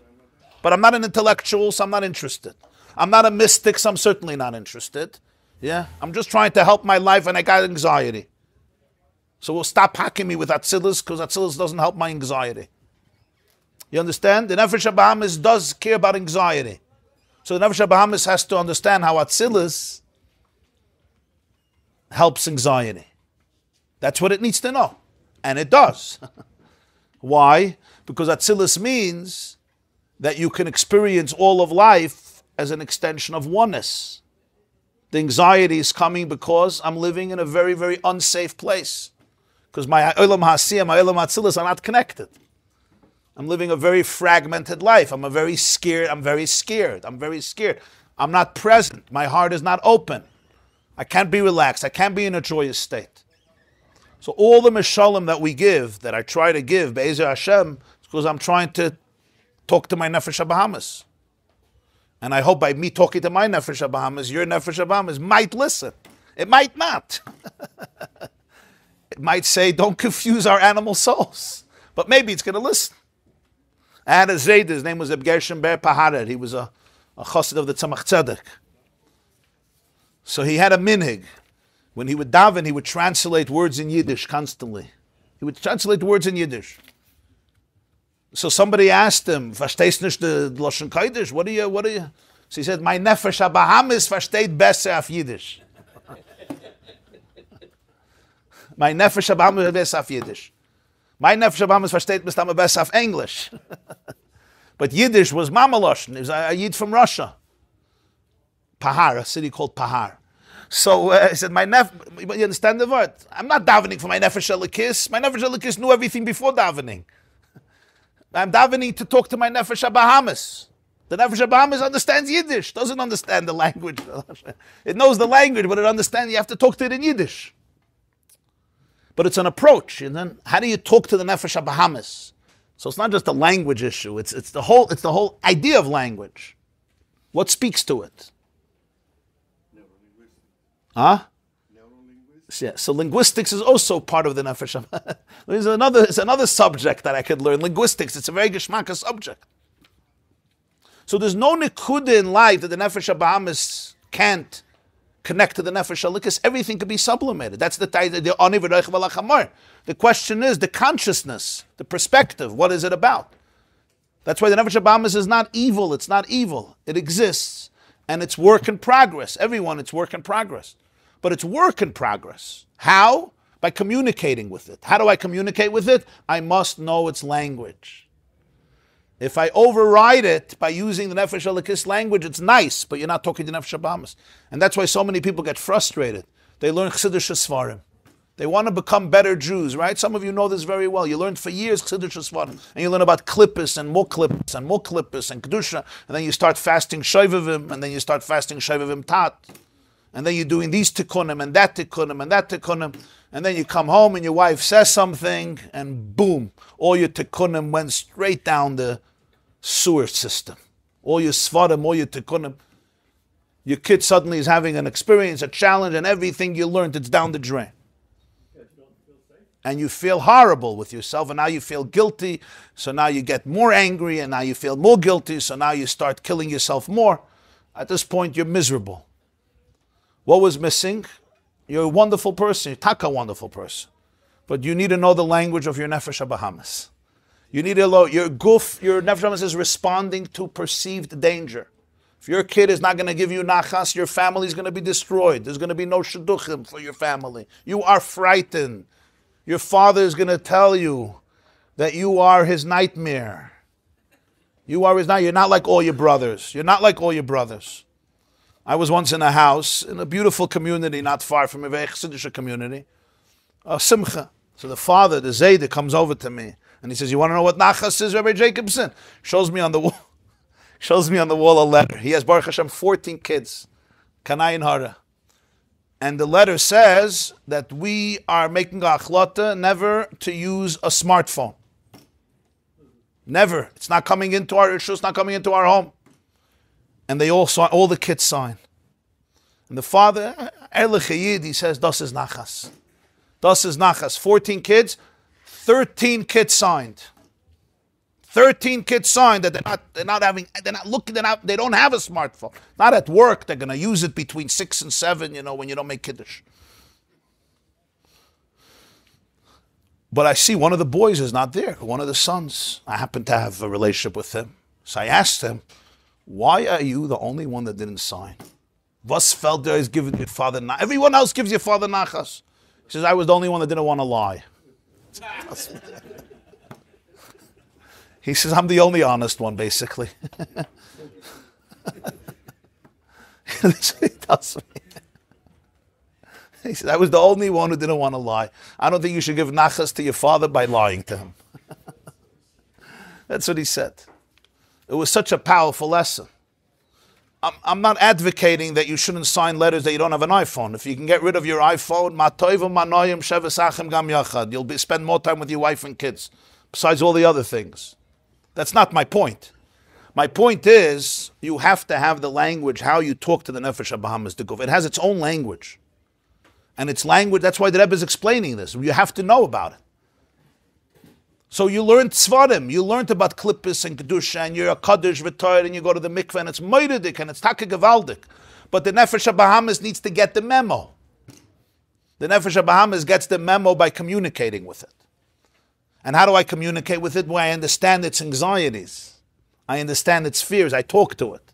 But I'm not an intellectual, so I'm not interested. I'm not a mystic, so I'm certainly not interested. Yeah? I'm just trying to help my life, and I got anxiety. So we'll stop hacking me with Atzilus, because Atzilus doesn't help my anxiety. You understand? The Nefesh HaBahamis does care about anxiety. So the Nefesh HaBahamis has to understand how Atzilus helps anxiety. That's what it needs to know. And it does. Why? Because Atzilus means that you can experience all of life as an extension of oneness. The anxiety is coming because I'm living in a very, very unsafe place. Because my Olam Hasiyah, my Olam Hatzilas are not connected. I'm living a very fragmented life. I'm very scared. I'm not present. My heart is not open. I can't be relaxed. I can't be in a joyous state. So all the mishalim that we give, that I try to give, Be'ezer Hashem, is because I'm trying to talk to my Nefesh HaBahamis. And I hope by me talking to my Nefesh HaBahamis, your Nefesh HaBahamis might listen. It might not. It might say, don't confuse our animal souls. But maybe it's going to listen. I had a Zayd, his name was Gershon Ber Paharer. He was a chassid of the Tzemach Tzedek. So he had a minhag. When he would daven, he would translate words in Yiddish constantly. He would translate words in Yiddish. So somebody asked him, "Verstehst nicht the Lashon Kodesh? What are you?" So he said, "My Nefesh HaBahamis versteht besser auf Yiddish." My Nefesh HaBahamis besser auf Yiddish. My Nefesh HaBahamis versteht besser auf English. But Yiddish was Maamar Lashon. It was a Yid from Russia. Pahar, a city called Pahar. So he said, you understand the word? I'm not davening for my Nefesh Elikis. My Nefesh Elikis knew everything before davening. I'm davening to talk to my Nefesh HaBahamis. The Nefesh HaBahamis understands Yiddish, doesn't understand the language. It knows the language, but it understands, you have to talk to it in Yiddish. But it's an approach. And then how do you talk to the Nefesh HaBahamis? So it's not just a language issue, it's the whole idea of language. What speaks to it? Huh? Yeah, so linguistics is also part of the Nefesh. It's another subject that I could learn. Linguistics, it's a very geschmacka subject. So there's no nekuda in life that the Nefesh HaBahamis can't connect to the Nefesh Elikis. Everything could be sublimated. That's the ani v'roich v'lachamar. The question is the consciousness, the perspective. What is it about? That's why the Nefesh HaBahamis is not evil. It's not evil. It exists. And it's work in progress. Everyone, it's work in progress. But it's work in progress. How? By communicating with it. How do I communicate with it? I must know its language. If I override it by using the Nefesh Elikis language, it's nice, but you're not talking to Nefesh HaBahamis. And that's why so many people get frustrated. They learn Chassidus Svarim. They want to become better Jews, right? Some of you know this very well. You learned for years Chassidus Svarim, and you learn about Klippus and more Klippus and more Klippus and Kedusha, and then you start fasting Shovavim, and then you start fasting Shovavim Tat. And then you're doing these tikkunim and that tikkunim and that tikkunim. And then you come home and your wife says something and boom, all your tikkunim went straight down the sewer system. All your svarim, all your tikkunim. Your kid suddenly is having an experience, a challenge, and everything you learned, it's down the drain. And you feel horrible with yourself, and now you feel guilty, so now you get more angry, and now you feel more guilty, so now you start killing yourself more. At this point, you're miserable. What was missing? You're a wonderful person. You're taka wonderful person. But you need to know the language of your Nefesh HaBahamis. You need to know your guf, your Nefesh HaBahamis is responding to perceived danger. If your kid is not going to give you nachas, your family is going to be destroyed. There's going to be no shidduchim for your family. You are frightened. Your father is going to tell you that you are his nightmare. You are his nightmare. You're not like all your brothers. You're not like all your brothers. I was once in a house, in a beautiful community, not far from a very Chassidish community, a simcha. So the father, the Zayda, comes over to me, and he says, "You want to know what nachas is, Rabbi Jacobson?" Shows me on the wall a letter. He has, Baruch Hashem, 14 kids, Kanai Hara. And the letter says that we are making a achlata never to use a smartphone. Never. It's not coming into our issue, it's not coming into our home. And they all sign, all the kids sign. And the father, he says, Das is nachas. Das is nachas. 14 kids, 13 kids signed. 13 kids signed that they don't have a smartphone. Not at work, they're going to use it between 6 and 7, when you don't make kiddush. But I see one of the boys is not there, one of the sons. I happen to have a relationship with him. So I asked him, why are you the only one that didn't sign? Was Felder is giving your father nachas. Everyone else gives your father nachas. He says, I was the only one that didn't want to lie. He says, I'm the only honest one, basically. He tells me. He said, I was the only one who didn't want to lie. I don't think you should give nachas to your father by lying to him. That's what he said. It was such a powerful lesson. I'm not advocating that you shouldn't sign letters that you don't have an iPhone. If you can get rid of your iPhone, you'll spend more time with your wife and kids, besides all the other things. That's not my point. My point is, you have to have the language, how you talk to the Nefesh HaBahamis, the Guf. It has its own language. And its language, that's why the Rebbe is explaining this. You have to know about it. So you learned Tzvarim, you learned about Klippus and Kedusha, and you're a Kaddish V'Torah, and you go to the mikveh, and it's Moiridik, and it's Taka Gevaldik. But the Nefesh HaBahamis needs to get the memo. The Nefesh HaBahamis gets the memo by communicating with it. And how do I communicate with it? Well, I understand its anxieties. I understand its fears. I talk to it.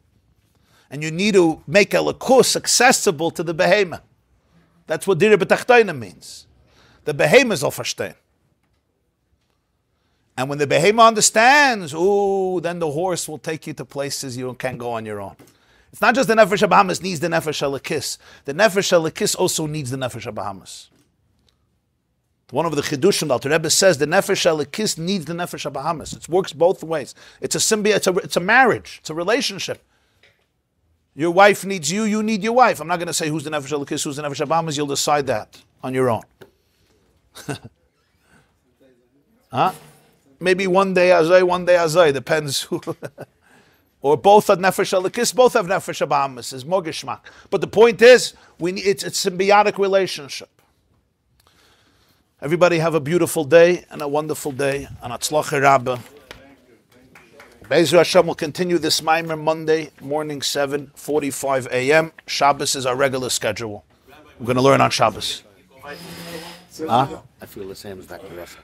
And you need to make a lakus accessible to the behemoth. That's what Dira B'Tachtoina means. The behemoth will verstehen. And when the behemoth understands, then the horse will take you to places you can't go on your own. It's not just the Nefesh HaBahamis needs the Nefesh HaLekis. The Nefesh HaLekis also needs the Nefesh HaBahamis. One of the Chidushim, the Rebbe says, the Nefesh HaLekis needs the Nefesh HaBahamis. It works both ways. It's a symbiote, it's a marriage, it's a relationship. Your wife needs you, you need your wife. I'm not going to say who's the Nefesh HaLekis, who's the Nefesh HaBahamis. You'll decide that on your own. Huh? Maybe one day Azay, depends who. Or both have Nefesh HaLekis, both have Nefesh HaBahamis. It's more geschmack. But the point is, it's a symbiotic relationship. Everybody have a beautiful day and a wonderful day. And Atzlacha Rabbah. Be'ezer Hashem will continue this Maamar Monday morning, 7:45 a.m. Shabbos is our regular schedule. We're going to learn on Shabbos. I feel the same as Dr. Russell.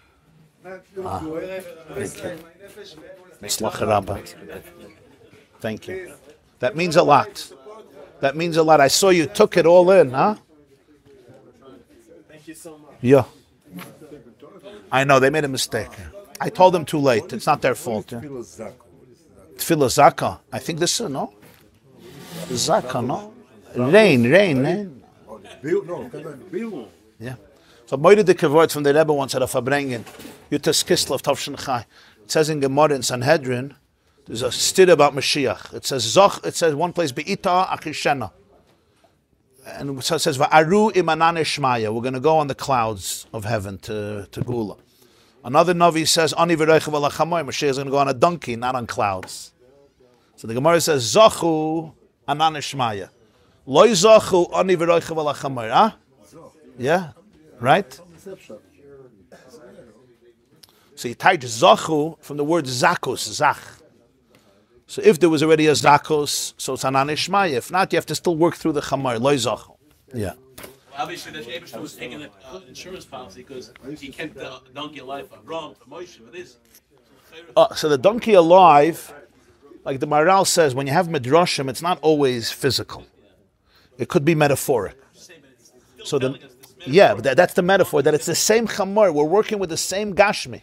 Atzlacha Rabbah. Thank you. That means a lot. That means a lot. I saw you took it all in, huh? Thank you so much. Yeah. I know, they made a mistake. I told them too late. It's not their fault. Yeah? Tefillah Zaka. I think this is, no? Zaka, no? Rain. Yeah. So Moide de Kavod from the Rebbe once had a Fabrengen. Yutas Kislev Tavshin Chai. It says in Gemara in Sanhedrin, there's a stid about Mashiach. It says one place, Be'ita Achishena. And it says, Va'aru imanane shmaya. We're going to go on the clouds of heaven to Gula. Another Navi says, Ani v'reichav alachamoy. Mashiach is going to go on a donkey, not on clouds. So the Gemara says, Zachu anane shmaya. Loi zachu ani v'reichav alachamoy. Huh? Yeah? Right? So you tied Zachu from the word Zakos, Zach. So if there was already a Zakos, so it's Anane Shmaya. If not, you have to still work through the Chamar, Loi Zachu. Yeah. Well, obviously, the Eberstein was taking the insurance policy because he kept the donkey alive for Ram, for Moshe, for this. So the donkey alive, like the Maharal says, when you have Midrashim, it's not always physical. It could be metaphoric. So but that's the metaphor, that it's the same Chamar. We're working with the same Gashmi.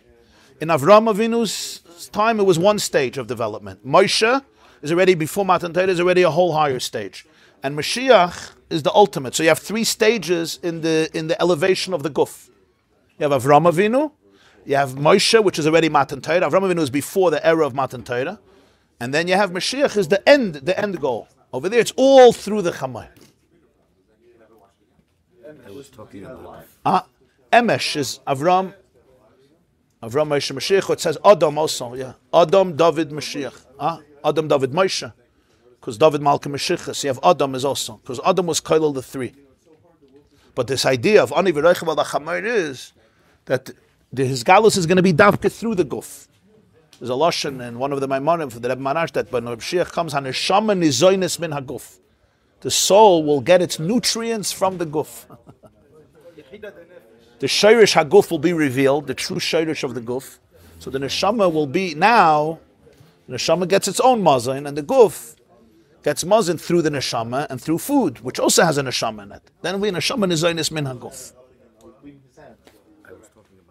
In Avram Avinu's time, it was one stage of development. Moshe is already, before Matan Torah, is already a whole higher stage. And Mashiach is the ultimate. So you have three stages in the elevation of the Guf. You have Avram Avinu, you have Moshe, which is already Matan Torah. Avram Avinu is before the era of Matan Torah. And then you have Mashiach is the end goal. Over there, it's all through the Chamay. I was talking about Emesh is Avram Moshe Mashiach. It says Adam also, yeah. Adam, David, Mashiach. Adam, David, Moshe. Because David, Malka, Mashiach. So you have Adam is also. Because Adam was Kailal the three. But this idea of Ani v'reichav al hachamor is that his galus is going to be davka through the guf. There's a lashon in one of the Maamarim for the Rebbe Marash that when Mashiach comes, haneshama nizoynes min haguf. The soul will get its nutrients from the guf. The shirish haguf will be revealed, the true shirish of the guf. So the neshama will be now. The neshama gets its own mazin, and the guf gets mazin through the neshama and through food, which also has a neshama in it. Then we neshama nizoynes min haguf.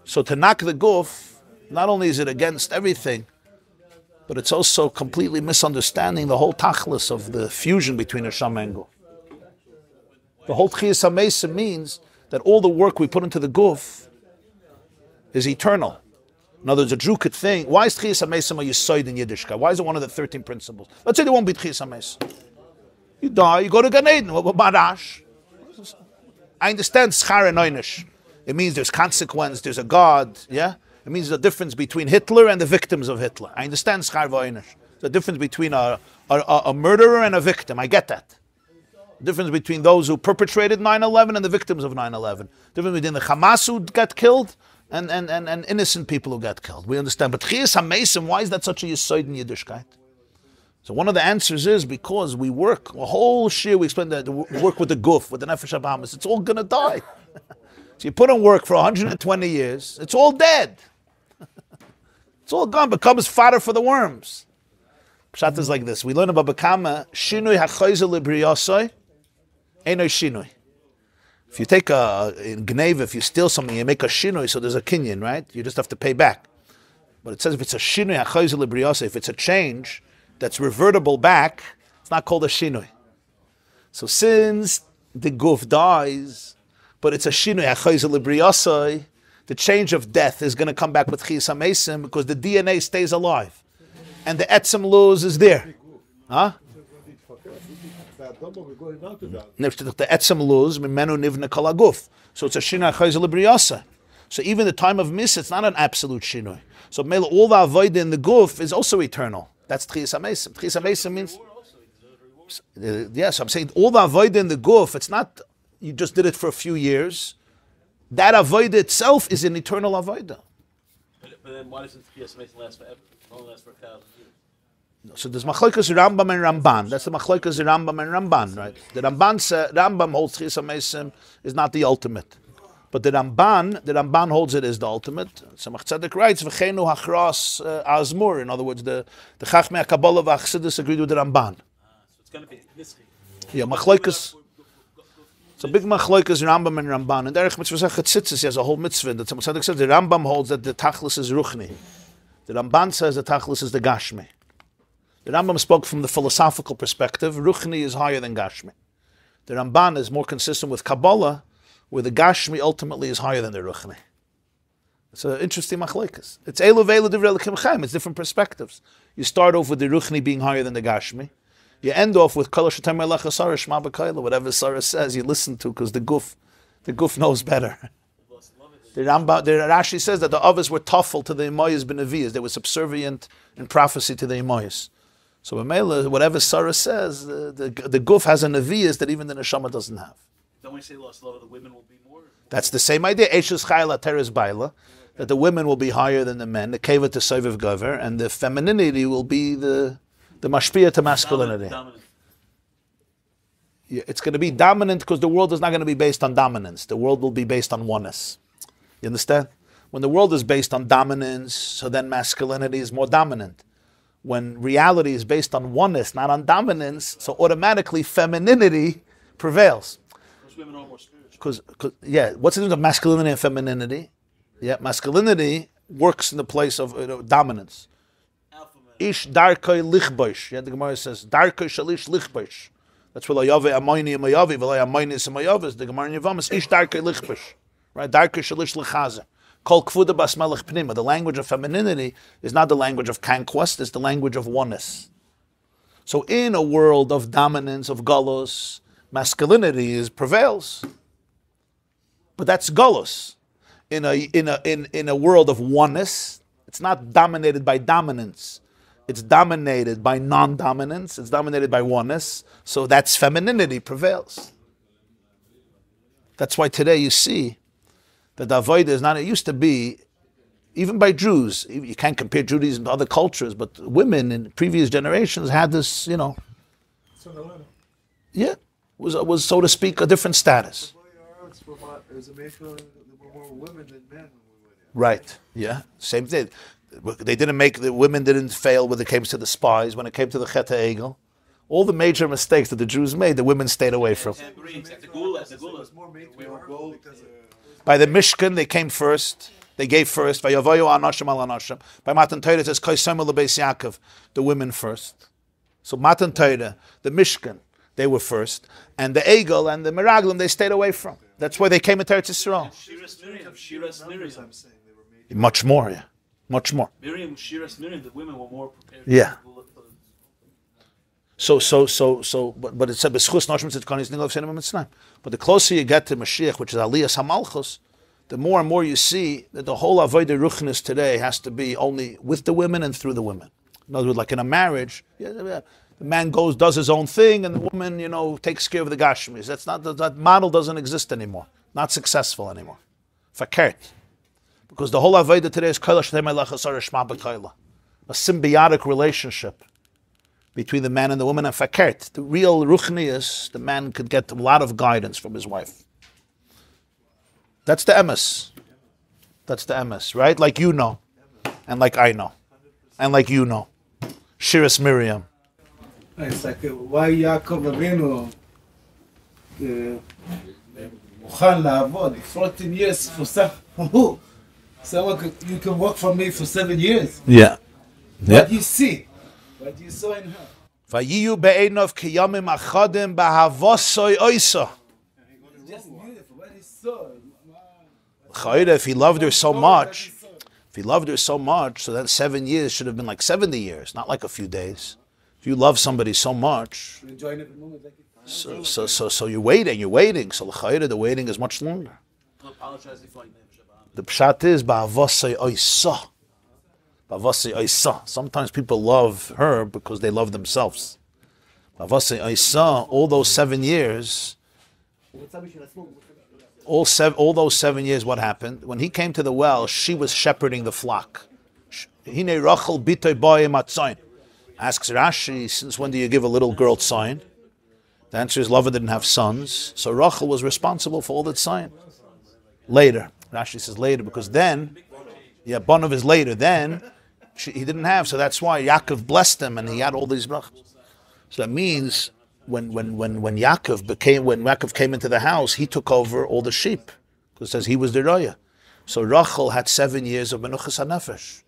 So to knock the guf, not only is it against everything, but it's also completely misunderstanding the whole tachlis of the fusion between neshama and guf. The whole Tchiyas HaMesim means that all the work we put into the guf is eternal. In other words, a Jew could think, why is Tchiyas HaMesim a Yisoid in Yiddishkeit? Why is it one of the 13 principles? Let's say there won't be Tchiyas HaMesim. You die, you go to Gan Eden. What Barash? I understand Schar and Einish. It means there's consequence, there's a God, yeah? It means the difference between Hitler and the victims of Hitler. I understand Schar v'Einish. The difference between a murderer and a victim. I get that. The difference between those who perpetrated 9/11 and the victims of 9/11. The difference between the Hamas who got killed and innocent people who got killed. We understand. But Tchiyas HaMesim, why is that such a Yisoid in Yiddishkeit? So one of the answers is because we work, a whole shir, we explain that, we work with the guf, with the nefesh habahamis, it's all going to die. So you put on work for 120 years, it's all dead. It's all gone, becomes fodder for the worms. Pshat is like this. We learn about Bekama, Shinui HaChoyze Libriyosoi, Eino Shinui. If you take in Gneva, if you steal something, you make a Shinui, so there's a kinyan, right? You just have to pay back. But it says if it's a Shinui HaChoyze Libriyosoi, if it's a change that's revertible back, it's not called a Shinui. So since the guf dies, but it's a Shinui HaChoyze Libriyosoi, the change of death is going to come back with Tchiyas HaMesim because the DNA stays alive. And the etzem laws is there. Huh? The etzem laws, mimenu nivna kol haguf. So it's a Shinui HaChoyze Libriyosoi. So even the time of Misa, it's not an absolute Shinui. So all the avodah in the guf is also eternal. That's Tchiyas HaMesim. Tchiyas HaMesim means... Yes, I'm saying all the avodah in the guf, it's not you just did it for a few years. That avodah itself is an eternal avodah. But then why doesn't Tchiyas HaMesim last forever? It only lasts for 1,000 years. So there's Machlokes Rambam and Ramban. That's the Machlokes Rambam and Ramban, right? The Rambam holds Tchiyas HaMesim is not the ultimate. But the Ramban holds it as the ultimate. Tzemach Tzedek writes, "V'cheinu hachras azmur." In other words, the Chachmei HaKabbalah v'Achsidus agreed with the Ramban. So it's going to be Niski. Yeah, Machlokes. It's a big Machlokes Rambam and Ramban. And Derech Mitzvah Chetzitzis, he has a whole mitzvah. The Tzemach Tzedek says the Rambam holds that the Tachlis is Ruchni. The Ramban says the Tachlis is the Gashmi. The Rambam spoke from the philosophical perspective. Ruchni is higher than Gashmi. The Ramban is more consistent with Kabbalah, where the Gashmi ultimately is higher than the Ruchni. It's an interesting machlekes. It's Elu V'Elu Divrei Elokim Chaim. It's different perspectives. You start off with the Ruchni being higher than the Gashmi. You end off with Kol Shetem Melech Sarah Shma B'Kaila. Whatever Sarah says, you listen to because the guf knows better. The Rashi says that the Avos were toughl to the Imayas B'Nevias. They were subservient in prophecy to the Imayas. So whatever Sarah says, the guf has a Nevias that even the Neshama doesn't have. Don't we say lost love of the women will be more? That's the same idea. Eishes Chayla Teres Baila, that the women will be higher than the men. The Keva to Soviv Gover, and the femininity will be the mashpia to masculinity. Dominant. Yeah, it's going to be dominant because the world is not going to be based on dominance. The world will be based on oneness. You understand? When the world is based on dominance, so then masculinity is more dominant. When reality is based on oneness, not on dominance, so automatically femininity prevails. Because women are more spiritual. Because what's the difference of masculinity and femininity? Yeah, masculinity works in the place of dominance. Alpha male. Ish darkei lichboish. Yeah, the Gemara says darkei shalish lichboish. That's what Yave Amayni Amayavi, V'lay Amayni Samayavis. The Gemara in Yavamas Ish darkei lichboish. Right, darkei shalish lichazer. Kol kfuda bas melech pnima. The language of femininity is not the language of conquest; it's the language of oneness. So, in a world of dominance of galus, masculinity prevails. But that's galus. In a world of oneness, it's not dominated by dominance. It's dominated by non-dominance. It's dominated by oneness. So that's femininity prevails. That's why today you see that the avodah is not. It used to be, even by Jews. You can't compare Judaism to other cultures, but women in previous generations had this, was so to speak a different status. More women than men when we went in. Right. Yeah. Same thing. The women didn't fail when it came to the spies, when it came to the Chet HaEgel. All the major mistakes that the Jews made, the women stayed away from. By the Mishkan, they came first. They gave first. By Yavoyu Anashim al Anashim. By Matan Torah, it says Koisem Lebeis Yaakov, the women first. So Matan Torah, the Mishkan, They were first. And the Egel and the Meraglim, they stayed away from. That's why they came into Eretz Yisrael. Shiras Miriam. Much more, yeah. Much more. Miriam, Shiras Miriam, the women were more prepared. Yeah. But it said, but the closer you get to Mashiach, which is Aliyas HaMalchus, the more and more you see that the whole Avodah Ruchnis today has to be only with the women and through the women. In other words, like in a marriage, the man does his own thing, and the woman, takes care of the Gashmis. That model doesn't exist anymore. Not successful anymore. Fakert. Because the whole Avodah today is a symbiotic relationship between the man and the woman, and fakert. The real ruchnius, the man could get a lot of guidance from his wife. That's the emes. That's the emes, right? Like you know, and like I know, and like you know. Shiras Miriam. It's like why Yaakov Avinu מוכן לעבוד 14 years for someone you can work for me for 7 years. Yeah. What do you see? What you saw in her. Vayiyu be'enov kiyamim achadim b'havosoi oisa. Just beautiful. What he saw. If he loved her so much, so then 7 years should have been like 70 years, not like a few days. If you love somebody so much, so you're waiting. So the waiting is much longer. The pshat is b'havosoi oisa. Sometimes people love her because they love themselves. All those 7 years, all those 7 years, what happened? When he came to the well, she was shepherding the flock. Asks Rashi, since when do you give a little girl tzayin? The answer is Lava didn't have sons, so Rachel was responsible for all that tzayin. Later, Rashi says later, because then, Bonov is later, then he didn't have, so that's why Yaakov blessed him and he had all these brachos. So that means when Yaakov came into the house, he took over all the sheep, because it says he was the roya. So Rachel had 7 years of menuchas hanefesh.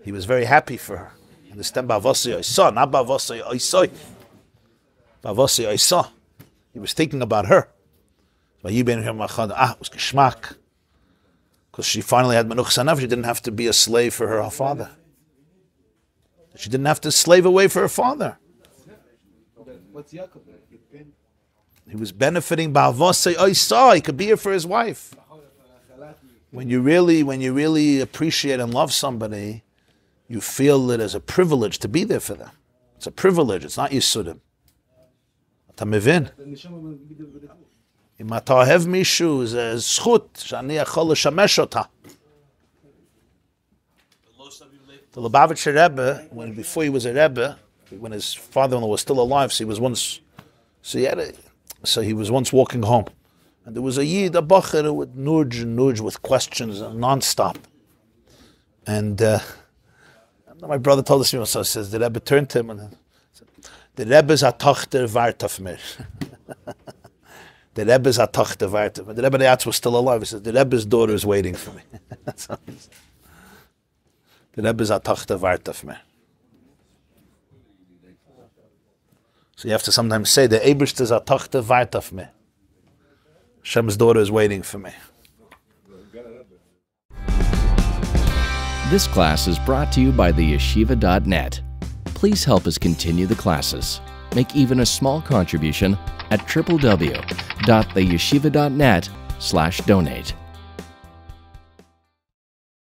He was very happy for her. Understand? Not he was thinking about her. It was geschmack. Because she finally had menuchas hanefesh. She didn't have to be a slave for her father. She didn't have to slave away for her father. What's Jacob? He was benefiting ba'avosei oisa. He could be here for his wife. When you really appreciate and love somebody, you feel it as a privilege to be there for them. It's a privilege. It's not yisudim. אתה מבין? אם אתה אוהב מישהו, זה זכות שאני יכול לשמש אותה. The Lubavitcher Rebbe, before he was a Rebbe, when his father-in-law was still alive, so he was once walking home, and there was a Yid, a Bacher, who would nudge with questions non-stop. And my brother told us, so says the Rebbe turned to him and said, "The Rebbe's a tochter vart of mir." The Rebbe's a tochter vart of mir. The Rebbe Yatz was still alive. He says, "The Rebbe's daughter is waiting for me." The Rebbe's a tochter vart of mir. So you have to sometimes say, the Eibishter's a tochter vart of mir. Hashem's daughter is waiting for me. This class is brought to you by theyeshiva.net. Please help us continue the classes. Make even a small contribution at www.theyeshiva.net/donate.